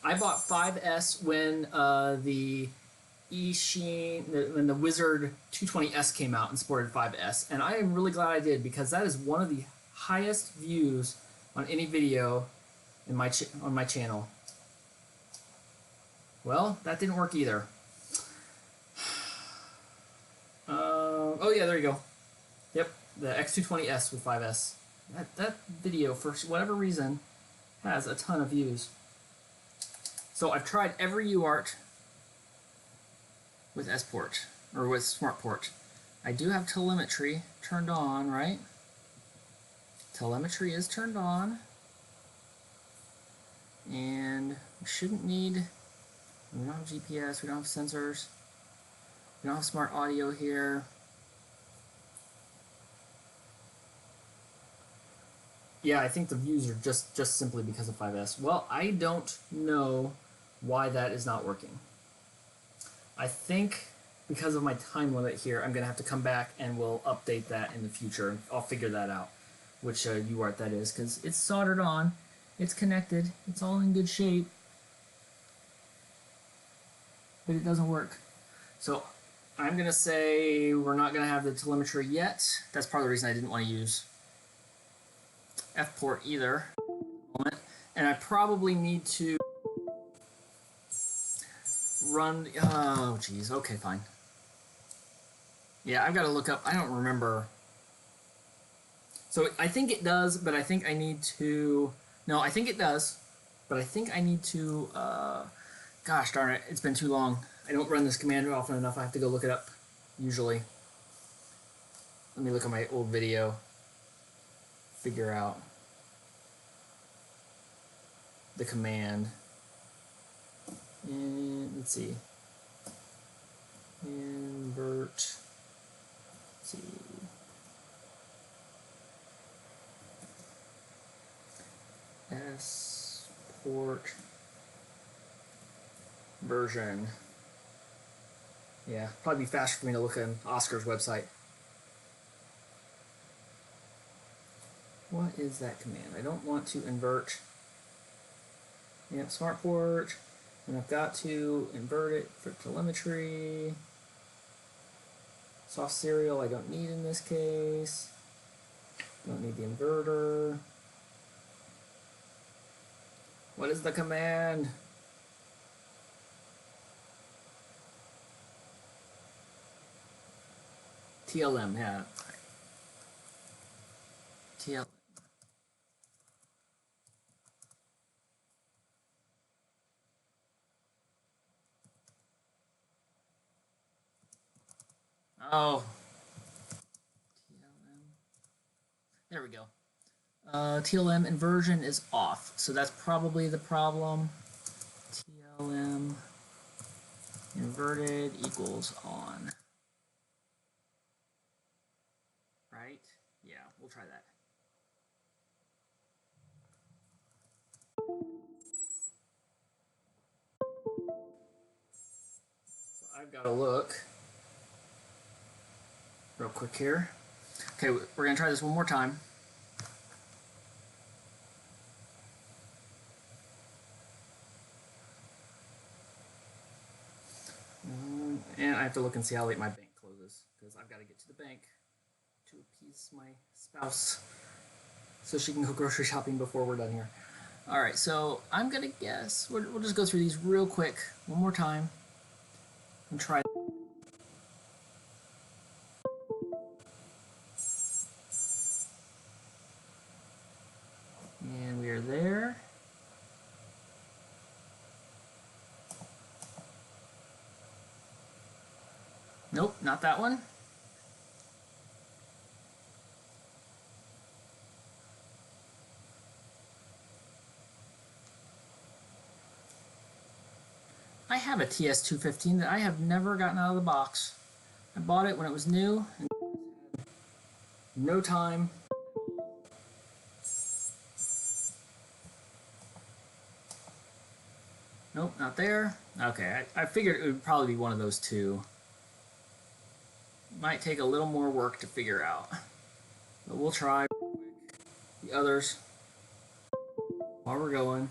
I bought 5S when the when the Wizard 220S came out and supported 5S, and I am really glad I did, because that is one of the highest views on any video in on my channel. Well, that didn't work either. Oh yeah, there you go. Yep, the X220S with 5S. That video, for whatever reason, has a ton of views. So I've tried every UART with S-Port, or with SmartPort. I do have telemetry turned on, right? Telemetry is turned on. And we shouldn't need, we don't have GPS, we don't have sensors, we don't have smart audio here. Yeah, I think the views are just simply because of 5S. Well, I don't know why that is not working. I think because of my time limit here, I'm going to have to come back and we'll update that in the future. I'll figure that out, which UART that is, because it's soldered on, it's connected, it's all in good shape. but it doesn't work. So I'm going to say we're not going to have the telemetry yet. That's part of the reason I didn't want to use F-port either. And I probably need to run... Oh, geez. Okay, fine. Yeah, I've got to look up... I don't remember... So I think it does, but I think I need to... No, I think it does, but I think I need to... Gosh darn it, it's been too long. I don't run this command often enough. I have to go look it up, usually. Let me look at my old video. Figure out the command. And let's see. Invert. Let's see. S port version. Yeah, probably be faster for me to look on Oscar's website. What is that command? I don't want to invert. Yep, smart port. And I've got to invert it for telemetry. Soft serial I don't need in this case. Don't need the inverter. What is the command? TLM, yeah. TLM. Oh. TLM. There we go. TLM inversion is off, so that's probably the problem. TLM inverted equals on. Right? Yeah, we'll try that. So I've got to look real quick here. Okay, we're going to try this one more time. And I have to look and see how late my bank closes, because I've got to get to the bank to appease my spouse so she can go grocery shopping before we're done here. Alright, so I'm going to guess, we'll just go through these real quick one more time and try. And we are there. Nope, not that one. I have a TS215 that I have never gotten out of the box. I bought it when it was new, and no time. Nope, not there. Okay, I figured it would probably be one of those two. Might take a little more work to figure out. But we'll try the others while we're going.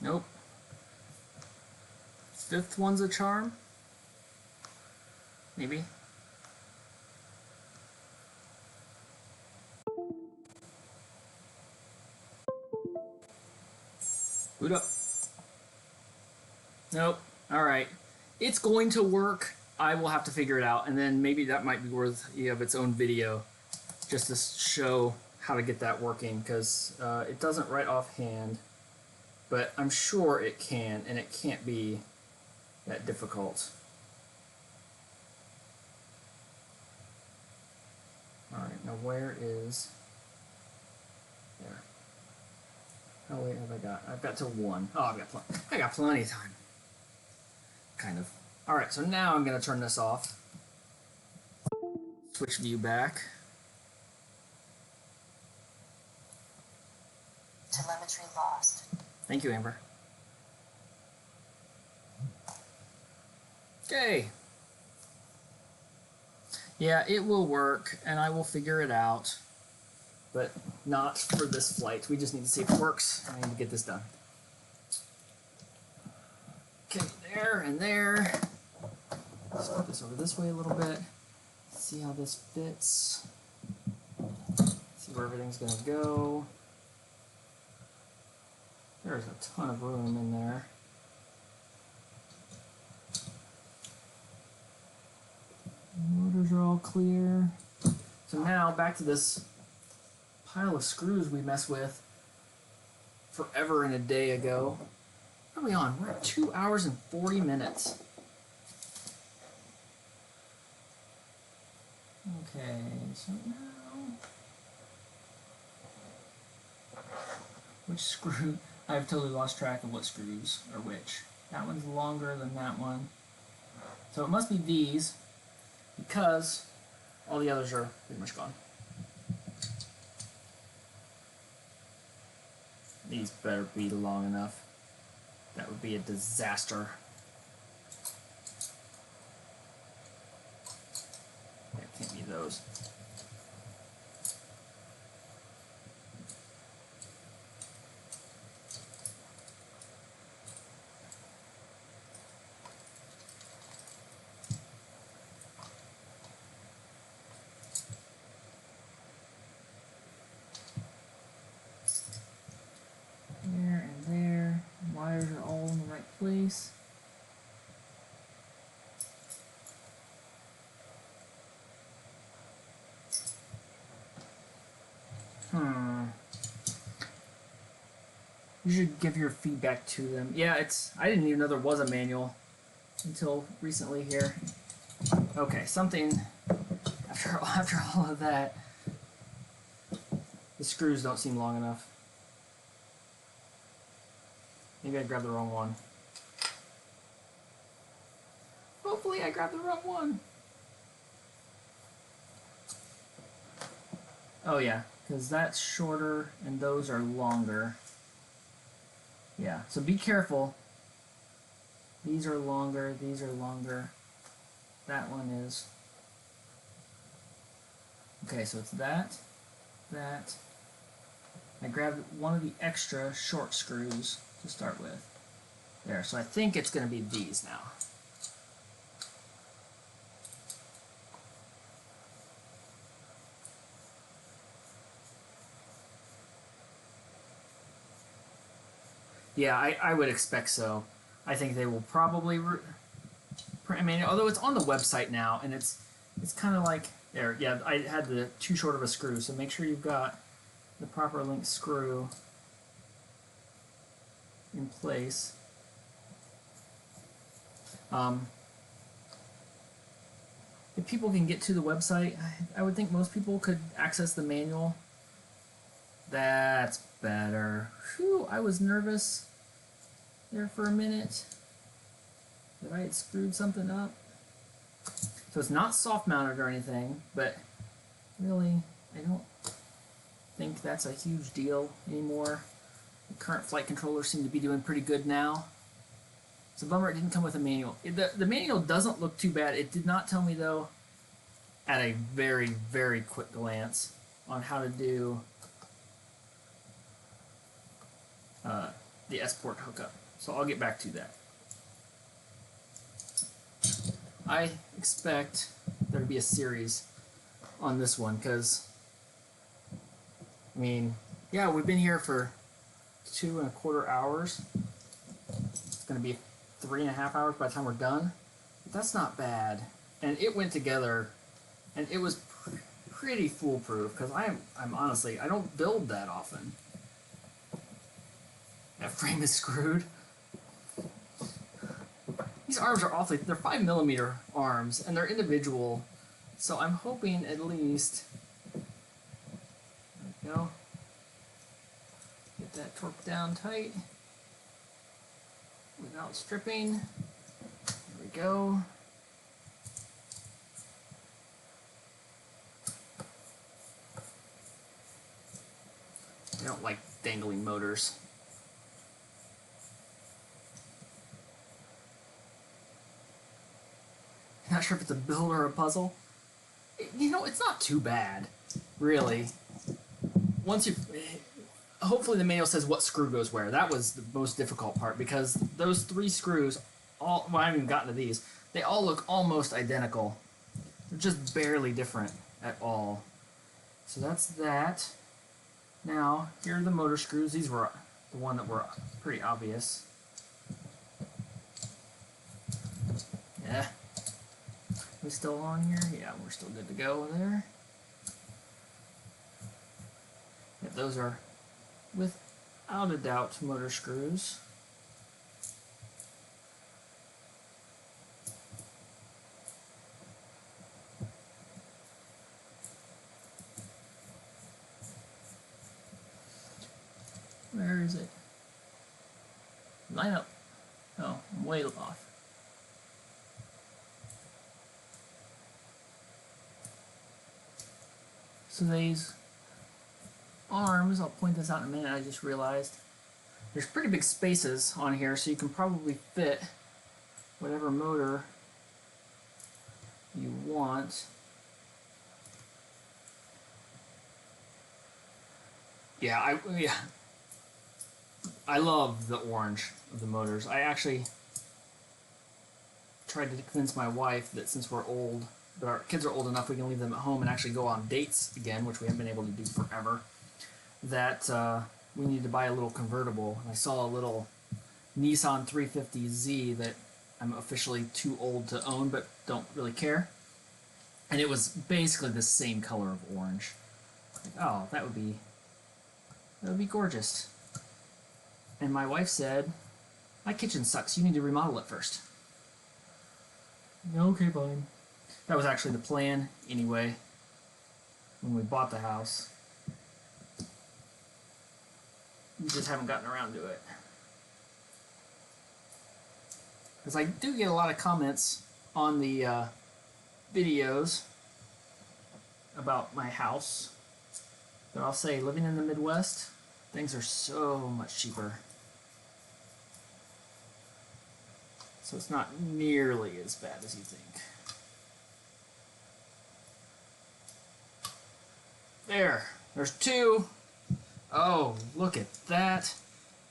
Nope. Fifth one's a charm. Maybe. Boot up. Nope. Alright. It's going to work. I will have to figure it out, and then maybe that might be worthy of its own video just to show how to get that working, because it doesn't right offhand, but I'm sure it can, and it can't be that difficult. Alright, now where is... There. How late have I got? I've got till 1. Oh, I got plenty of time. Kind of. Alright, so now I'm going to turn this off. Switch view back. Telemetry lost. Thank you, Amber. Okay. Yeah, it will work, and I will figure it out. But not for this flight. We just need to see if it works. I need to get this done. Okay, there and there. Let's put this over this way a little bit. See how this fits. See where everything's going to go. There's a ton of room in there. Motors are all clear. So now back to this pile of screws we messed with forever and a day ago. What are we on? We're at 2 hours and 40 minutes. Okay, so now... Which screw? I've totally lost track of what screws are which. That one's longer than that one. So it must be these, because all the others are pretty much gone. These better be long enough. That would be a disaster. That can't be those. There and there. Wires are all in the right place. You should give your feedback to them. Yeah, I didn't even know there was a manual until recently here. Okay, something after all of that. The screws don't seem long enough. Maybe I grabbed the wrong one. Hopefully I grabbed the wrong one. Oh yeah, because that's shorter and those are longer. Yeah, so be careful. These are longer, these are longer. That one is. Okay, so it's that. I grabbed one of the extra short screws to start with. There, so I think it's going to be these now. Yeah, I would expect so. I think they will probably print a manual, although it's on the website now, and it's kind of like there. Yeah, I had the too short of a screw, so make sure you've got the proper length screw in place. If people can get to the website, I would think most people could access the manual. That's better. Whew, I was nervous there for a minute that I had screwed something up. So it's not soft mounted or anything, but really, I don't think that's a huge deal anymore. The current flight controllers seem to be doing pretty good now. It's a bummer it didn't come with a manual. The manual doesn't look too bad. It did not tell me, though, at a very, very quick glance on how to do the S-port hookup. So I'll get back to that. I expect there to be a series on this one because, I mean, yeah, we've been here for 2.25 hours. It's going to be 3.5 hours by the time we're done. But that's not bad. And it went together, and it was pretty foolproof because I'm honestly, I don't build that often. That frame is screwed. These arms are awfully, they're 5mm arms, and they're individual, so I'm hoping at least, there we go, get that torqued down tight, without stripping, there we go. I don't like dangling motors. Not sure if it's a build or a puzzle. You know, it's not too bad, really. Once you, hopefully the manual says what screw goes where. That was the most difficult part because those 3 screws, well, I haven't even gotten to these. They all look almost identical. They're just barely different at all. So that's that. Now, here are the motor screws. These were the one that were pretty obvious. Yeah. We still on here? Yeah, we're still good to go there. Yeah, those are, without a doubt, motor screws. Where is it? Line up. Oh, I'm way off. So these arms, I'll point this out in a minute, I just realized. There's pretty big spaces on here, so you can probably fit whatever motor you want. Yeah, I love the orange of the motors. I actually tried to convince my wife that since we're old, but our kids are old enough we can leave them at home and actually go on dates again, which we haven't been able to do forever, that we need to buy a little convertible. I saw a little Nissan 350Z that I'm officially too old to own but don't really care. And it was basically the same color of orange. Like, oh, that would be gorgeous. And my wife said, my kitchen sucks, you need to remodel it first. Okay, fine. That was actually the plan anyway when we bought the house. We just haven't gotten around to it. Because I do get a lot of comments on the videos about my house. But I'll say, living in the Midwest, things are so much cheaper. So it's not nearly as bad as you think. There's 2. Oh, look at that.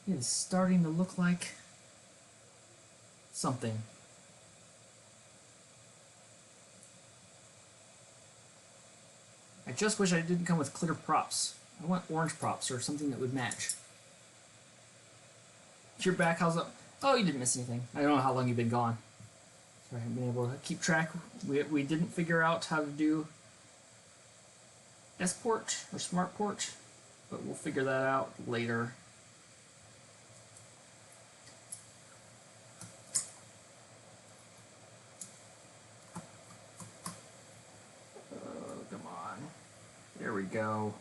It is starting to look like something. I just wish I didn't come with clear props. I want orange props or something that would match. Your back, how's up? Oh, you didn't miss anything. I don't know how long you've been gone. So I haven't been able to keep track. We didn't figure out how to do S-port or smart port, but we'll figure that out later. Oh, come on. There we go.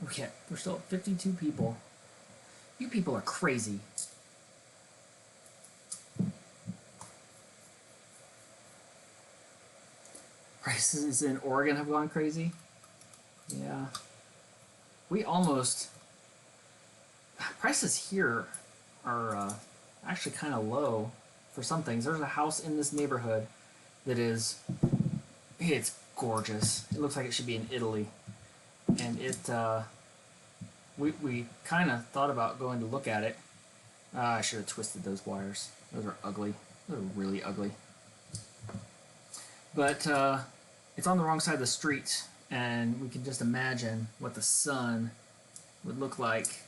Okay, we're still at 52 people. You people are crazy. Prices in Oregon have gone crazy. Yeah. We almost... Prices here are actually kind of low for some things. There's a house in this neighborhood that is... It's gorgeous. It looks like it should be in Italy. And it... We kind of thought about going to look at it. I should have twisted those wires. Those are ugly. Those are really ugly. But it's on the wrong side of the street, and we can just imagine what the sun would look like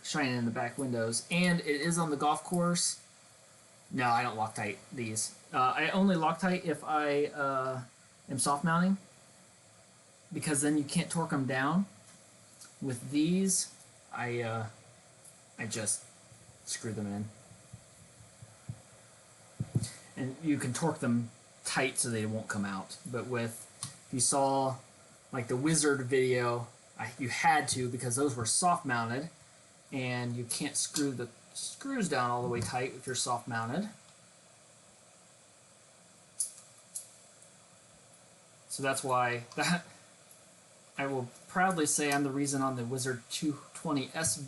shining in the back windows. And it is on the golf course. No, I don't Loctite these. I only Loctite if I am soft mounting, because then you can't torque them down. With these, I just screw them in. And you can torque them tight so they won't come out. But with, if you saw like the Wizard video, you had to, because those were soft mounted, and you can't screw the screws down all the way tight if you're soft mounted. So that's why that I will proudly say I'm the reason on the Wizard 220S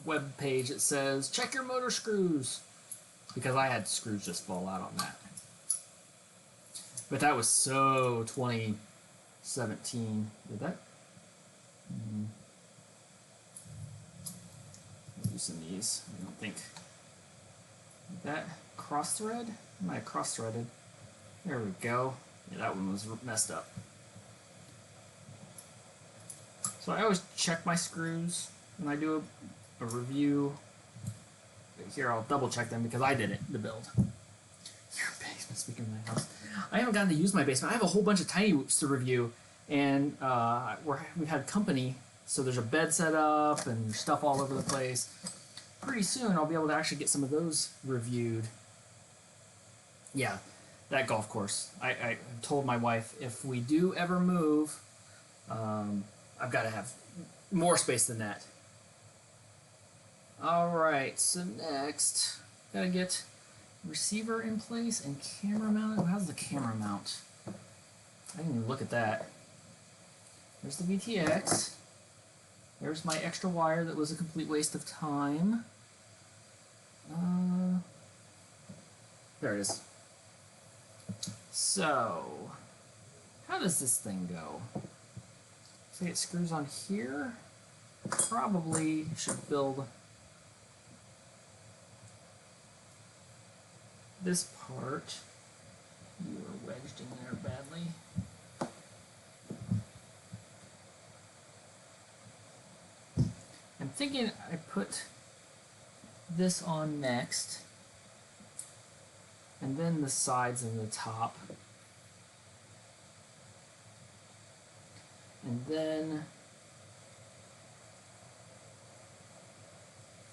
web page that says check your motor screws, because I had screws just fall out on that. But that was so 2017. Did that? Loosen these. I don't think. Did that cross thread? I might have cross threaded. There we go. Yeah, that one was messed up. So I always check my screws when I do a review. Here, I'll double check them because I did it, the build. Your basement, speaking of my house. I haven't gotten to use my basement. I have a whole bunch of tiny whoops to review, and we've had company, so there's a bed set up and stuff all over the place. Pretty soon I'll be able to actually get some of those reviewed. Yeah, that golf course. I told my wife if we do ever move, I've got to have more space than that. Alright, so next, gotta get receiver in place and camera mounted. How's the camera mount? I didn't even look at that. There's the VTX. There's my extra wire that was a complete waste of time. There it is. So, how does this thing go? Say it screws on here. Probably should build this part. You are wedged in there badly. I'm thinking I put this on next, and then the sides and the top, and then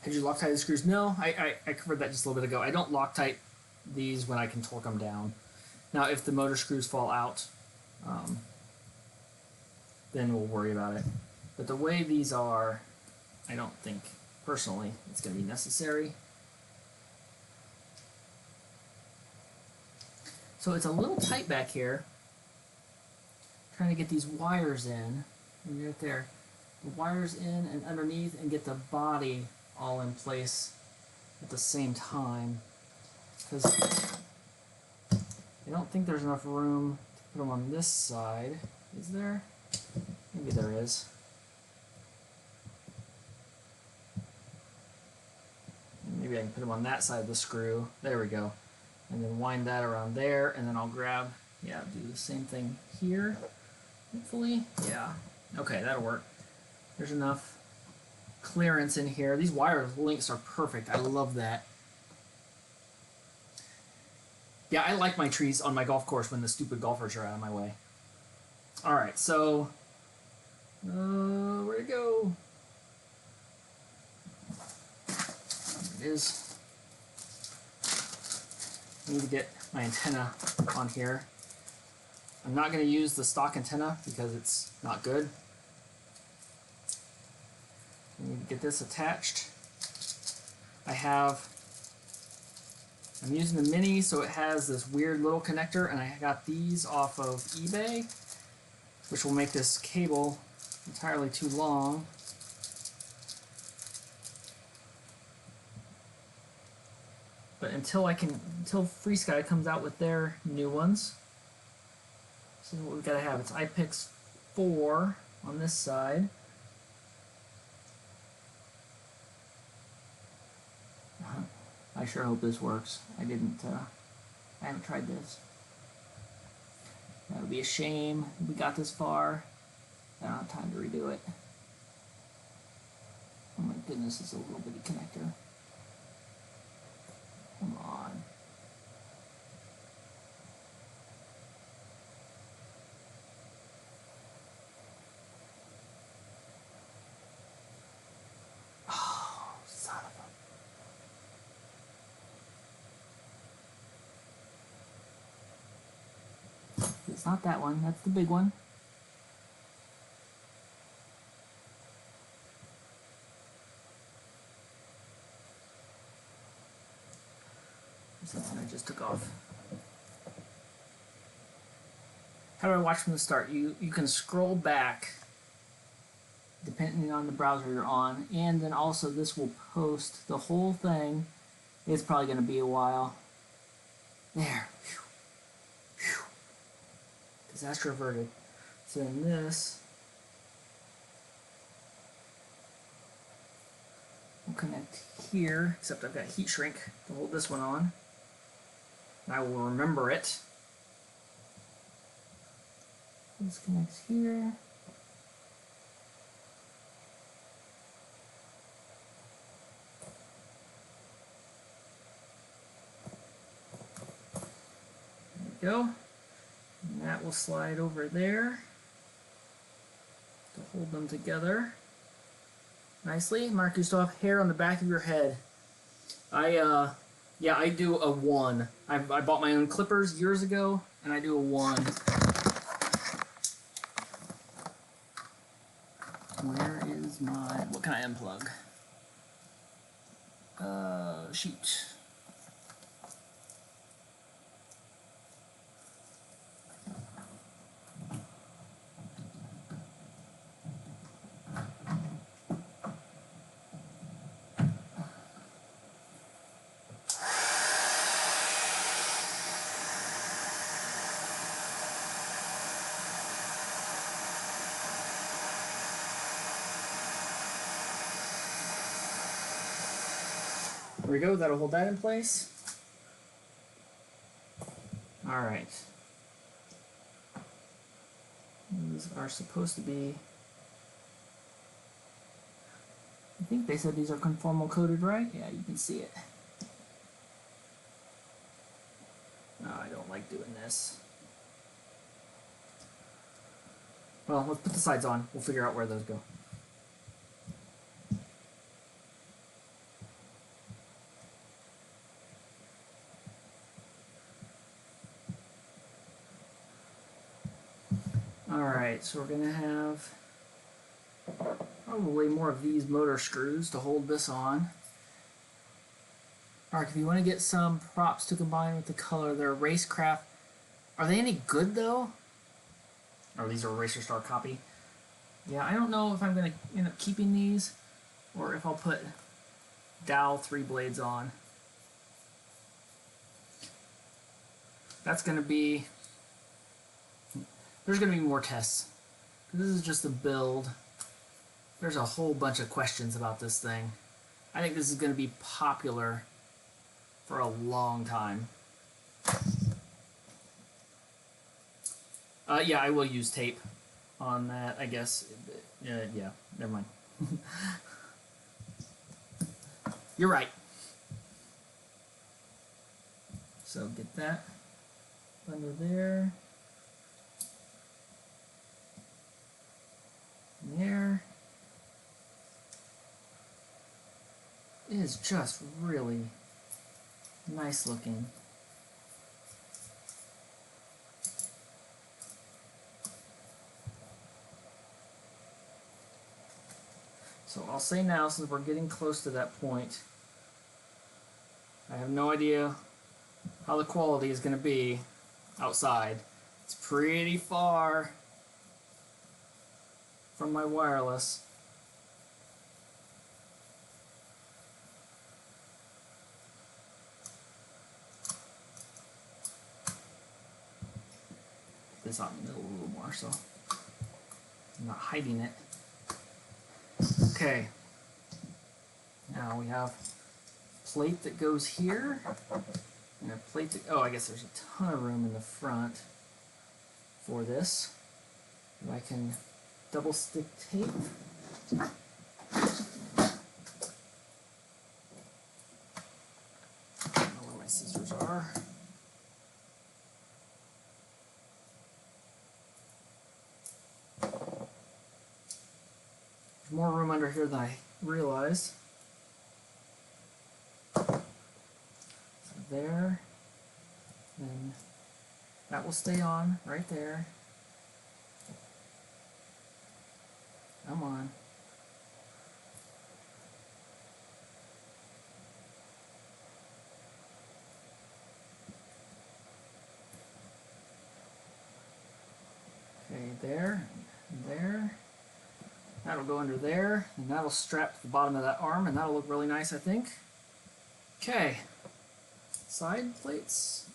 had you Loctite the screws? No, I covered that just a little bit ago. I don't Loctite these when I can torque them down. Now if the motor screws fall out, then we'll worry about it. But the way these are, I don't think, personally, it's going to be necessary. So it's a little tight back here. Trying to get these wires in. And right there. The wires in and underneath and get the body all in place at the same time. Because I don't think there's enough room to put them on this side. Is there? Maybe there is. Maybe I can put them on that side of the screw. There we go. And then wind that around there, and then I'll grab, yeah, do the same thing here, hopefully. Yeah. Okay, that'll work. There's enough clearance in here. These wire links are perfect. I love that. Yeah, I like my trees on my golf course when the stupid golfers are out of my way. Alright, so where'd it go? There it is. I need to get my antenna on here. I'm not going to use the stock antenna because it's not good. I need to get this attached. I'm using the Mini, so it has this weird little connector, and I got these off of eBay, which will make this cable entirely too long. But until FrSky comes out with their new ones, this is what we've got to have. It's IPX 4 on this side. I sure hope this works. I haven't tried this. That would be a shame. We got this far. I don't have time to redo it. Oh my goodness, it's a little bitty connector. Come on. Oh, son of a... It's not that one, that's the big one. That one I just took off. How do I watch from the start? You can scroll back depending on the browser you're on. And then also this will post the whole thing. It's probably going to be a while. There. Disaster averted. So then this will connect here, except I've got heat shrink to hold this one on. I will remember it. This connects here. There we go. And that will slide over there to hold them together nicely. Mark, you still have hair on the back of your head. Yeah, I do a 1. I bought my own clippers years ago, and I do a 1. Where is my... What can I unplug? Shoot. There we go, that'll hold that in place. Alright. These are supposed to be... I think they said these are conformal coated, right? Yeah, you can see it. Oh, I don't like doing this. Well, let's put the sides on. We'll figure out where those go. Alright, so we're going to have probably more of these motor screws to hold this on. Alright, if you want to get some props to combine with the color, they're Racecraft. Are they any good though? Or these are a Racer Star copy. Yeah, I don't know if I'm going to end up keeping these or if I'll put Dow 3 blades on. That's going to be... There's going to be more tests. This is just a build. There's a whole bunch of questions about this thing. I think this is going to be popular for a long time. Yeah, I will use tape on that, I guess. Yeah, never mind. You're right. So get that under there. There. It is just really nice looking. So I'll say now, since we're getting close to that point, I have no idea how the quality is going to be outside. It's pretty far from my wireless. This out in the middle a little more, so I'm not hiding it. Okay. Now we have a plate that goes here, and a plate that, oh, I guess there's a ton of room in the front for this. If I can double stick tape. I don't know where my scissors are. There's more room under here than I realized. So there. Then that will stay on right there. Come on. Okay, there, there. That'll go under there, and that'll strap to the bottom of that arm, and that'll look really nice, I think. Okay. Side plates.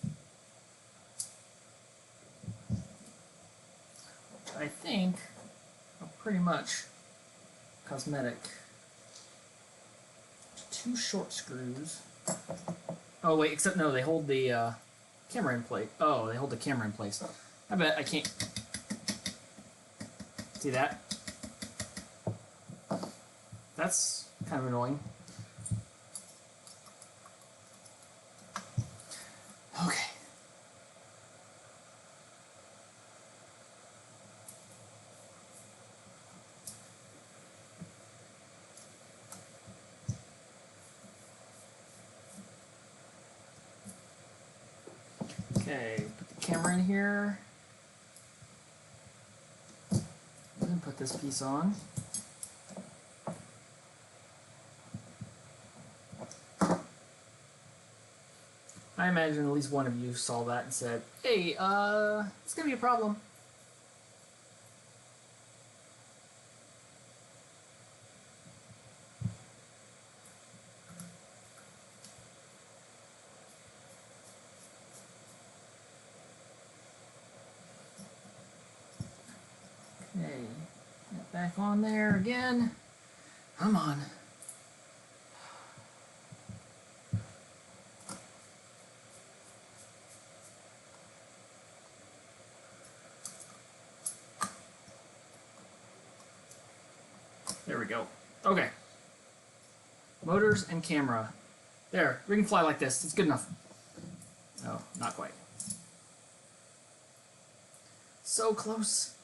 I think are pretty much cosmetic. 2 short screws. Oh wait, except no, they hold the camera in place. Oh, they hold the camera in place. I bet I can't. See that? That's kind of annoying. Okay. Okay, put the camera in here. And put this piece on. I imagine at least one of you saw that and said, hey, it's gonna be a problem. Okay, get back on there again. Come on. There we go. Okay. Motors and camera. There, we can fly like this. It's good enough. No, not quite. So close.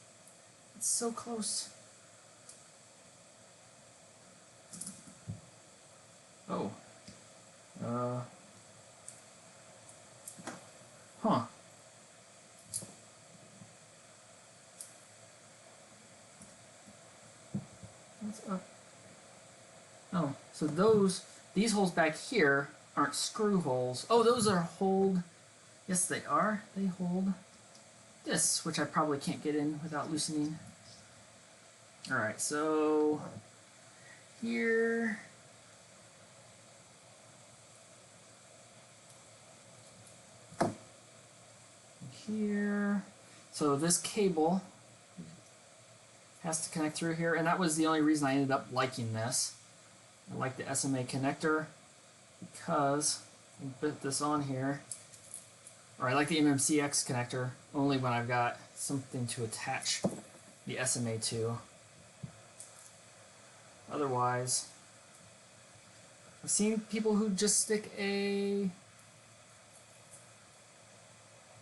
It's so close. Oh. Huh. What's up? Oh, so these holes back here aren't screw holes. Oh, those are hold. Yes, they are. They hold this, which I probably can't get in without loosening. Alright, so here. Here. So this cable has to connect through here, and that was the only reason I ended up liking this. I like the SMA connector because I can put this on here. Or I like the MMCX connector only when I've got something to attach the SMA to. Otherwise, I've seen people who just stick a...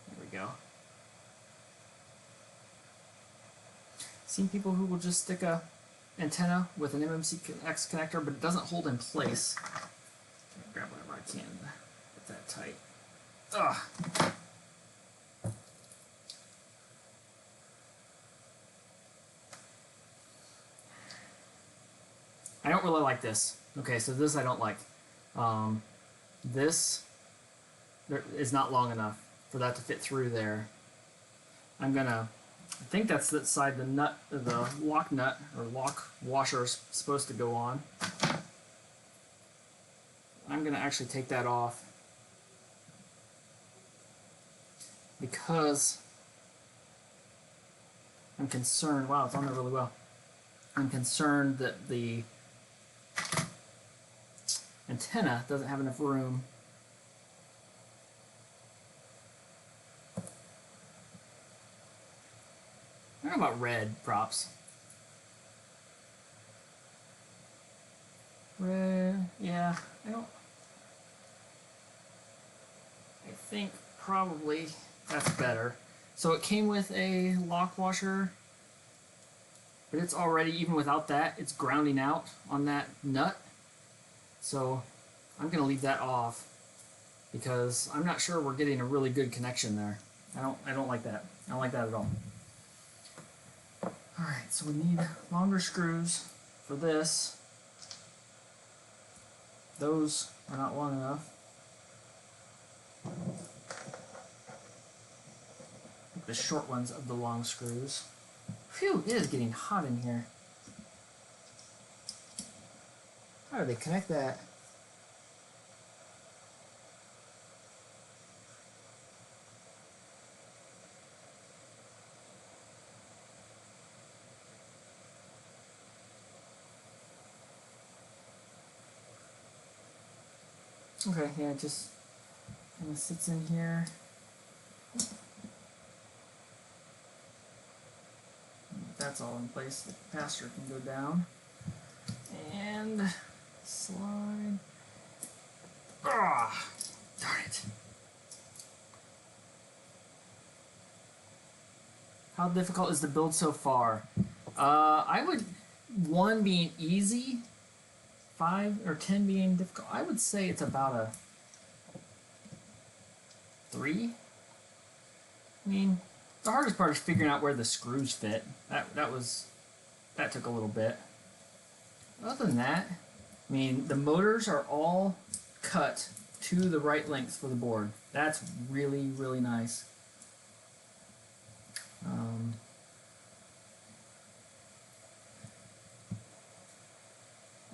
There we go. Seen people who will just stick a antenna with an MMCX connector, but it doesn't hold in place. Grab whatever I can to get that tight. Ugh. I don't really like this. Okay, so this I don't like. This is not long enough for that to fit through there. I'm gonna, I think that's the side the nut, the lock nut or lock washer is supposed to go on. I'm gonna actually take that off because I'm concerned. Wow, it's on there really well. I'm concerned that the antenna doesn't have enough room. I don't know about red props. Red, yeah, I think probably that's better. So it came with a lock washer, but it's already, even without that, it's grounding out on that nut. So I'm going to leave that off because I'm not sure we're getting a really good connection there. I don't like that. I don't like that at all. Alright, so we need longer screws for this. Those are not long enough. The short ones of the long screws. Phew, it is getting hot in here. How do they connect that? Okay, yeah, it just kind of sits in here. That's all in place. The capacitor can go down. And slide. Ah, darn it. How difficult is the build so far? I would, 1 being easy, 5 or 10 being difficult. I would say it's about a 3. I mean, the hardest part is figuring out where the screws fit. That took a little bit. Other than that, I mean, the motors are all cut to the right length for the board. That's really, really nice.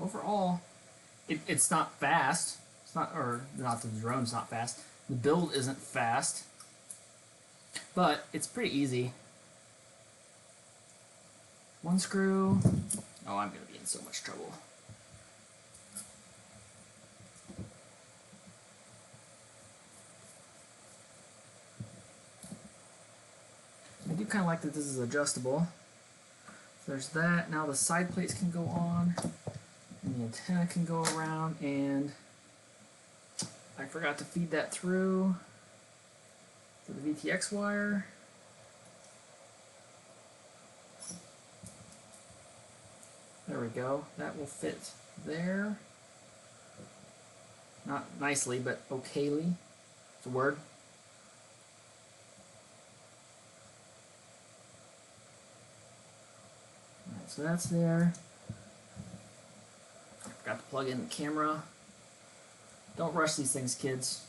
Overall, it's not fast. It's not, or not, the drone's not fast. The build isn't fast, but it's pretty easy. 1 screw. Oh, I'm gonna be in so much trouble. I do kind of like that this is adjustable. There's that. Now the side plates can go on, and the antenna can go around, and I forgot to feed that through for the VTX wire. There we go. That will fit there. Not nicely, but okayly. It's a word. Alright, so that's there. I forgot to plug in the camera. Don't rush these things, kids.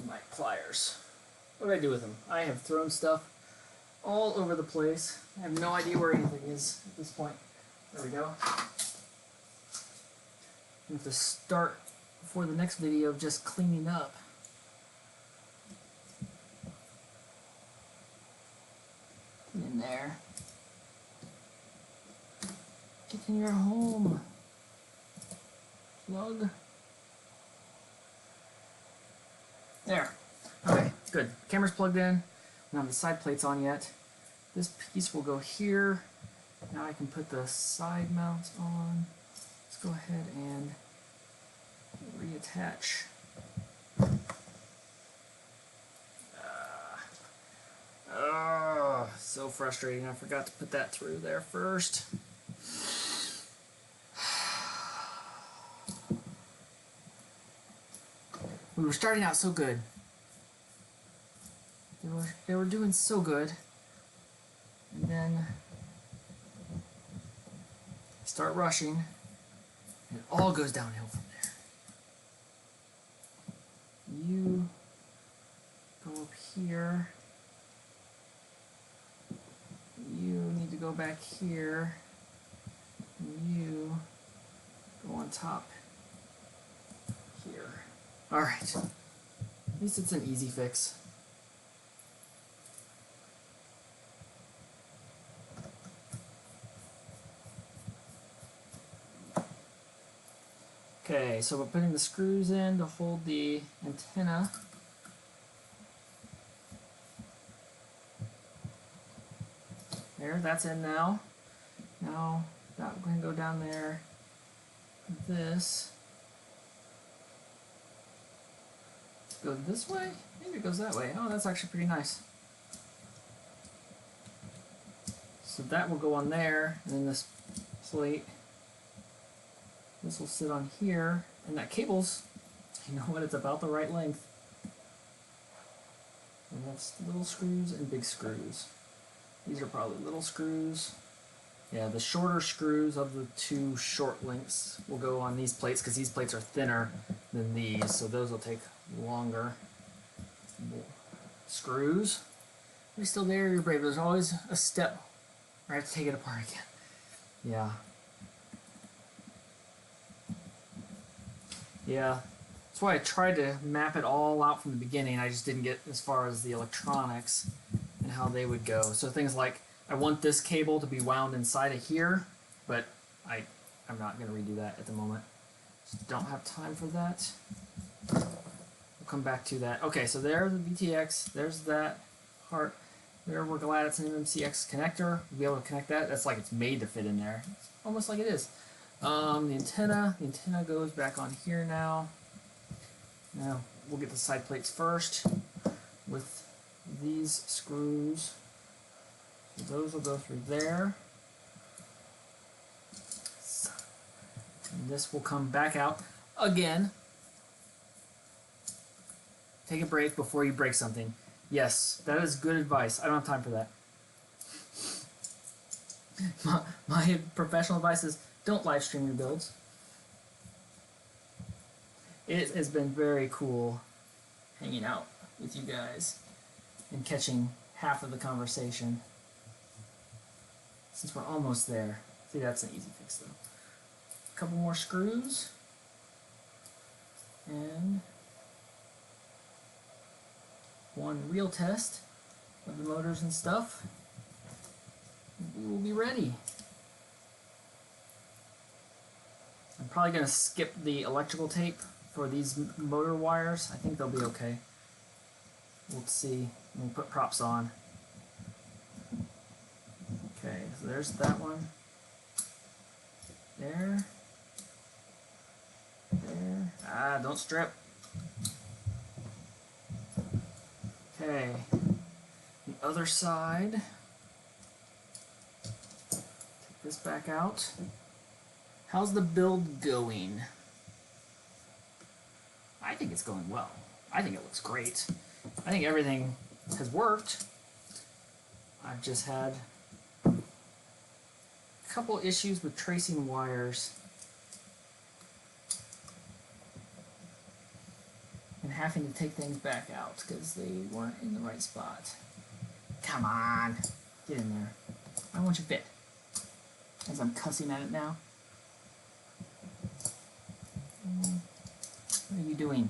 My pliers. What do I do with them? I have thrown stuff all over the place. I have no idea where anything is at this point. There we go. I have to start for the next video just cleaning up. Get in there. Get in your home. Plug. There. Okay, good. Camera's plugged in. Now the side plate's on yet. This piece will go here. Now I can put the side mounts on. Let's go ahead and reattach. Oh, so frustrating. I forgot to put that through there first. We were starting out so good. They were doing so good. And then start rushing, and it all goes downhill from there. You go up here. You need to go back here. And you go on top here. Alright. At least it's an easy fix. Okay, so we're putting the screws in to hold the antenna. There, that's in now. Now that we're going to go down there. This go this way? Maybe it goes that way. Oh, that's actually pretty nice. So that will go on there, and then this plate. This will sit on here, and that cable's, you know what, it's about the right length. And that's little screws and big screws. These are probably little screws. Yeah, the shorter screws of the 2 short lengths will go on these plates because these plates are thinner than these, so those will take longer. Screws. Are you still there? You're brave. There's always a step where I have to take it apart again. Yeah. Yeah. That's why I tried to map it all out from the beginning. I just didn't get as far as the electronics and how they would go. So things like, I want this cable to be wound inside of here, but I'm not going to redo that at the moment. Just don't have time for that. We'll come back to that. Okay, so there's the VTX. There's that part. There, we're glad it's an MCX connector. We'll be able to connect that. That's like it's made to fit in there. It's almost like it is. The antenna goes back on here now. Now, we'll get the side plates first with these screws. So those will go through there. And this will come back out again. Take a break before you break something. Yes, that is good advice. I don't have time for that. My professional advice is don't live stream your builds. It has been very cool hanging out with you guys and catching half of the conversation. Since we're almost there. See, that's an easy fix though. A couple more screws. And one real test of the motors and stuff. We will be ready. I'm probably going to skip the electrical tape for these motor wires. I think they'll be okay. We'll see. We'll put props on. Okay, so there's that one. There. There. Ah, don't strip. Okay. The other side. Take this back out. How's the build going? I think it's going well. I think it looks great. I think everything has worked. I've just had a couple issues with tracing wires and having to take things back out because they weren't in the right spot. Come on, get in there. I want you fit. As I'm cussing at it now. What are you doing?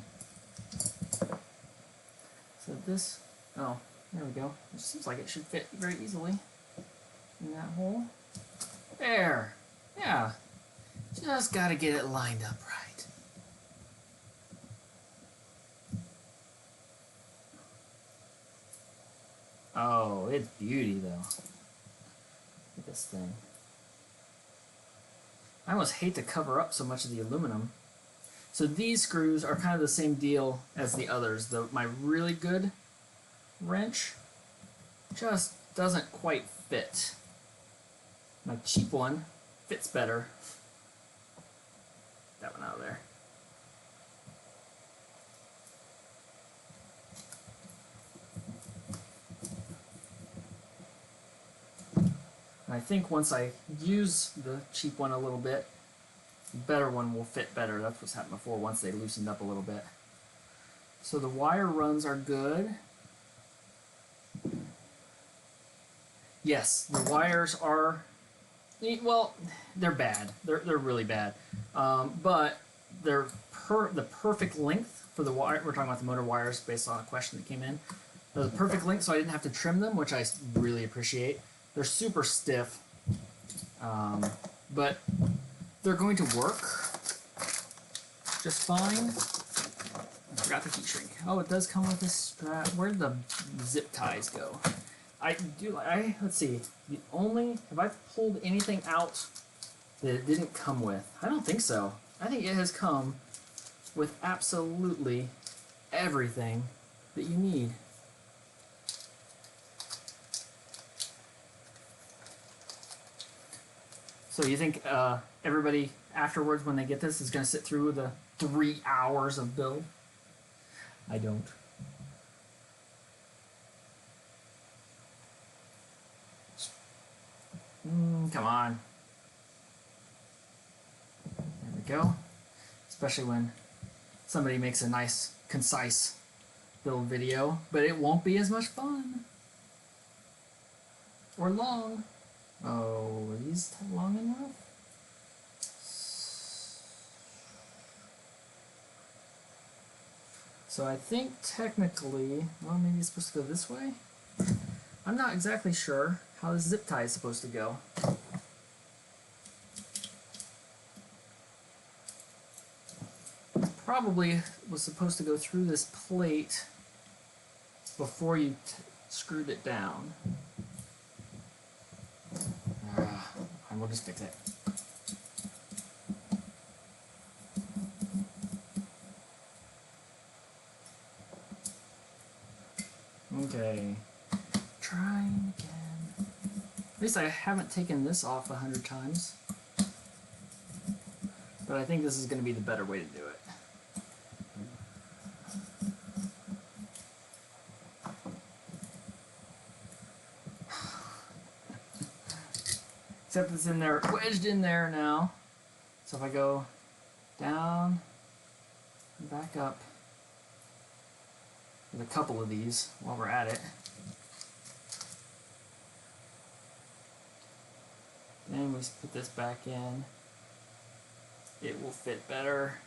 So this, oh, there we go. It seems like it should fit very easily in that hole. There. Yeah. Just gotta get it lined up right. Oh, it's beauty though. Look at this thing. I almost hate to cover up so much of the aluminum. So these screws are kind of the same deal as the others. My really good wrench just doesn't quite fit. My cheap one fits better. That one out of there. And I think once I use the cheap one a little bit, the better one will fit better. That's what's happened before once they loosened up a little bit. So the wire runs are good. Yes, the wires are, well, they're bad. They're really bad. But they're the perfect length for the wire. We're talking about the motor wires based on a question that came in. They're the perfect length, so I didn't have to trim them, which I really appreciate. They're super stiff, but they're going to work just fine. I forgot the heat shrink. Oh, it does come with this strap. Where did the zip ties go? Let's see. Have I pulled anything out that it didn't come with? I don't think so. I think it has come with absolutely everything that you need. So you think everybody afterwards when they get this is going to sit through the 3 hours of build? I don't. Come on. There we go. Especially when somebody makes a nice, concise build video, but it won't be as much fun. Or long. Oh, are these long enough? So I think technically, well, maybe it's supposed to go this way? I'm not exactly sure how this zip tie is supposed to go. Probably was supposed to go through this plate before you screwed it down. And we'll just fix it. Okay. Trying again. At least I haven't taken this off 100 times. But I think this is going to be the better way to do it. Except it's in there, wedged in there now. So if I go down and back up with a couple of these while we're at it. Then we put this back in. It will fit better.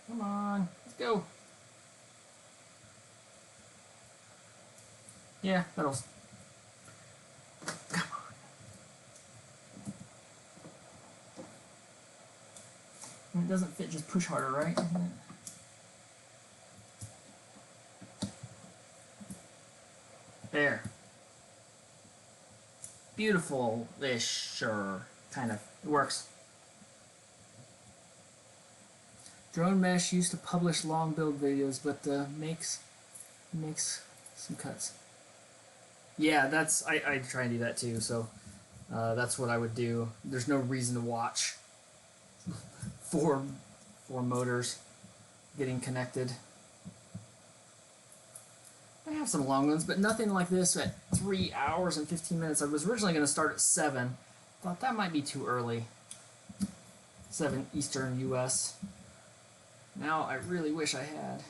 Come on, let's go. Yeah, that'll. Come on. When it doesn't fit, just push harder, right? There. Beautiful-ish, sure. Kind of. It works. Drone Mesh used to publish long build videos, but makes some cuts. Yeah, that's I try and do that too. So that's what I would do. There's no reason to watch four motors getting connected. I have some long ones, but nothing like this at 3 hours and 15 minutes. I was originally going to start at 7. Thought that might be too early. 7 Eastern US. Now I really wish I had.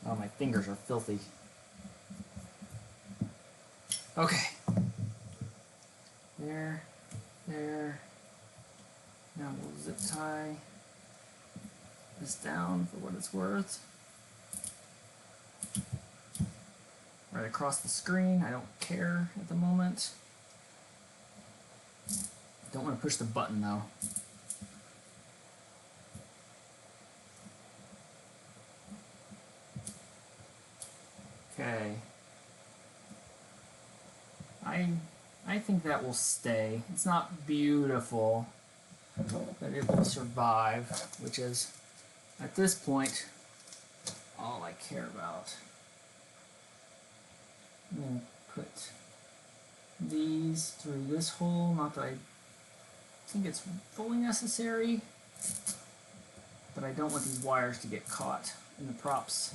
Oh, my fingers are filthy. Okay. There. Now we'll zip tie this down for what it's worth. Right across the screen. I don't care at the moment. Don't want to push the button though. Okay. I think that will stay. It's not beautiful, but it will survive, which is, at this point, all I care about. I'm going to put these through this hole. Not that I think it's fully necessary, but I don't want these wires to get caught in the props.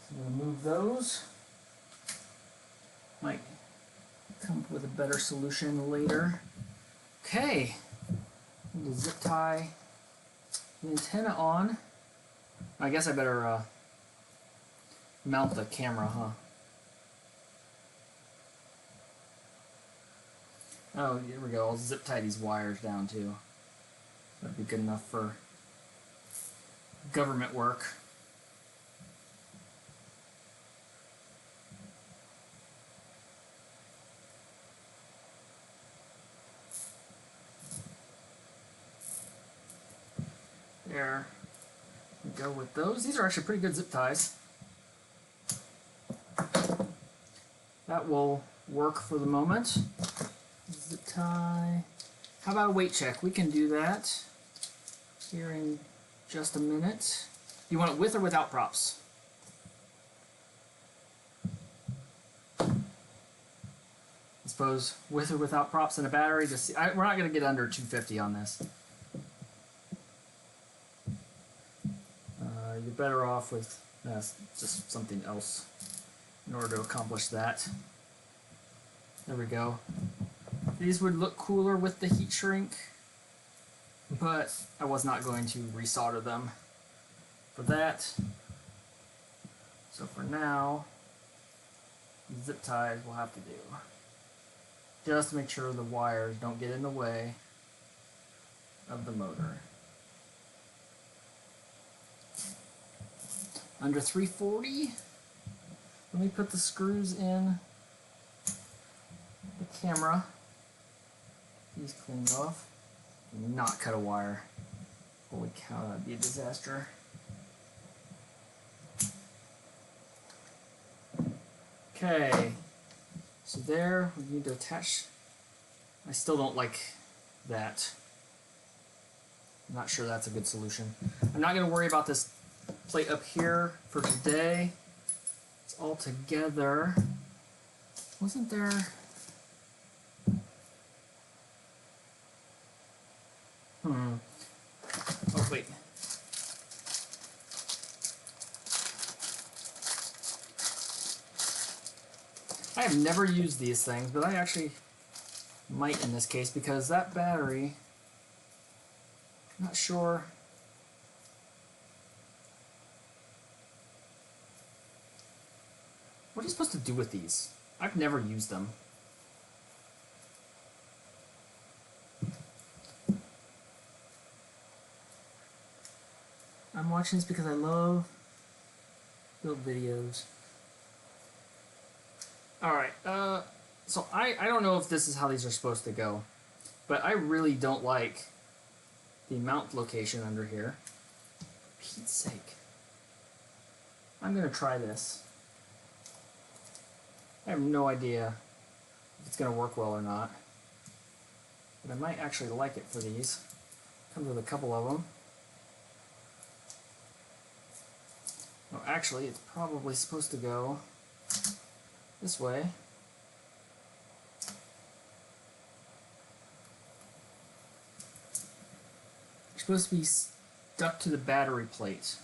So I'm going to move those. Might come up with a better solution later. Okay, I'm going to zip tie the antenna on. I guess I better mount the camera, huh? Oh, here we go. I'll zip tie these wires down too. That'd be good enough for government work. There we go with those. These are actually pretty good zip ties. That will work for the moment. Zip tie. How about a weight check? We can do that here in just a minute. You want it with or without props? I suppose with or without props and a battery. Just see, we're not going to get under 250 on this. You're better off with just something else in order to accomplish that. There we go. These would look cooler with the heat shrink. but I was not going to resolder them for that. So for now, zip ties we'll have to do, just to make sure the wires don't get in the way of the motor. Under 340, let me put the screws in the camera. These cleaned off. Do not cut a wire. Holy cow, that'd be a disaster. Okay, so there we need to attach. I still don't like that. I'm not sure that's a good solution. I'm not going to worry about this plate up here for today. It's all together. Wasn't there? Oh, wait. I have never used these things, but I actually might in this case because that battery, I'm not sure. What are you supposed to do with these? I've never used them. I'm watching this because I love build videos. Alright, so I don't know if this is how these are supposed to go, but I really don't like the mount location under here. For Pete's sake. I'm going to try this. I have no idea if it's going to work well or not, but I might actually like it for these. Comes with a couple of them. Well, actually, it's probably supposed to go this way. It's supposed to be stuck to the battery plate.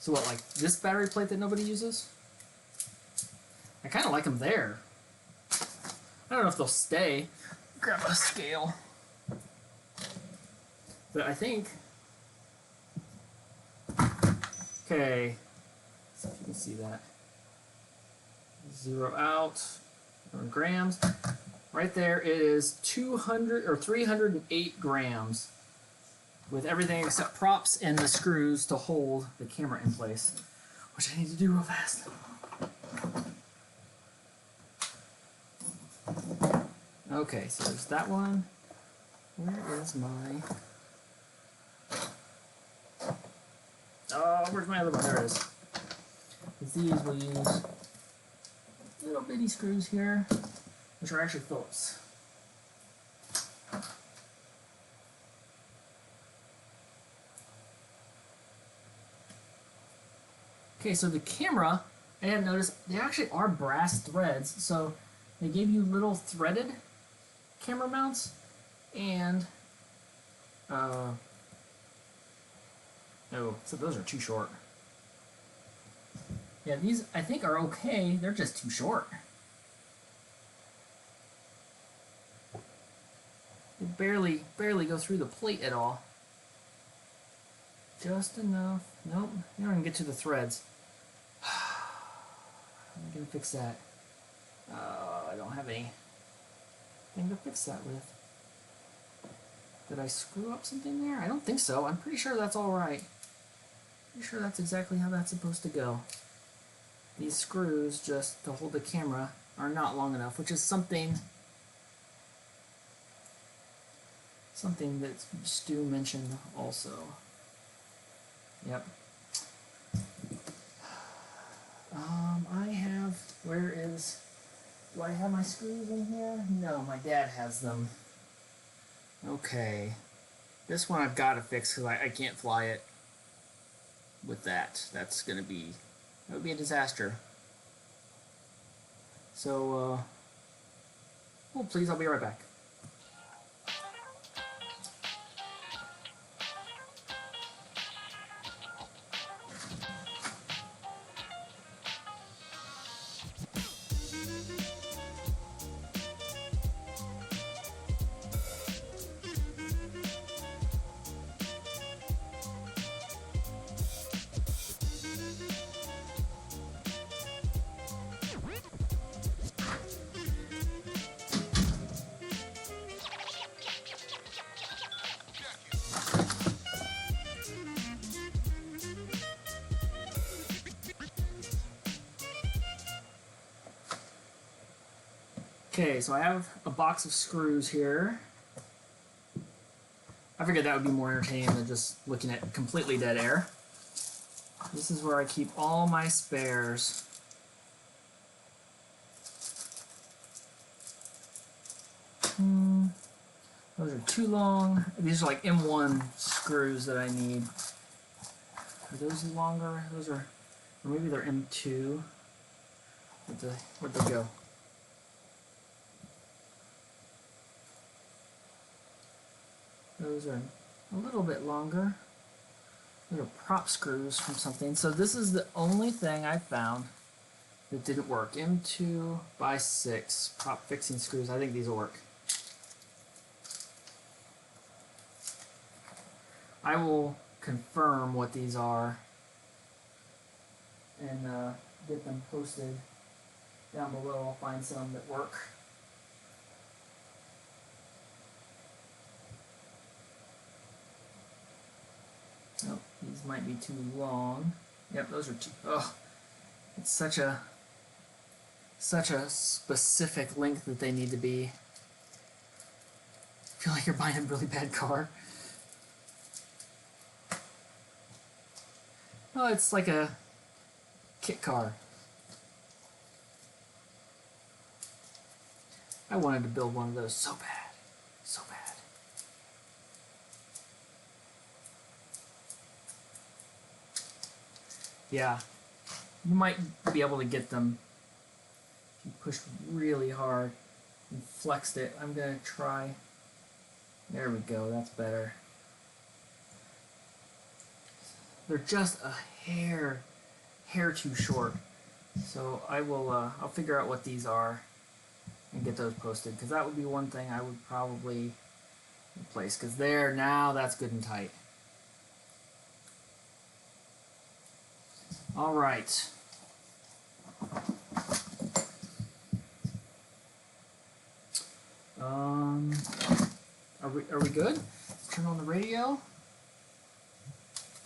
So what, like this battery plate that nobody uses? I kind of like them there. I don't know if they'll stay. Grab a scale. But I think... Okay. See if you can see that. 0 out. Grams. Right there it is 200 or 308 grams. With everything except props and the screws to hold the camera in place. Which I need to do real fast. Okay, so there's that one. Where is my... Oh, where's my other one? There it is. With these we'll use little bitty screws here, which are actually Phillips. Okay, so the camera, I had noticed, they actually are brass threads, so they gave you little threaded camera mounts, and no, so those are too short. Yeah, these I think are okay, they're just too short. They barely go through the plate at all. Just enough. Nope, they don't even get to the threads. I'm gonna fix that. I don't have anything to fix that with. Did I screw up something there? I don't think so. I'm pretty sure that's alright. Pretty sure that's exactly how that's supposed to go. These screws, just to hold the camera, are not long enough, which is something that Stu mentioned also. Yep. I have, do I have my screws in here? No, my dad has them. Okay. This one I've got to fix because I can't fly it with that. That would be a disaster. So, oh please, I'll be right back. Okay, so I have a box of screws here. I figured that would be more entertaining than just looking at completely dead air. This is where I keep all my spares. Those are too long. These are like M1 screws that I need. Are those longer? Those are, or maybe they're M2. Where'd they go? Those are a little bit longer. Those are prop screws from something. So this is the only thing I found that didn't work. M2 by 6 prop fixing screws. I think these will work. I will confirm what these are and get them posted down below. I'll find some that work. Oh, these might be too long. Yep, those are too. Oh, it's such a specific length that they need to be. I feel like you're buying a really bad car. Oh, it's like a kit car. I wanted to build one of those so bad. So bad. Yeah. You might be able to get them if you push really hard and flexed it. I'm going to try. There we go. That's better. They're just a hair too short. So I will, I'll figure out what these are and get those posted, because that would be one thing I would probably replace, because there, now that's good and tight. All right. Are we good? Turn on the radio.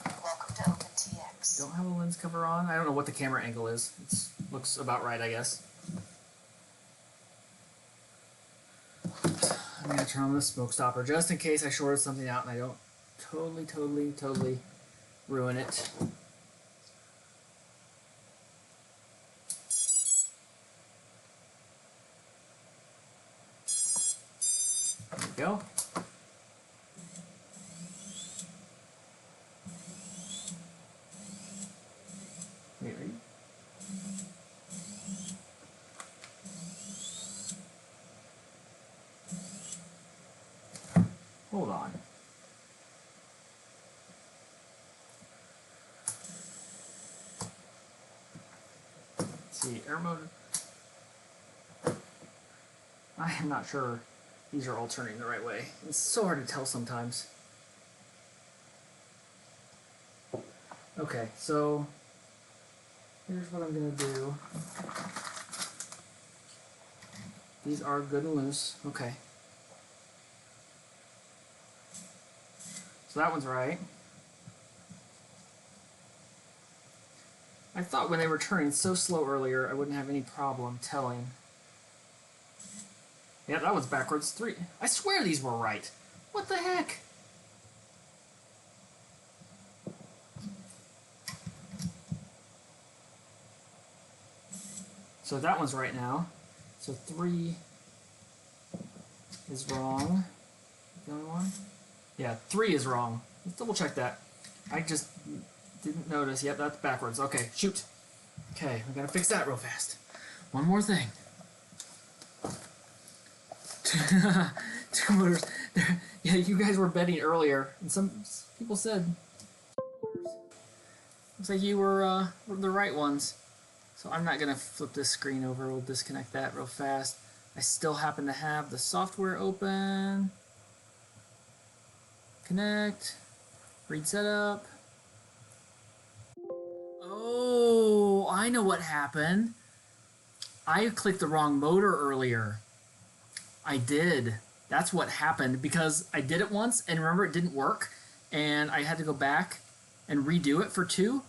Welcome to OpenTX. Don't have a lens cover on. I don't know what the camera angle is. It looks about right, I guess. I'm gonna turn on the smoke stopper just in case I shorted something out and I don't totally ruin it. There we go. Wait, are you? Hold on. Let's see, air motor. I am not sure these are all turning the right way. It's so hard to tell sometimes. Okay, so here's what I'm gonna do. These are good and loose. Okay. So that one's right. I thought when they were turning so slow earlier, I wouldn't have any problem telling. Yeah, that one's backwards. 3. I swear these were right. What the heck? So that one's right now. So 3 is wrong. The only one? Yeah, 3 is wrong. Let's double check that. I just didn't notice. Yep, that's backwards. Okay, shoot. Okay, we gotta fix that real fast. One more thing. 2 motors. Yeah, you guys were betting earlier, and some people said looks like you were the right ones. So I'm not gonna flip this screen over. We'll disconnect that real fast. I still happen to have the software open. Connect. Read setup. Oh, I know what happened. I clicked the wrong motor earlier. I did. That's what happened, because I did it once and remember it didn't work and I had to go back and redo it for 2.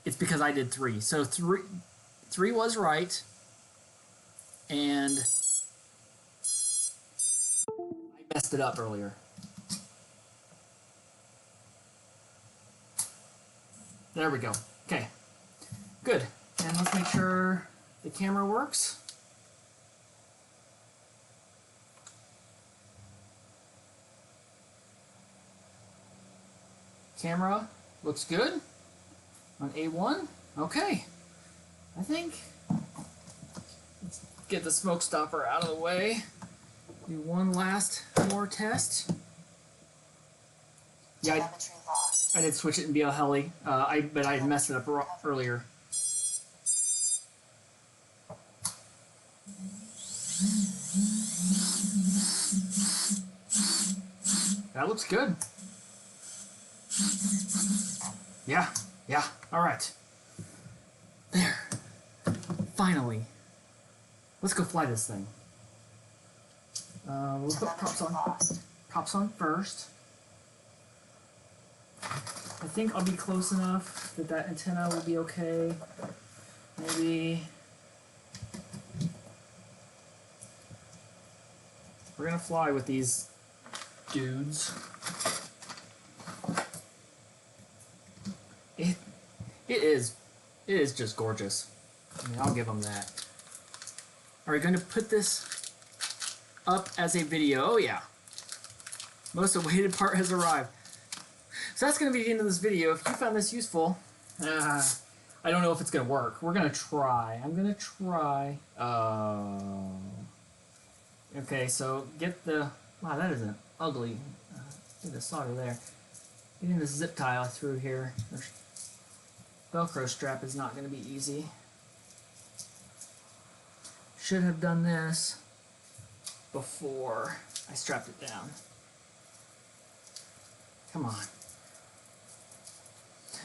It's because I did 3. So 3 was right, and messed it up earlier. There we go. Okay, good. And let's make sure the camera works. Camera looks good on A1. Okay, I think let's get the smoke stopper out of the way. Do one last more test. Yeah, Telemetry lost. I did switch it in BL Heli, but I messed it up earlier. That looks good. Yeah, all right. There. Finally. Let's go fly this thing. We'll put props on first. I think I'll be close enough that that antenna will be okay. Maybe we're gonna fly with these dudes. It is just gorgeous. I mean, I'll give them that. Are we going to put this up as a video? Oh yeah. Most awaited part has arrived. So that's going to be the end of this video. If you found this useful, I don't know if it's going to work. We're going to try. I'm going to try. Okay, so get the... Wow, that is an ugly... get the solder there. Getting the zip tie through here. Velcro strap is not going to be easy. Should have done this before I strapped it down. Come on.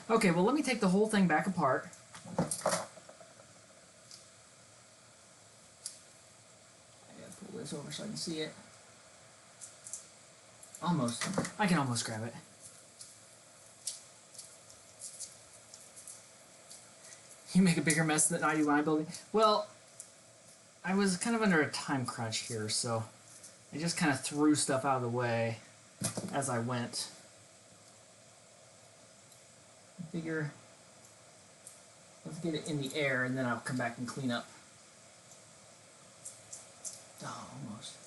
Okay, well let me take the whole thing back apart. I gotta pull this over so I can see it. Almost. I can almost grab it. You make a bigger mess than I do when I'm building. Well, I was kind of under a time crunch here, so I just kind of threw stuff out of the way as I went. I figure let's get it in the air and then I'll come back and clean up. Oh, almost.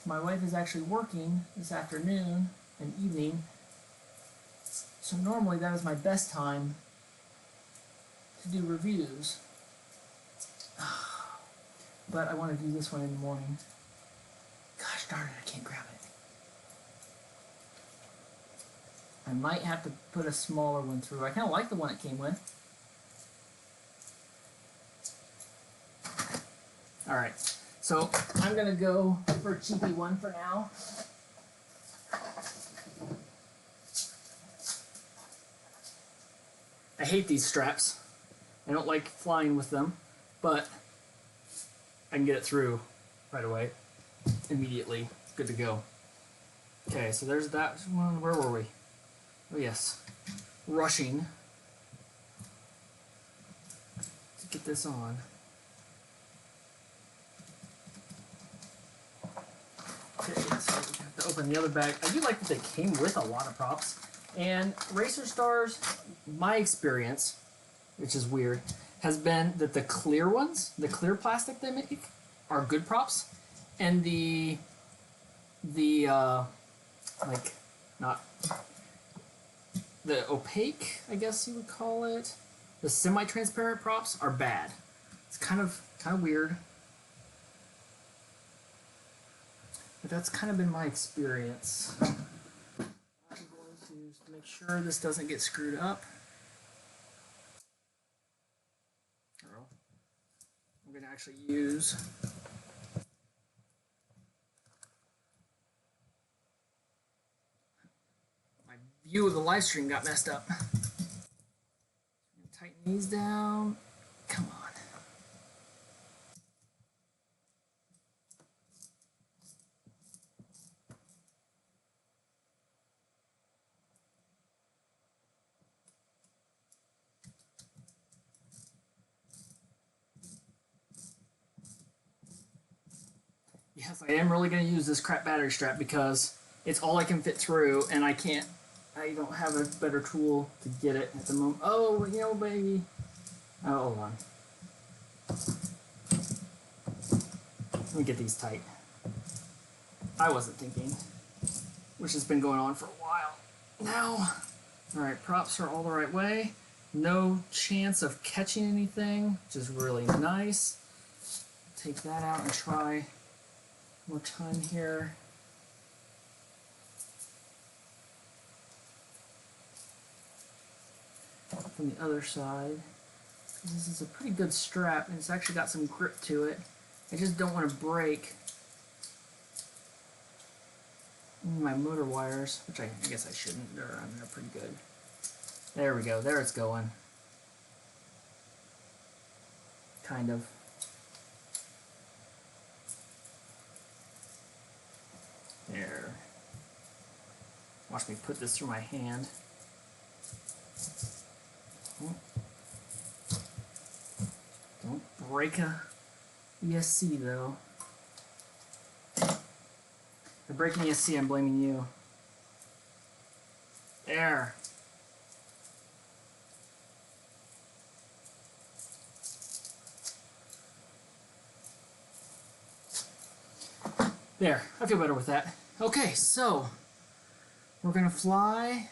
My wife is actually working this afternoon and evening, so normally that is my best time to do reviews. But I want to do this one in the morning. Gosh darn it, I can't grab it. I might have to put a smaller one through. I kind of like the one it came with. Alright, so I'm going to go for a cheapy one for now. I hate these straps. I don't like flying with them, but I can get it through right away, immediately. It's good to go. Okay, so there's that one. Where were we? Oh yes, rushing to get this on. Okay, so we have to open the other bag. I do like that they came with a lot of props. And Racer Stars, my experience, which is weird, has been that the clear ones, the clear plastic they make, are good props, and the like, not the opaque, I guess you would call it, the semi-transparent props are bad. It's kind of weird, but that's kind of been my experience. I'm going to make sure this doesn't get screwed up. I'm going to actually use my view of the live stream got messed up. Tighten these down. Come on. Yeah, Yes, I am really going to use this crap battery strap because it's all I can fit through, and I don't have a better tool to get it at the moment. Oh, you know, baby. Oh, hold on. Let me get these tight. I wasn't thinking, which has been going on for a while now. Alright, props are all the right way. No chance of catching anything, which is really nice. Take that out and try one more time here. From the other side. This is a pretty good strap, and it's actually got some grip to it. I just don't want to break my motor wires, which I guess I shouldn't. They're pretty good. There we go. There it's going. Kind of. There. Watch me put this through my hand. Don't break a ESC though. For breaking ESC, I'm blaming you. There. There, I feel better with that. Okay, so we're gonna fly.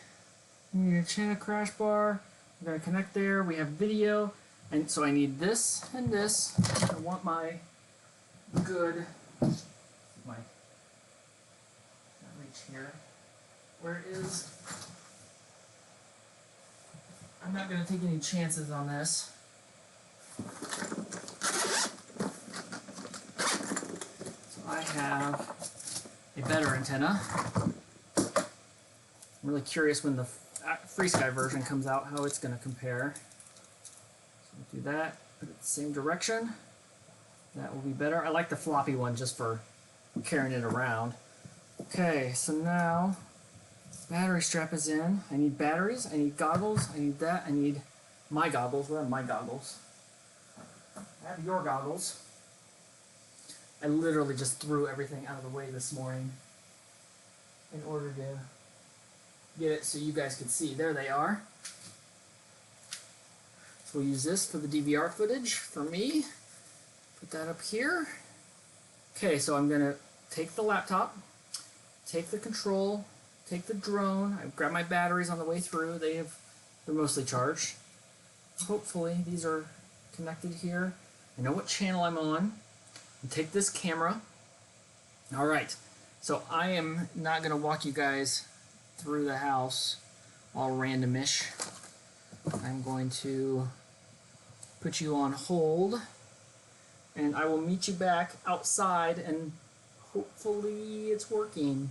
We need a channel crash bar. We're gonna connect there. We have video, and so I need this and this. I want my good my reach here. Where is? I'm not gonna take any chances on this. I have a better antenna. I'm really curious when the FrSky version comes out how it's going to compare. So we'll do that, put it the same direction. That will be better. I like the floppy one just for carrying it around. Okay, so now battery strap is in. I need batteries, I need goggles, I need that, I need my goggles. Where are my goggles? I have your goggles. I literally just threw everything out of the way this morning in order to get it so you guys could see. There they are. So we'll use this for the DVR footage for me. Put that up here. Okay, so I'm going to take the laptop, take the control, take the drone. I grabbed my batteries on the way through. They're mostly charged. Hopefully these are connected here. I know what channel I'm on. And take this camera. Alright, so I am not going to walk you guys through the house all randomish. I'm going to put you on hold, and I will meet you back outside, and hopefully it's working.